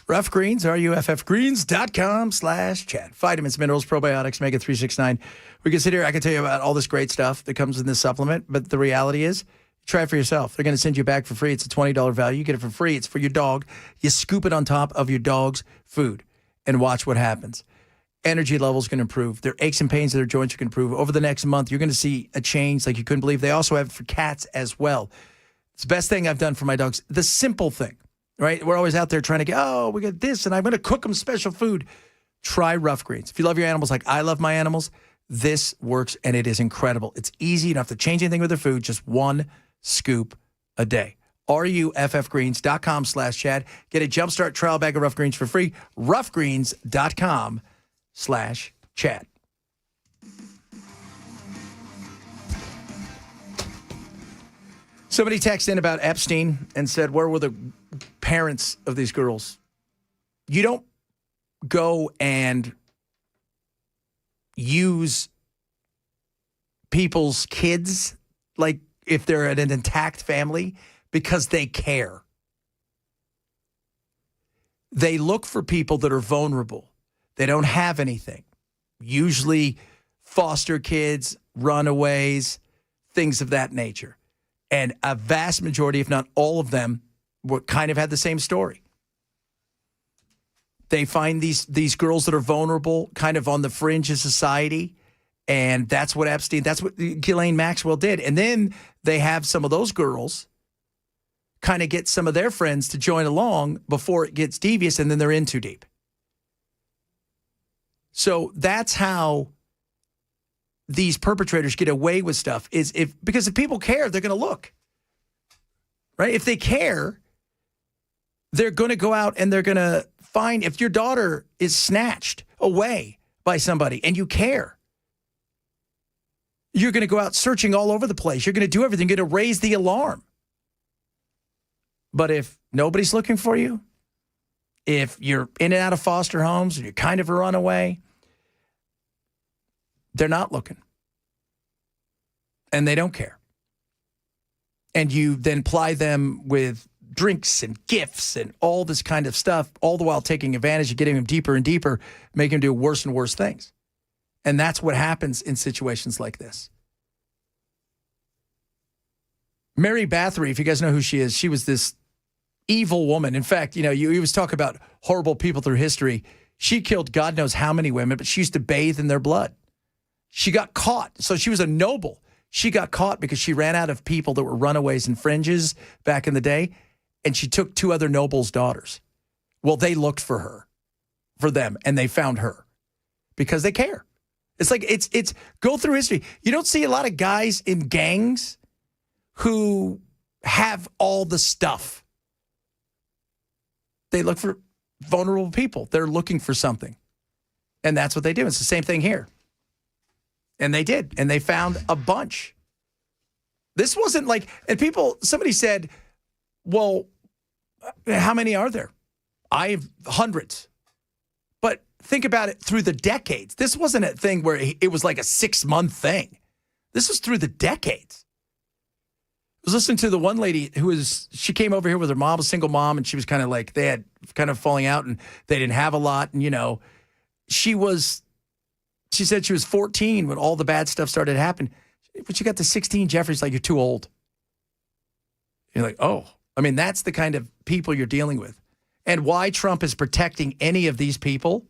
Rough Greens, ruffgreens.com/chat. Vitamins, minerals, probiotics, Omega 369. We can sit here, I can tell you about all this great stuff that comes in this supplement, but the reality is, try it for yourself. They're going to send you back for free. It's a $20 value. You get it for free. It's for your dog. You scoop it on top of your dog's food and watch what happens. Energy levels can improve. Their aches and pains of their joints can improve. Over the next month, you're going to see a change like you couldn't believe. They also have it for cats as well. It's the best thing I've done for my dogs. The simple thing. Right? We're always out there trying to get, oh, we got this, and I'm going to cook them special food. Try Rough Greens. If you love your animals like I love my animals, this works, and it is incredible. It's easy. You don't have to change anything with their food. Just one scoop a day. ruffgreens.com/Chad. Get a Jumpstart trial bag of Rough Greens for free. ruffgreens.com/Chad. Somebody texted in about Epstein and said, where were the parents of these girls? You don't go and use people's kids like if they're an intact family because they care. They look for people that are vulnerable. They don't have anything. Usually foster kids, runaways, things of that nature. And a vast majority, if not all of them, were kind of had the same story. They find these girls that are vulnerable, kind of on the fringe of society. And that's what Ghislaine Maxwell did. And then they have some of those girls kind of get some of their friends to join along before it gets devious, and then they're in too deep. So that's how these perpetrators get away with stuff, because if people care, they're going to look. Right? If they care, they're going to go out and they're going to find, if your daughter is snatched away by somebody and you care, you're going to go out searching all over the place. You're going to do everything. You're going to raise the alarm. But if nobody's looking for you, if you're in and out of foster homes and you're kind of a runaway, they're not looking. And they don't care. And you then ply them with drinks and gifts and all this kind of stuff, all the while taking advantage of getting them deeper and deeper, making them do worse and worse things. And that's what happens in situations like this. Mary Bathory, if you guys know who she is, she was this evil woman. In fact, you always talk about horrible people through history. She killed God knows how many women, but she used to bathe in their blood. She got caught. So she was a noble. She got caught because she ran out of people that were runaways and fringes back in the day, and she took 2 other nobles' daughters. Well, they looked for them, and they found her because they care. It's like, it's go through history. You don't see a lot of guys in gangs who have all the stuff. They look for vulnerable people. They're looking for something. And that's what they do. It's the same thing here. And they did. And they found a bunch. This wasn't like, and somebody said, well, how many are there? I have hundreds. But think about it through the decades. This wasn't a thing where it was like a 6-month thing. This was through the decades. I was listening to the one lady she came over here with her mom, a single mom, and she was kind of like, they had kind of falling out and they didn't have a lot. And, she said she was 14 when all the bad stuff started happening. But you got to 16, Jeffrey's like, you're too old. You're like, oh, that's the kind of people you're dealing with. And why Trump is protecting any of these people,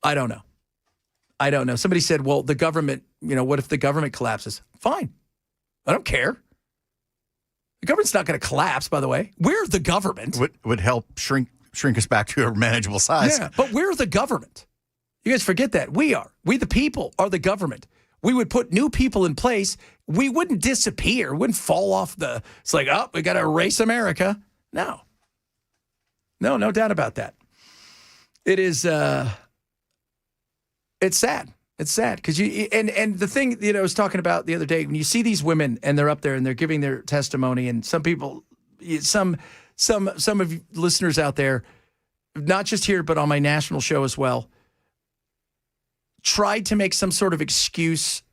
I don't know. Somebody said, well, the government, what if the government collapses? Fine. I don't care. The government's not going to collapse, by the way. We're the government. Would help shrink us back to a manageable size. Yeah, but we're the government. You guys forget that. We the people are the government. We would put new people in place. We wouldn't disappear. We wouldn't fall off it's like, oh, we got to erase America. No, no doubt about that. It is, it's sad. It's sad because and the thing, I was talking about the other day, when you see these women and they're up there and they're giving their testimony, and some people, some of you listeners out there, not just here, but on my national show as well, tried to make some sort of excuse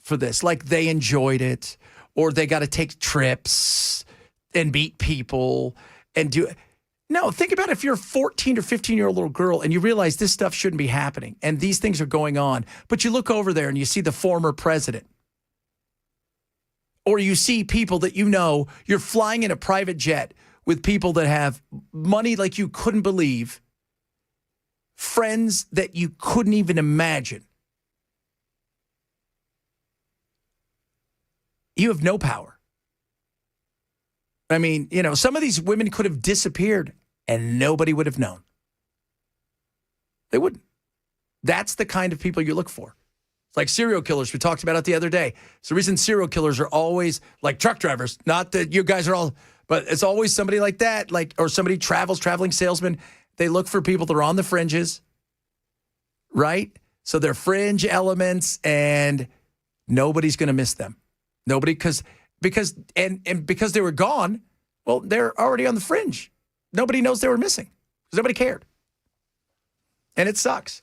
for this. Like they enjoyed it, or they got to take trips and meet people and do it. No, think about if you're a 14 or 15-year-old little girl and you realize this stuff shouldn't be happening and these things are going on, but you look over there and you see the former president, or you see people that you're flying in a private jet with people that have money like you couldn't believe, friends that you couldn't even imagine. You have no power. Some of these women could have disappeared and nobody would have known. They wouldn't. That's the kind of people you look for. It's like serial killers. We talked about it the other day. It's the reason serial killers are always like truck drivers. Not that you guys are all, but it's always somebody like that, or somebody traveling salesman. They look for people that are on the fringes, right? So they're fringe elements and nobody's going to miss them. Nobody, because they were gone, well, they're already on the fringe. Nobody knows they were missing because nobody cared. And it sucks.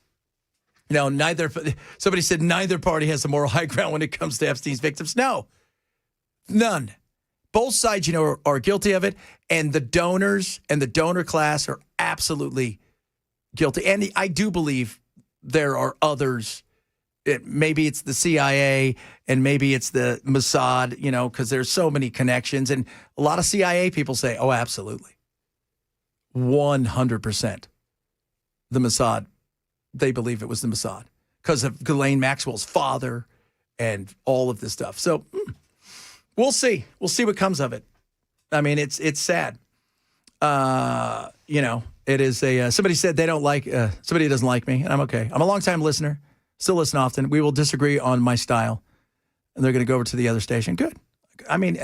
Somebody said neither party has the moral high ground when it comes to Epstein's victims. No, None. Both sides, are guilty of it, and the donors and the donor class are absolutely guilty. And I do believe there are others. Maybe it's the CIA and maybe it's the Mossad, because there's so many connections. And a lot of CIA people say, oh, absolutely. 100%. The Mossad, they believe it was the Mossad because of Ghislaine Maxwell's father and all of this stuff. So we'll see. We'll see what comes of it. I mean, it's sad. It is somebody said they don't like, somebody doesn't like me, and I'm okay. I'm a longtime listener, still listen often. We will disagree on my style, and they're going to go over to the other station. Good. I mean,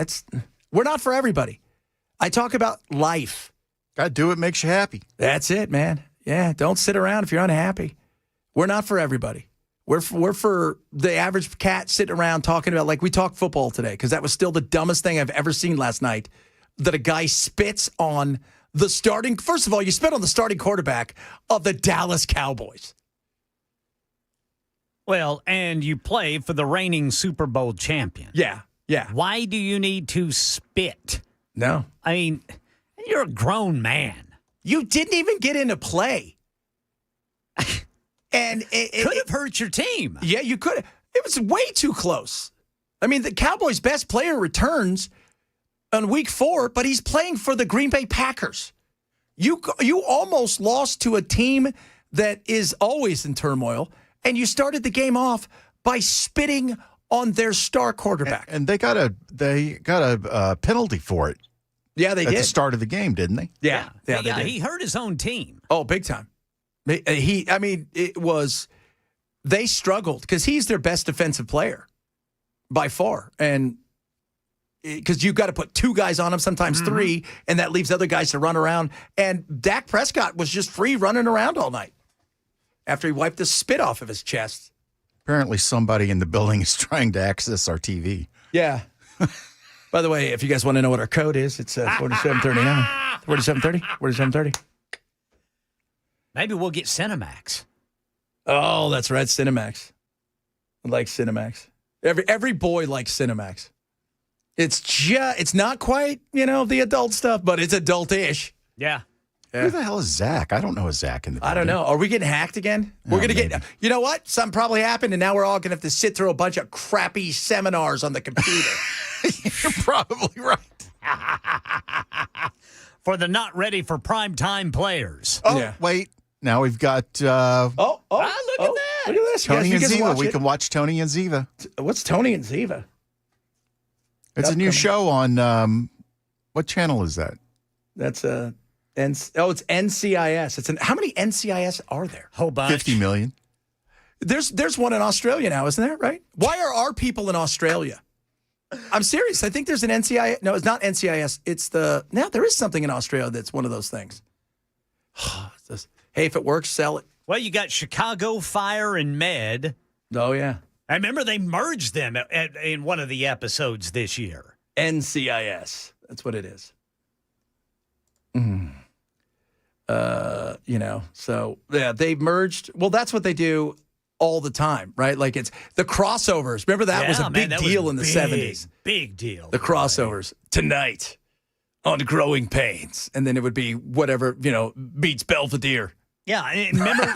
we're not for everybody. I talk about life. Got to do what makes you happy. That's it, man. Yeah, don't sit around if you're unhappy. We're not for everybody. We're for the average cat sitting around talking about, like we talked football today, because that was still the dumbest thing I've ever seen last night, that a guy spits on the starting. First of all, you spit on the starting quarterback of the Dallas Cowboys. Well, and you play for the reigning Super Bowl champion. Yeah. Why do you need to spit? No. I mean, you're a grown man. You didn't even get into play. And it could have hurt your team. Yeah, you could. It was way too close. I mean, the Cowboys' best player returns on week 4, but he's playing for the Green Bay Packers. You almost lost to a team that is always in turmoil, and you started the game off by spitting on their star quarterback. And they got a penalty for it. Yeah, they did. At the start of the game, didn't they? Yeah, they did. He hurt his own team. Oh, big time. They struggled because he's their best defensive player by far. And because you've got to put 2 guys on him, sometimes 3, and that leaves other guys to run around. And Dak Prescott was just free running around all night after he wiped the spit off of his chest. Apparently somebody in the building is trying to access our TV. Yeah. By the way, if you guys want to know what our code is, it's 4739. 4730? 4730. Maybe we'll get Cinemax. Oh, that's right, Cinemax. I like Cinemax. Every boy likes Cinemax. It's not quite, the adult stuff, but it's adult-ish. Yeah. Who the hell is Zach? I don't know a Zach in the building. I don't know. Are we getting hacked again? We're going to get, you know what? Something probably happened, and now we're all going to have to sit through a bunch of crappy seminars on the computer. You're probably right. For the not ready for prime time players. Oh, yeah. Wait. Now we've got look at that. Look at this. Tony and Ziva. We can can watch Tony and Ziva. What's Tony and Ziva? It's a new show on what channel is that? That's it's NCIS. How many NCIS are there? Whole bunch. 50 million. There's one in Australia now, isn't there? Right? Why are our people in Australia? I'm serious. I think there's an NCIS. No, it's not NCIS. It's there is something in Australia that's one of those things. Hey, if it works, sell it. Well, you got Chicago Fire and Med. Oh, yeah. I remember they merged them in one of the episodes this year. NCIS. That's what it is. So, yeah, they merged. Well, that's what they do all the time, right? Like it's the crossovers. Remember that was a big deal in the 70s. Big deal. The crossovers. Tonight on Growing Pains. And then it would be whatever, beats Belvedere. Yeah, remember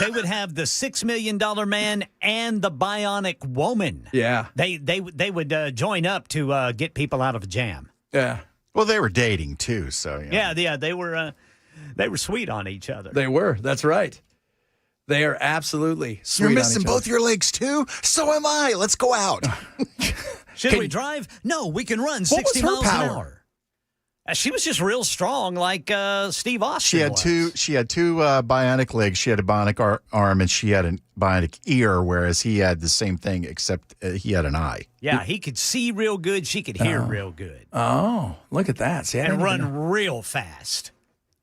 they would have the $6 Million Man and the Bionic Woman. Yeah. They would join up to get people out of a jam. Yeah. Well, they were dating too, so yeah, they were sweet on each other. They were. That's right. They are absolutely sweet. You're missing both your legs too. So am I. Let's go out. Should we drive? No, we can run 60 miles an hour. She was just real strong, like Steve Austin. She had two bionic legs. She had a bionic arm, and she had a bionic ear. Whereas he had the same thing, except he had an eye. Yeah, he could see real good. She could hear real good. Oh, look at that! See, and run real fast.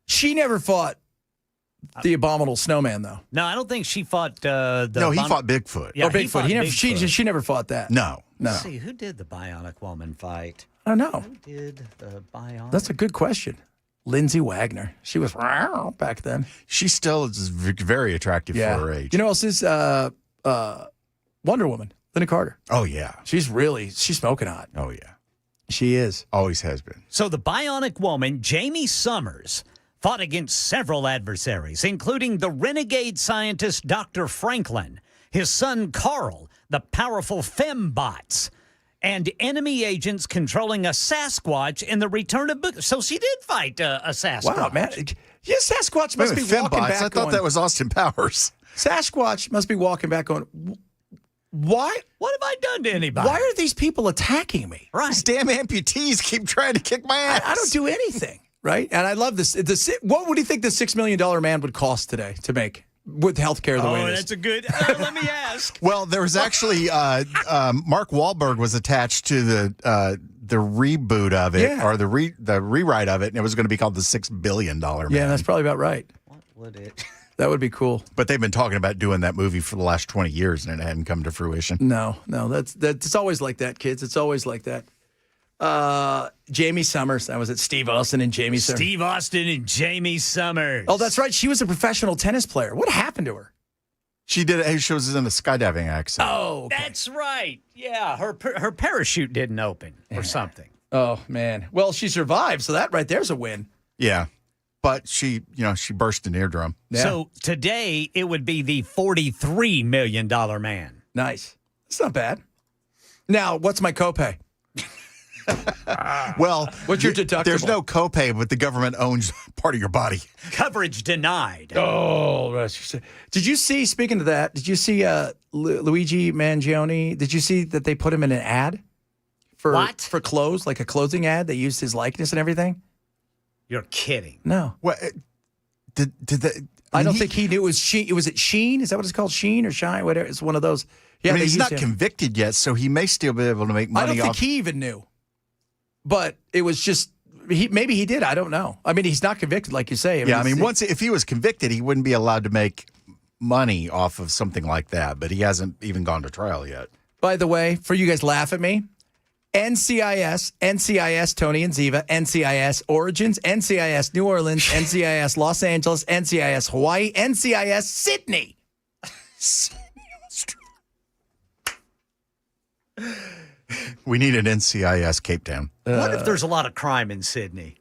She never fought the abominable snowman, though. No, I don't think she fought. He fought Bigfoot. Yeah, Bigfoot. She never fought that. No. Let's see, who did the Bionic Woman fight? I don't know. Who did the Bionic? That's a good question. Lindsay Wagner. She was back then. She still is very attractive for her age. You know what else is Wonder Woman, Linda Carter. Oh, yeah. She's smoking hot. Oh, yeah. She is. Always has been. So the bionic woman, Jamie Summers, fought against several adversaries, including the renegade scientist Dr. Franklin, his son Carl, the powerful fembots, and enemy agents controlling a Sasquatch in the Return of Book. So she did fight a Sasquatch. Wow, man. Yeah, Sasquatch must be walking back. I thought that was Austin Powers. Sasquatch must be walking back going, why? What have I done to anybody? Why are these people attacking me? Right. These damn amputees keep trying to kick my ass. I don't do anything, right? And I love this. What would you think the $6 million man would cost today to make with healthcare the way it is? That's a good. Let me ask. Well, there was actually Mark Wahlberg was attached to the reboot of it, or the rewrite of it, and it was going to be called the $6 billion man. Yeah, that's probably about right. What would it? That would be cool. But they've been talking about doing that movie for the last 20 years, and it hadn't come to fruition. No, that's it's always like that, kids. It's always like that. Jamie Summers. That was it. Steve Austin and Jamie Summers. Steve Austin and Jamie Summers. Oh, that's right. She was a professional tennis player. What happened to her? She did. She was in a skydiving accident. Oh, okay. That's right. Yeah, her parachute didn't open or something. Oh man. Well, she survived, so that right there's a win. Yeah. But she burst an eardrum. Yeah. So today it would be the $43 million man. Nice. It's not bad. Now, what's my copay? Well, what's your deductible? There's no copay, but the government owns part of your body. Coverage denied. Oh, did you see? Speaking of that, did you see Luigi Mangione? Did you see that they put him in an ad for clothes, like a clothing ad? They used his likeness and everything. You're kidding. No. What did the? I don't think he knew it was Sheen. Was it Sheen? Is that what it's called? Sheen or Shine? Whatever. It's one of those. Yeah, he's not convicted yet, so he may still be able to make money. I don't think he even knew. But it was just maybe he did. I don't know. I mean, he's not convicted, like you say. I mean, if he was convicted, he wouldn't be allowed to make money off of something like that. But he hasn't even gone to trial yet. By the way, for you guys laugh at me, NCIS Tony and Ziva, NCIS Origins, NCIS New Orleans, NCIS Los Angeles, NCIS Hawaii, NCIS Sydney. We need an NCIS Cape Town. What if there's a lot of crime in Sydney?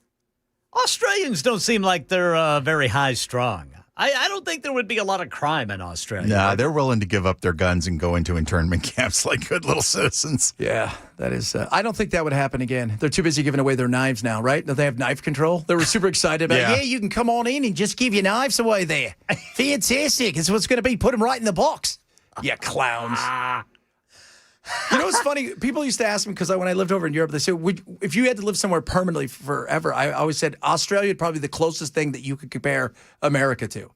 Australians don't seem like they're very high strung. I don't think there would be a lot of crime in Australia. Nah, they're willing to give up their guns and go into internment camps like good little citizens. Yeah, that is. I don't think that would happen again. They're too busy giving away their knives now, right? Don't they have knife control? They were super excited about Yeah. yeah, you can come on in and just give your knives away there. Fantastic. It's what's going to be. Put them right in the box. You clowns. You know what's funny? People used to ask me, because when I lived over in Europe, they said, if you had to live somewhere permanently forever, I always said Australia would probably be the closest thing that you could compare America to.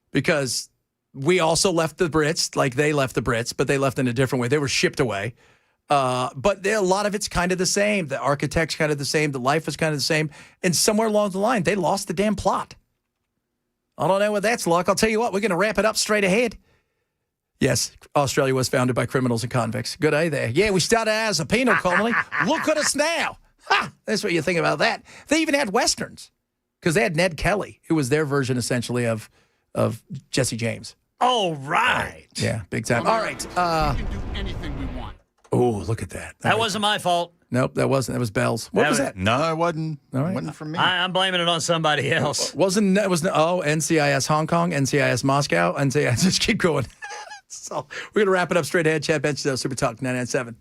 Because we also left the Brits, like they left the Brits, but they left in a different way. They were shipped away. But a lot of it's kind of the same. The architect's kind of the same. The life is kind of the same. And somewhere along the line, they lost the damn plot. I don't know what that's like. I'll tell you what, we're going to wrap it up straight ahead. Yes, Australia was founded by criminals and convicts. Good day there. Yeah, we started out as a penal colony. Look at us now. Ha! That's what you think about that. They even had Westerns because they had Ned Kelly, who was their version essentially of Jesse James. Oh, right. Yeah, big time. All right. We can do anything we want. Oh, look at that. That wasn't my fault. Nope, that wasn't. That was Bell's. What was that? No, it wasn't. All right. It wasn't from me. I'm blaming it on somebody else. NCIS Hong Kong, NCIS Moscow, NCIS. Just keep going. So we're going to wrap it up straight ahead. Chad Bench, Super Talk 997.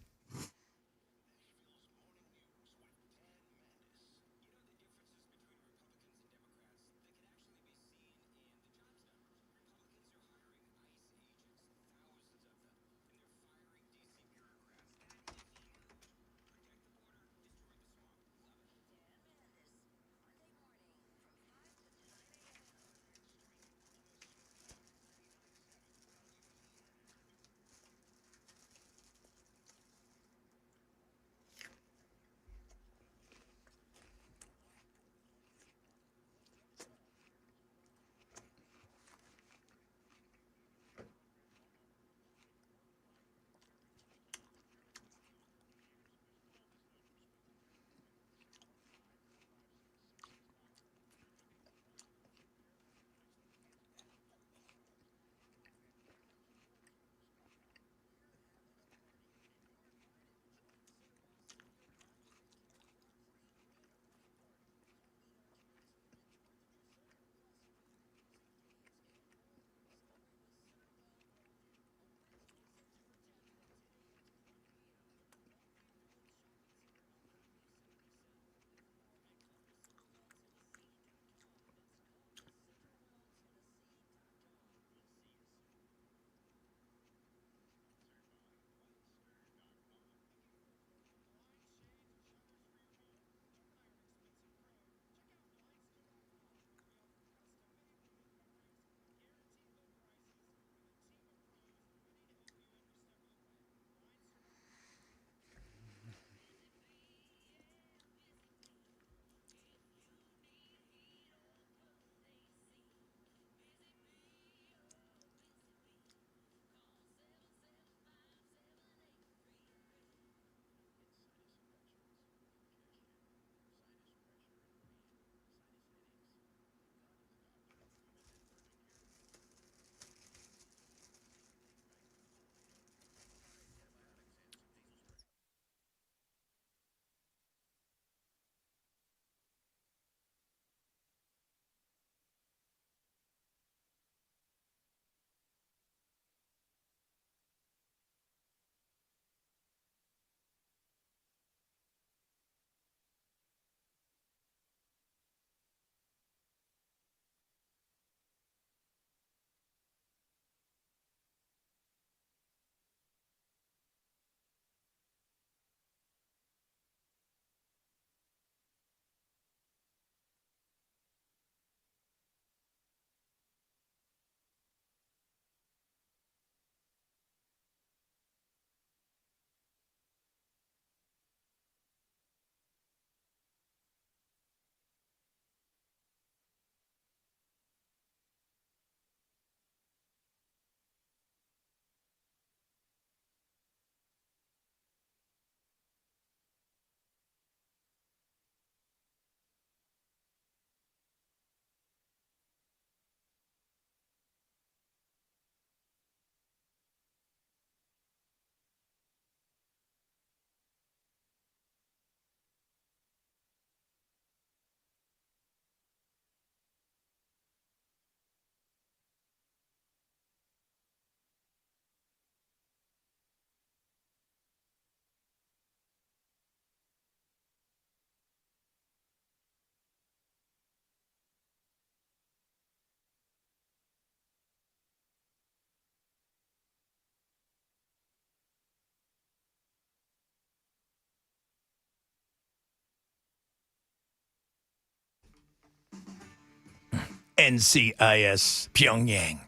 NCIS Pyongyang.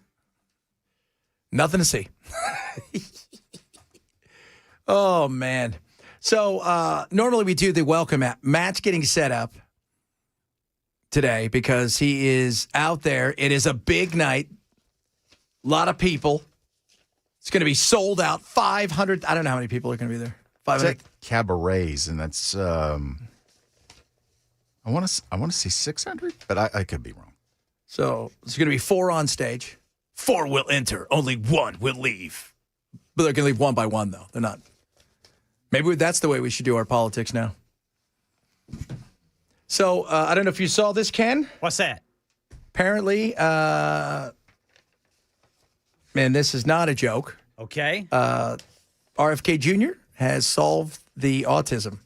Nothing to see. Oh, man. So normally we do the welcome app. Matt's getting set up today because he is out there. It is a big night. A lot of people. It's going to be sold out. 500. I don't know how many people are going to be there. 500. Cabarets, and that's I want to see 600, but I could be wrong. So it's going to be 4 on stage. 4 will enter. Only 1 will leave. But they're going to leave one by one, though. They're not. Maybe that's the way we should do our politics now. So I don't know if you saw this, Ken. What's that? Apparently, man, this is not a joke. Okay. RFK Jr. has solved the autism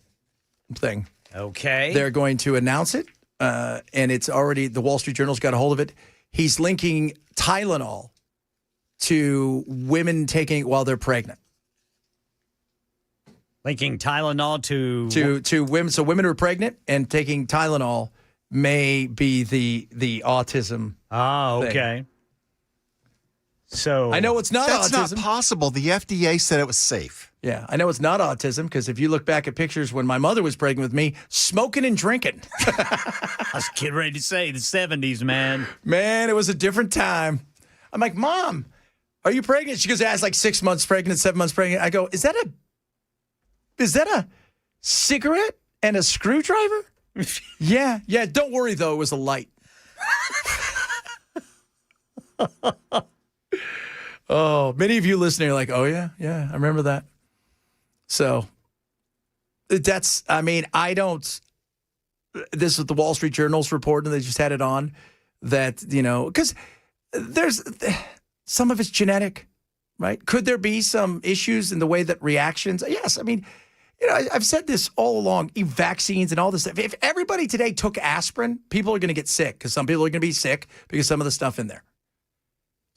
thing. Okay. They're going to announce it, and it's already, the Wall Street Journal's got a hold of it. He's linking Tylenol to women taking it while they're pregnant. Linking Tylenol to women. So women who are pregnant and taking Tylenol may be the autism. Oh, okay. Thing. So I know it's not That's autism. not possible. The FDA said it was safe. Yeah, I know it's not autism because if you look back at pictures when my mother was pregnant with me, smoking and drinking. I was getting ready to say the 70s, man. Man, it was a different time. I'm like, Mom, are you pregnant? She goes, yeah, it's like 6 months pregnant, 7 months pregnant. I go, is that a cigarette and a screwdriver? Yeah. Don't worry, though. It was a light. Oh, many of you listening are like, oh, yeah, I remember that. So this is the Wall Street Journal's report, and they just had it on that, because there's some of it's genetic, right? Could there be some issues in the way that reactions? Yes. I mean, I've said this all along, vaccines and all this stuff. If everybody today took aspirin, people are going to get sick because some people are going to be sick because some of the stuff in there.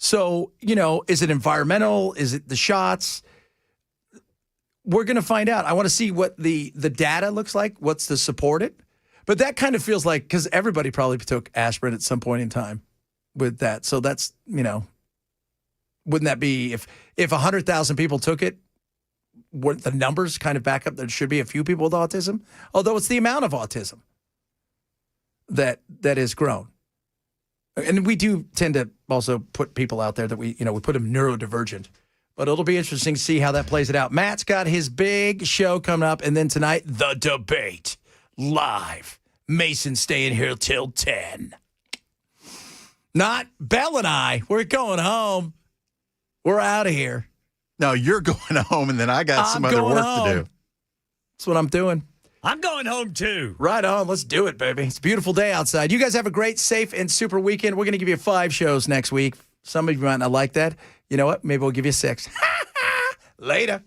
So, is it environmental? Is it the shots? We're going to find out. I want to see what the data looks like, what's to support it. But that kind of feels like, because everybody probably took aspirin at some point in time with that. So that's, wouldn't that be, if 100,000 people took it, wouldn't the numbers kind of back up? There should be a few people with autism, although it's the amount of autism that has grown. And we do tend to also put people out there that we put them neurodivergent. But it'll be interesting to see how that plays it out. Matt's got his big show coming up. And then tonight, the debate live. Mason staying here till 10. Not Belle and I. We're going home. We're out of here. No, you're going home, and then I got some other work to do. That's what I'm doing. I'm going home, too. Right on. Let's do it, baby. It's a beautiful day outside. You guys have a great, safe, and super weekend. We're going to give you 5 shows next week. Some of you might not like that. You know what? Maybe we'll give you 6. Later.